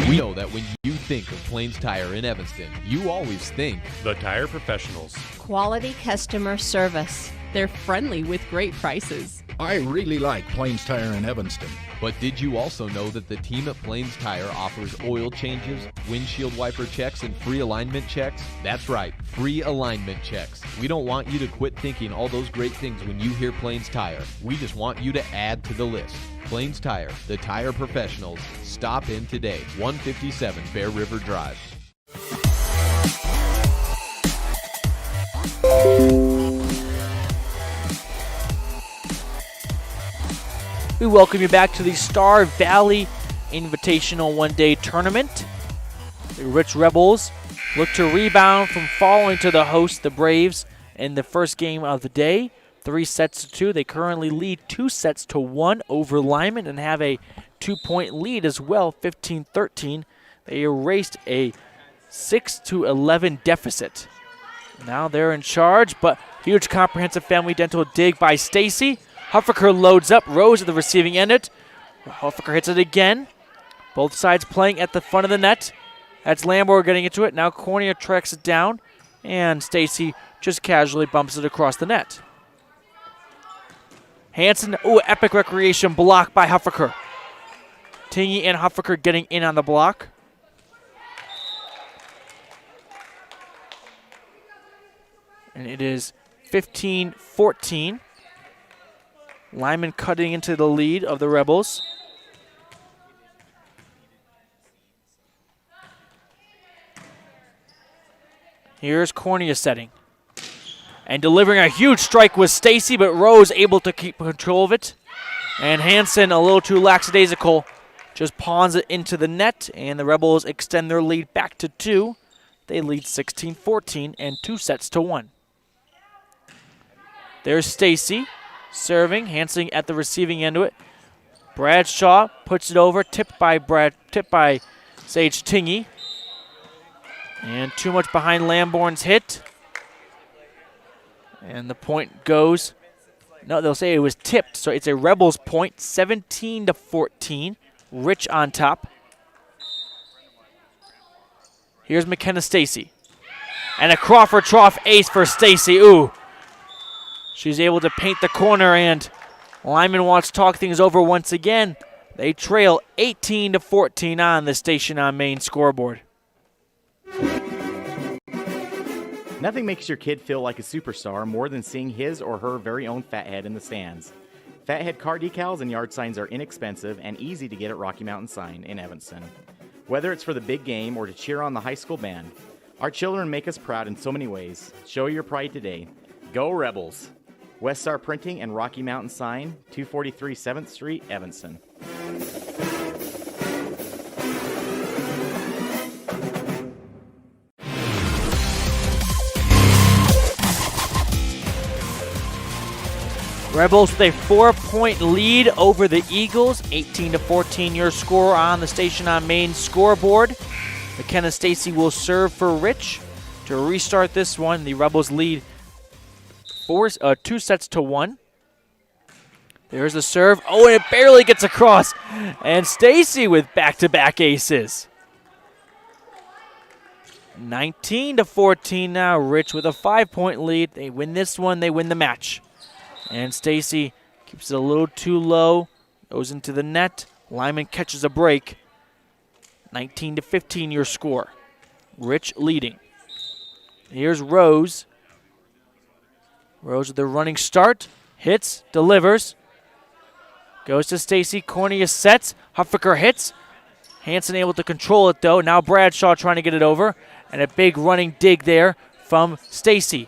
We know that when you think of Plains Tire in Evanston, you always think The Tire Professionals. Quality customer service. They're friendly with great prices. I really like Plains Tire in Evanston. But did you also know that the team at Plains Tire offers oil changes, windshield wiper checks, and free alignment checks? That's right, free alignment checks. We don't want you to quit thinking all those great things when you hear Plains Tire. We just want you to add to the list. Plains Tire, the tire professionals. Stop in today, 157 Bear River Drive. We welcome you back to the Star Valley Invitational one-day tournament. The Rich Rebels look to rebound from falling to the host, the Braves, in the first game of the day. 3-2. They currently lead 2-1 over Lyman and have a 2-point lead as well, 15-13. They erased a 6-11 deficit. Now they're in charge, but huge comprehensive family dental dig by Stacy. Huffaker loads up, Rose at the receiving end it. Huffaker hits it again. Both sides playing at the front of the net. That's Lamborn getting into it. Now Cornea tracks it down, and Stacy just casually bumps it across the net. Hansen, epic recreation block by Huffaker. Tingy and Huffaker getting in on the block. And it is 15-14. Lyman cutting into the lead of the Rebels. Here's Cornea setting. And delivering a huge strike was Stacy, but Rose able to keep control of it. And Hansen, a little too lackadaisical, just pawns it into the net, and the Rebels extend their lead back to 2. They lead 16-14 and 2-1. There's Stacy. Serving, Hansen at the receiving end of it. Bradshaw puts it over, tipped by Sage Tingy. And too much behind Lamborn's hit. And the point goes, no, they'll say it was tipped, so it's a Rebels point, 17-14. Rich on top. Here's McKenna Stacy. And a Crawford Trough ace for Stacy. Ooh. She's able to paint the corner, and Lyman wants to talk things over once again. They trail 18-14 on the Station on Main scoreboard. Nothing makes your kid feel like a superstar more than seeing his or her very own Fathead in the stands. Fathead car decals and yard signs are inexpensive and easy to get at Rocky Mountain Sign in Evanston. Whether it's for the big game or to cheer on the high school band, our children make us proud in so many ways. Show your pride today. Go Rebels! West Star Printing and Rocky Mountain Sign, 243 7th Street, Evanston. Rebels with a 4-point lead over the Eagles, 18-14 your score on the Station on Main scoreboard. McKenna Stacy will serve for Rich to restart this one. The Rebels lead 2-1. There's the serve. Oh, and it barely gets across. And Stacy with back-to-back aces. 19-14 now. Rich with a 5-point lead. They win this one, they win the match. And Stacy keeps it a little too low. Goes into the net. Lyman catches a break. 19-15 your score. Rich leading. Here's Rose. Rose with the running start. Hits, delivers. Goes to Stacy. Cornea sets. Huffaker hits. Hansen able to control it, though. Now Bradshaw trying to get it over. And a big running dig there from Stacy.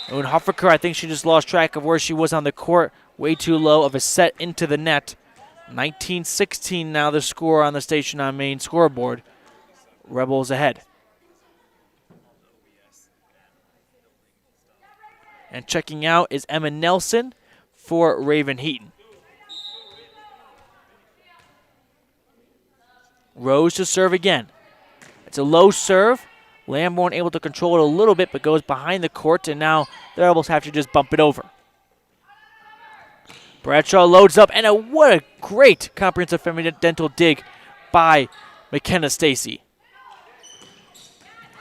And Huffaker, I think she just lost track of where she was on the court. Way too low of a set into the net. 19-16 now the score on the Station on Main scoreboard. Rebels ahead. And checking out is Emma Nelson for Raven Heaton. Rose to serve again. It's a low serve. Lamborn able to control it a little bit, but goes behind the court, and now the Rebels have to just bump it over. Bradshaw loads up, and what a great comprehensive family dental dig by McKenna Stacy.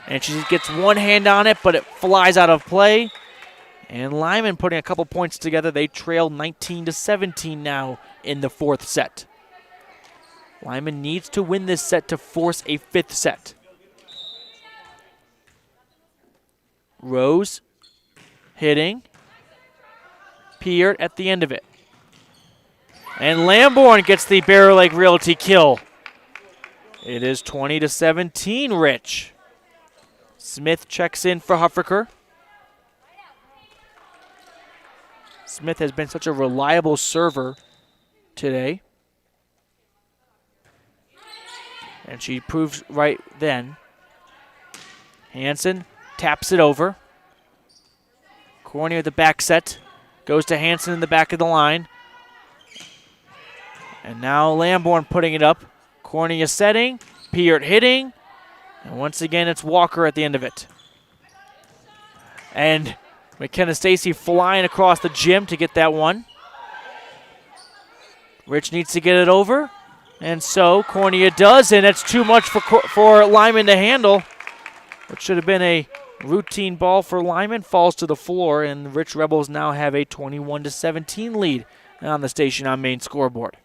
And she gets one hand on it, but it flies out of play. And Lyman putting a couple points together. They trail 19-17 now in the fourth set. Lyman needs to win this set to force a fifth set. Rose hitting. Peart at the end of it. And Lamborn gets the Bear Lake Realty kill. It is 20-17, Rich. Smith checks in for Huffaker. Smith has been such a reliable server today. And she proves right then. Hansen taps it over. Corney with the back set. Goes to Hansen in the back of the line. And now Lamborn putting it up. Corney is setting. Peart hitting. And once again, it's Walker at the end of it. And McKenna Stacy flying across the gym to get that one. Rich needs to get it over. And so Cornea does, and it's too much for Lyman to handle. What should have been a routine ball for Lyman falls to the floor, and the Rich Rebels now have a 21-17 lead on the Station on Main scoreboard.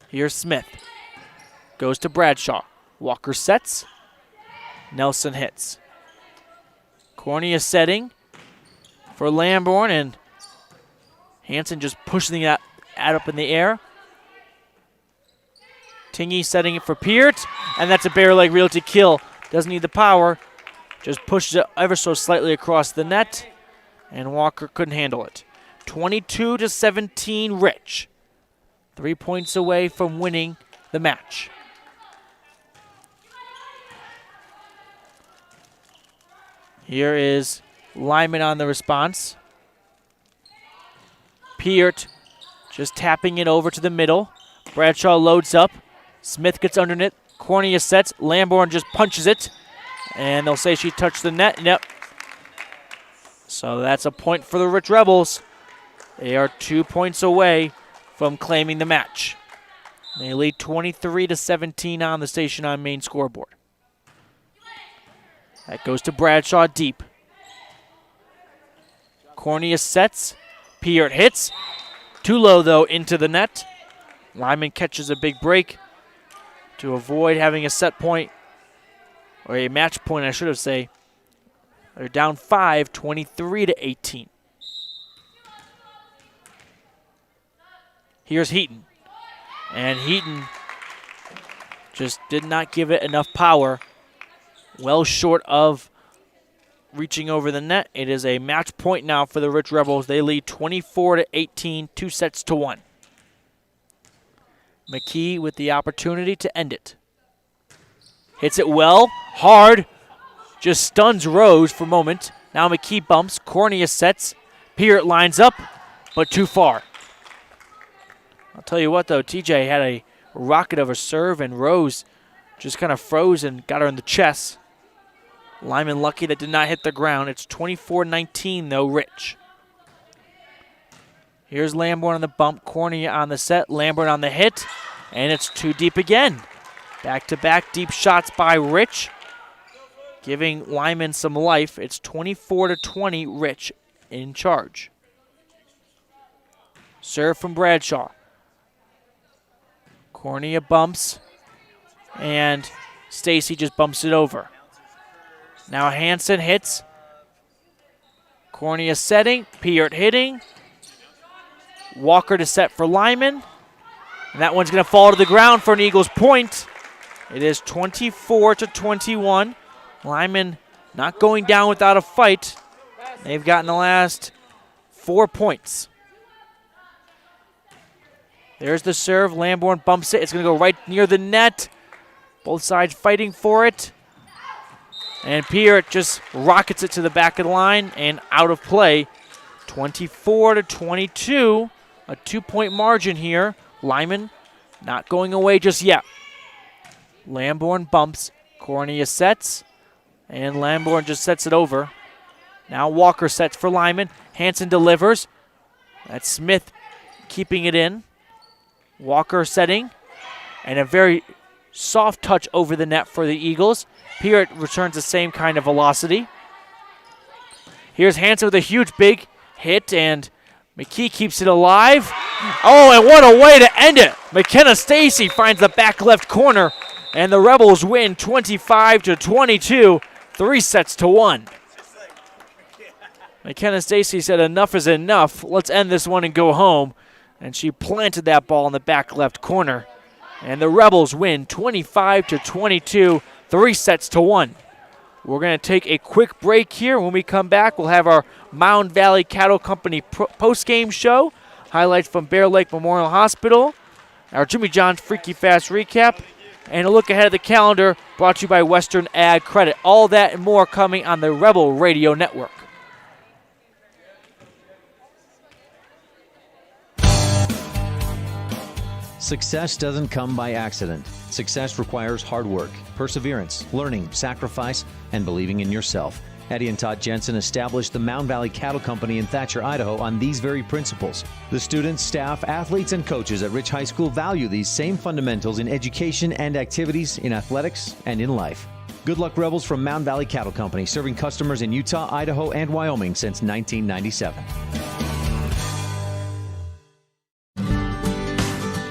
Here's Smith. Goes to Bradshaw. Walker sets. Nelson hits. Cornea setting for Lamborn, and Hansen just pushing that up in the air. Tingy setting it for Peart, and that's a Bear Lake Realty kill. Doesn't need the power, just pushes it ever so slightly across the net, and Walker couldn't handle it. 22-17 Rich. 3 points away from winning the match. Here is Lyman on the response. Peart just tapping it over to the middle. Bradshaw loads up. Smith gets underneath. Cornea sets. Lamborn just punches it. And they'll say she touched the net. Yep. So that's a point for the Rich Rebels. They are 2 points away from claiming the match. They lead 23-17 on the Station on Main scoreboard. That goes to Bradshaw deep. Cornea sets. Peart hits. Too low, though, into the net. Lyman catches a big break to avoid having a set point, or a match point, I should have said. They're down 5, 23-18. Here's Heaton. And Heaton just did not give it enough power. Well short of reaching over the net. It is a match point now for the Rich Rebels. They lead 24-18, 2-1. McKee with the opportunity to end it. Hits it well, hard, just stuns Rose for a moment. Now McKee bumps, Cornea sets, Peart lines up, but too far. I'll tell you what though, TJ had a rocket of a serve and Rose just kind of froze and got her in the chest. Lyman lucky that did not hit the ground. It's 24-19 though, Rich. Here's Lamborn on the bump, Cornea on the set, Lamborn on the hit, and it's too deep again. Back-to-back deep shots by Rich, giving Lyman some life. It's 24-20, Rich in charge. Serve from Bradshaw. Cornea bumps, and Stacy just bumps it over. Now Hansen hits. Cornea setting, Peart hitting. Walker to set for Lyman. And that one's going to fall to the ground for an Eagles point. It is 24-21. Lyman not going down without a fight. They've gotten the last 4 points. There's the serve. Lamborn bumps it. It's going to go right near the net. Both sides fighting for it. And Peart just rockets it to the back of the line and out of play. 24-22. A 2-point margin here. Lyman not going away just yet. Lamborn bumps. Cornea sets. And Lamborn just sets it over. Now Walker sets for Lyman. Hansen delivers. That's Smith keeping it in. Walker setting, and a very soft touch over the net for the Eagles. Here it returns the same kind of velocity. Here's Hansen with a huge big hit, and McKee keeps it alive. Oh, and what a way to end it. McKenna Stacy finds the back left corner, and the Rebels win 25-22, 3-1. McKenna Stacy said enough is enough. Let's end this one and go home. And she planted that ball in the back left corner. And the Rebels win 25-22, 3-1. We're going to take a quick break here. When we come back, we'll have our Mound Valley Cattle Company post-game show, highlights from Bear Lake Memorial Hospital, our Jimmy John's Freaky Fast recap, and a look ahead of the calendar brought to you by Western Ag Credit. All that and more coming on the Rebel Radio Network. Success doesn't come by accident. Success requires hard work, perseverance, learning, sacrifice, and believing in yourself. Eddie and Todd Jensen established the Mound Valley Cattle Company in Thatcher, Idaho on these very principles. The students, staff, athletes, and coaches at Rich High School value these same fundamentals in education and activities, in athletics, and in life. Good luck, Rebels, from Mound Valley Cattle Company, serving customers in Utah, Idaho, and Wyoming since 1997.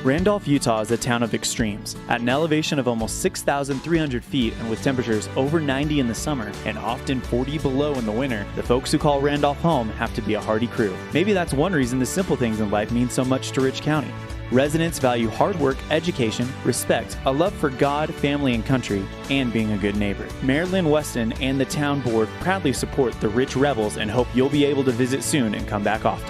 Randolph, Utah is a town of extremes. At an elevation of almost 6,300 feet and with temperatures over 90 in the summer and often 40 below in the winter, the folks who call Randolph home have to be a hardy crew. Maybe that's one reason the simple things in life mean so much to Rich County. Residents value hard work, education, respect, a love for God, family, and country, and being a good neighbor. Mayor Lynn Weston and the town board proudly support the Rich Rebels and hope you'll be able to visit soon and come back often.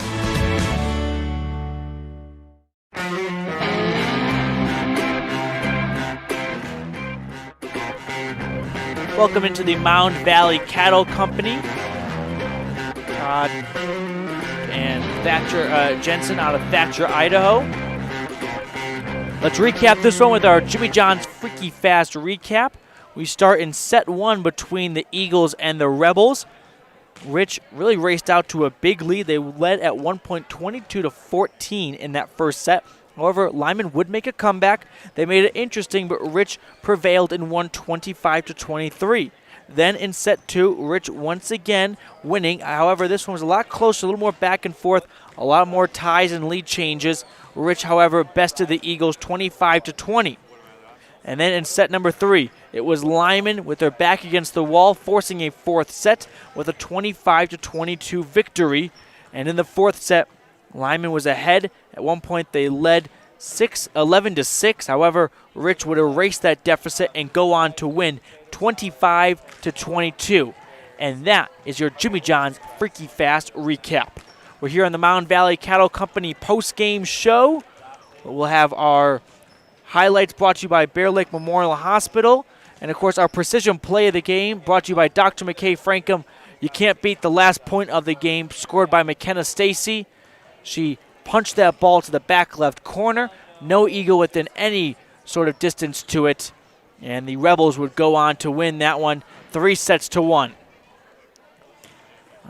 Welcome into the Mound Valley Cattle Company. Todd and Thatcher Jensen out of Thatcher, Idaho. Let's recap this one with our Jimmy John's Freaky Fast recap. We start in set one between the Eagles and the Rebels. Rich really raced out to a big lead. They led at one point 22-14 in that first set. However, Lyman would make a comeback. They made it interesting, but Rich prevailed and won 25-23. Then in set two, Rich once again winning. However, this one was a lot closer, a little more back and forth, a lot more ties and lead changes. Rich, however, bested the Eagles 25-20. And then in set number three, it was Lyman with their back against the wall, forcing a fourth set with a 25-22 victory. And in the fourth set, Lyman was ahead. At one point, they led 11-6. However, Rich would erase that deficit and go on to win 25-22. And that is your Jimmy John's Freaky Fast recap. We're here on the Mound Valley Cattle Company post-game show. We'll have our highlights brought to you by Bear Lake Memorial Hospital. And, of course, our precision play of the game brought to you by Dr. McKay Frankham. You can't beat the last point of the game, scored by McKenna Stacy. She punched that ball to the back left corner. No eagle within any sort of distance to it. And the Rebels would go on to win that one 3-1.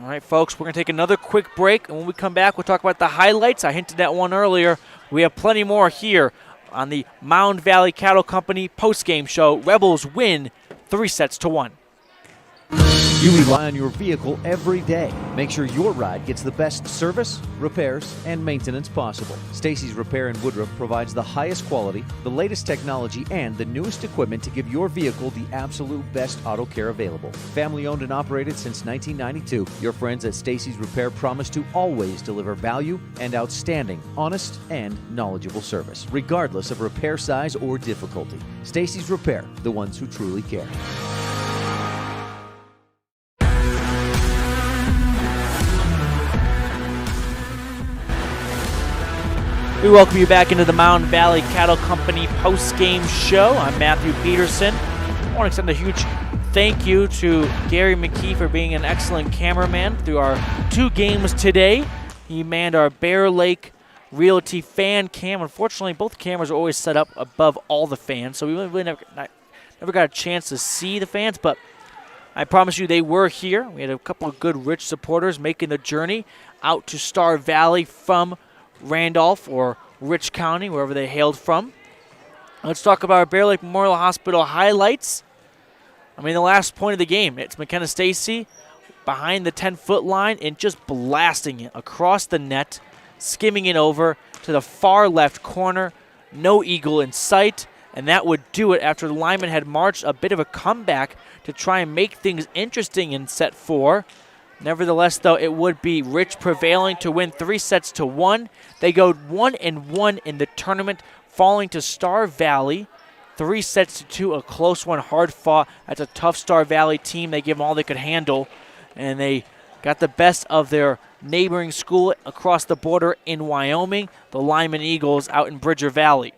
All right, folks, we're going to take another quick break. And when we come back, we'll talk about the highlights. I hinted at one earlier. We have plenty more here on the Mound Valley Cattle Company postgame show. Rebels win 3-1. You rely on your vehicle every day. Make sure your ride gets the best service, repairs, and maintenance possible. Stacy's Repair in Woodruff provides the highest quality, the latest technology, and the newest equipment to give your vehicle the absolute best auto care available. Family owned and operated since 1992, your friends at Stacy's Repair promise to always deliver value and outstanding, honest, and knowledgeable service, regardless of repair size or difficulty. Stacy's Repair, the ones who truly care. We welcome you back into the Mound Valley Cattle Company post-game show. I'm Matthew Peterson. I want to extend a huge thank you to Gary McKee for being an excellent cameraman through our two games today. He manned our Bear Lake Realty fan cam. Unfortunately, both cameras are always set up above all the fans, so we really never got a chance to see the fans, but I promise you they were here. We had a couple of good Rich supporters making the journey out to Star Valley from Randolph or Rich County, wherever they hailed from. Let's talk about our Bear Lake Memorial Hospital highlights. I mean, the last point of the game, it's McKenna Stacy behind the 10-foot line and just blasting it across the net, skimming it over to the far left corner. No eagle in sight, and that would do it after the lineman had marched a bit of a comeback to try and make things interesting in set 4. Nevertheless, though, it would be Rich prevailing to win 3-1. They go 1-1 in the tournament, falling to Star Valley 3-2, a close one, hard fought. That's a tough Star Valley team. They give them all they could handle, and they got the best of their neighboring school across the border in Wyoming, the Lyman Eagles out in Bridger Valley.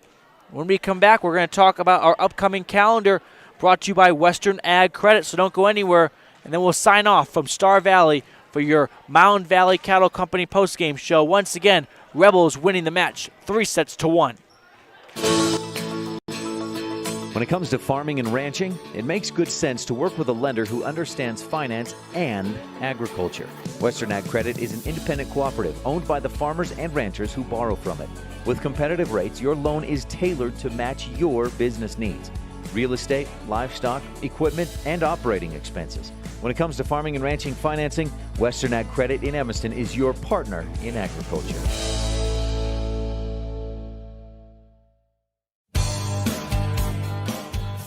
When we come back, we're going to talk about our upcoming calendar brought to you by Western Ag Credit, so don't go anywhere. And then we'll sign off from Star Valley for your Mound Valley Cattle Company postgame show. Once again, Rebels winning the match 3-1. When it comes to farming and ranching, it makes good sense to work with a lender who understands finance and agriculture. Western Ag Credit is an independent cooperative owned by the farmers and ranchers who borrow from it. With competitive rates, your loan is tailored to match your business needs. Real estate, livestock, equipment, and operating expenses. When it comes to farming and ranching financing, Western Ag Credit in Evanston is your partner in agriculture.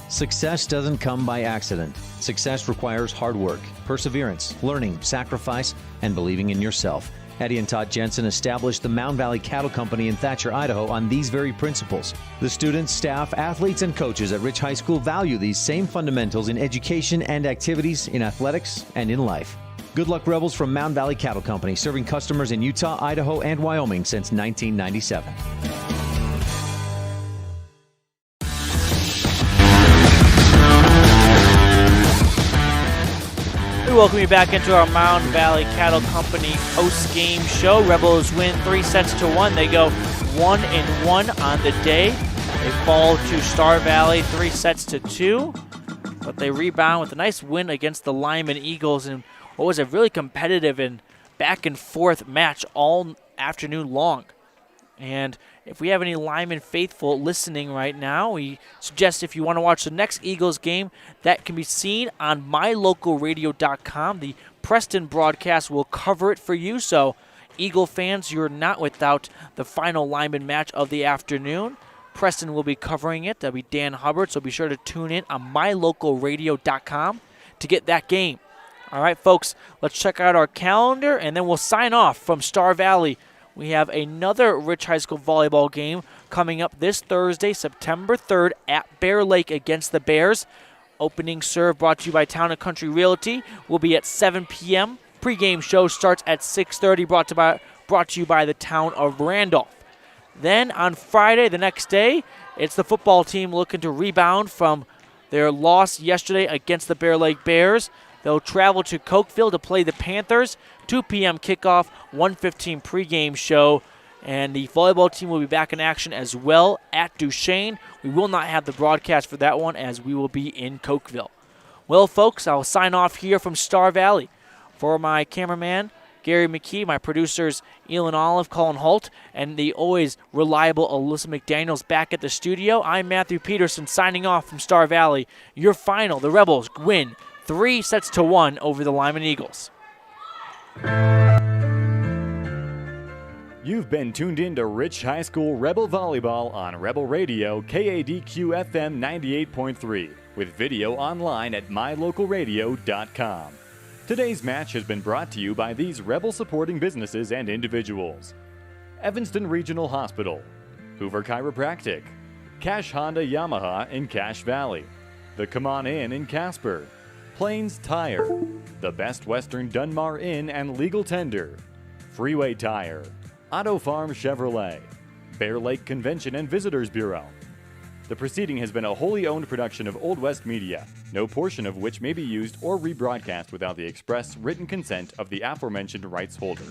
Success doesn't come by accident. Success requires hard work, perseverance, learning, sacrifice, and believing in yourself. Eddie and Todd Jensen established the Mound Valley Cattle Company in Thatcher, Idaho on these very principles. The students, staff, athletes, and coaches at Rich High School value these same fundamentals in education and activities, in athletics, and in life. Good luck, Rebels, from Mound Valley Cattle Company, serving customers in Utah, Idaho, and Wyoming since 1997. We welcome you back into our Mound Valley Cattle Company post-game show. Rebels win 3-1. They go 1-1 on the day. They fall to Star Valley 3-2, but they rebound with a nice win against the Lyman Eagles in what was a really competitive and back-and-forth match all afternoon long. And if we have any Lyman faithful listening right now, we suggest if you want to watch the next Eagles game, that can be seen on mylocalradio.com. The Preston broadcast will cover it for you. So, Eagle fans, you're not without the final Lyman match of the afternoon. Preston will be covering it. That'll be Dan Hubbard. So be sure to tune in on mylocalradio.com to get that game. All right, folks, let's check out our calendar, and then we'll sign off from Star Valley. We have another Rich High School volleyball game coming up this Thursday, September 3rd at Bear Lake against the Bears. Opening serve brought to you by Town & Country Realty will be at 7 p.m. Pre-game show starts at 6:30, brought to you by the Town of Randolph. Then on Friday, the next day, it's the football team looking to rebound from their loss yesterday against the Bear Lake Bears. They'll travel to Cokeville to play the Panthers. 2 p.m. kickoff, 1:15 pregame show. And the volleyball team will be back in action as well at Duchesne. We will not have the broadcast for that one as we will be in Cokeville. Well, folks, I'll sign off here from Star Valley. For my cameraman, Gary McKee, my producers, Elon Olive, Colin Holt, and the always reliable Alyssa McDaniels back at the studio, I'm Matthew Peterson signing off from Star Valley. Your final, the Rebels win 3-1 over the Lyman Eagles. You've been tuned in to Rich High School Rebel Volleyball on Rebel Radio KADQ FM 98.3 with video online at mylocalradio.com. Today's match has been brought to you by these Rebel supporting businesses and individuals: Evanston Regional Hospital, Hoover Chiropractic, Cash Honda Yamaha in Cache Valley, the Come On Inn in Casper, Plains Tire, the Best Western Dunmar Inn and Legal Tender, Freeway Tire, Auto Farm Chevrolet, Bear Lake Convention and Visitors Bureau. The proceeding has been a wholly owned production of Old West Media, no portion of which may be used or rebroadcast without the express written consent of the aforementioned rights holder.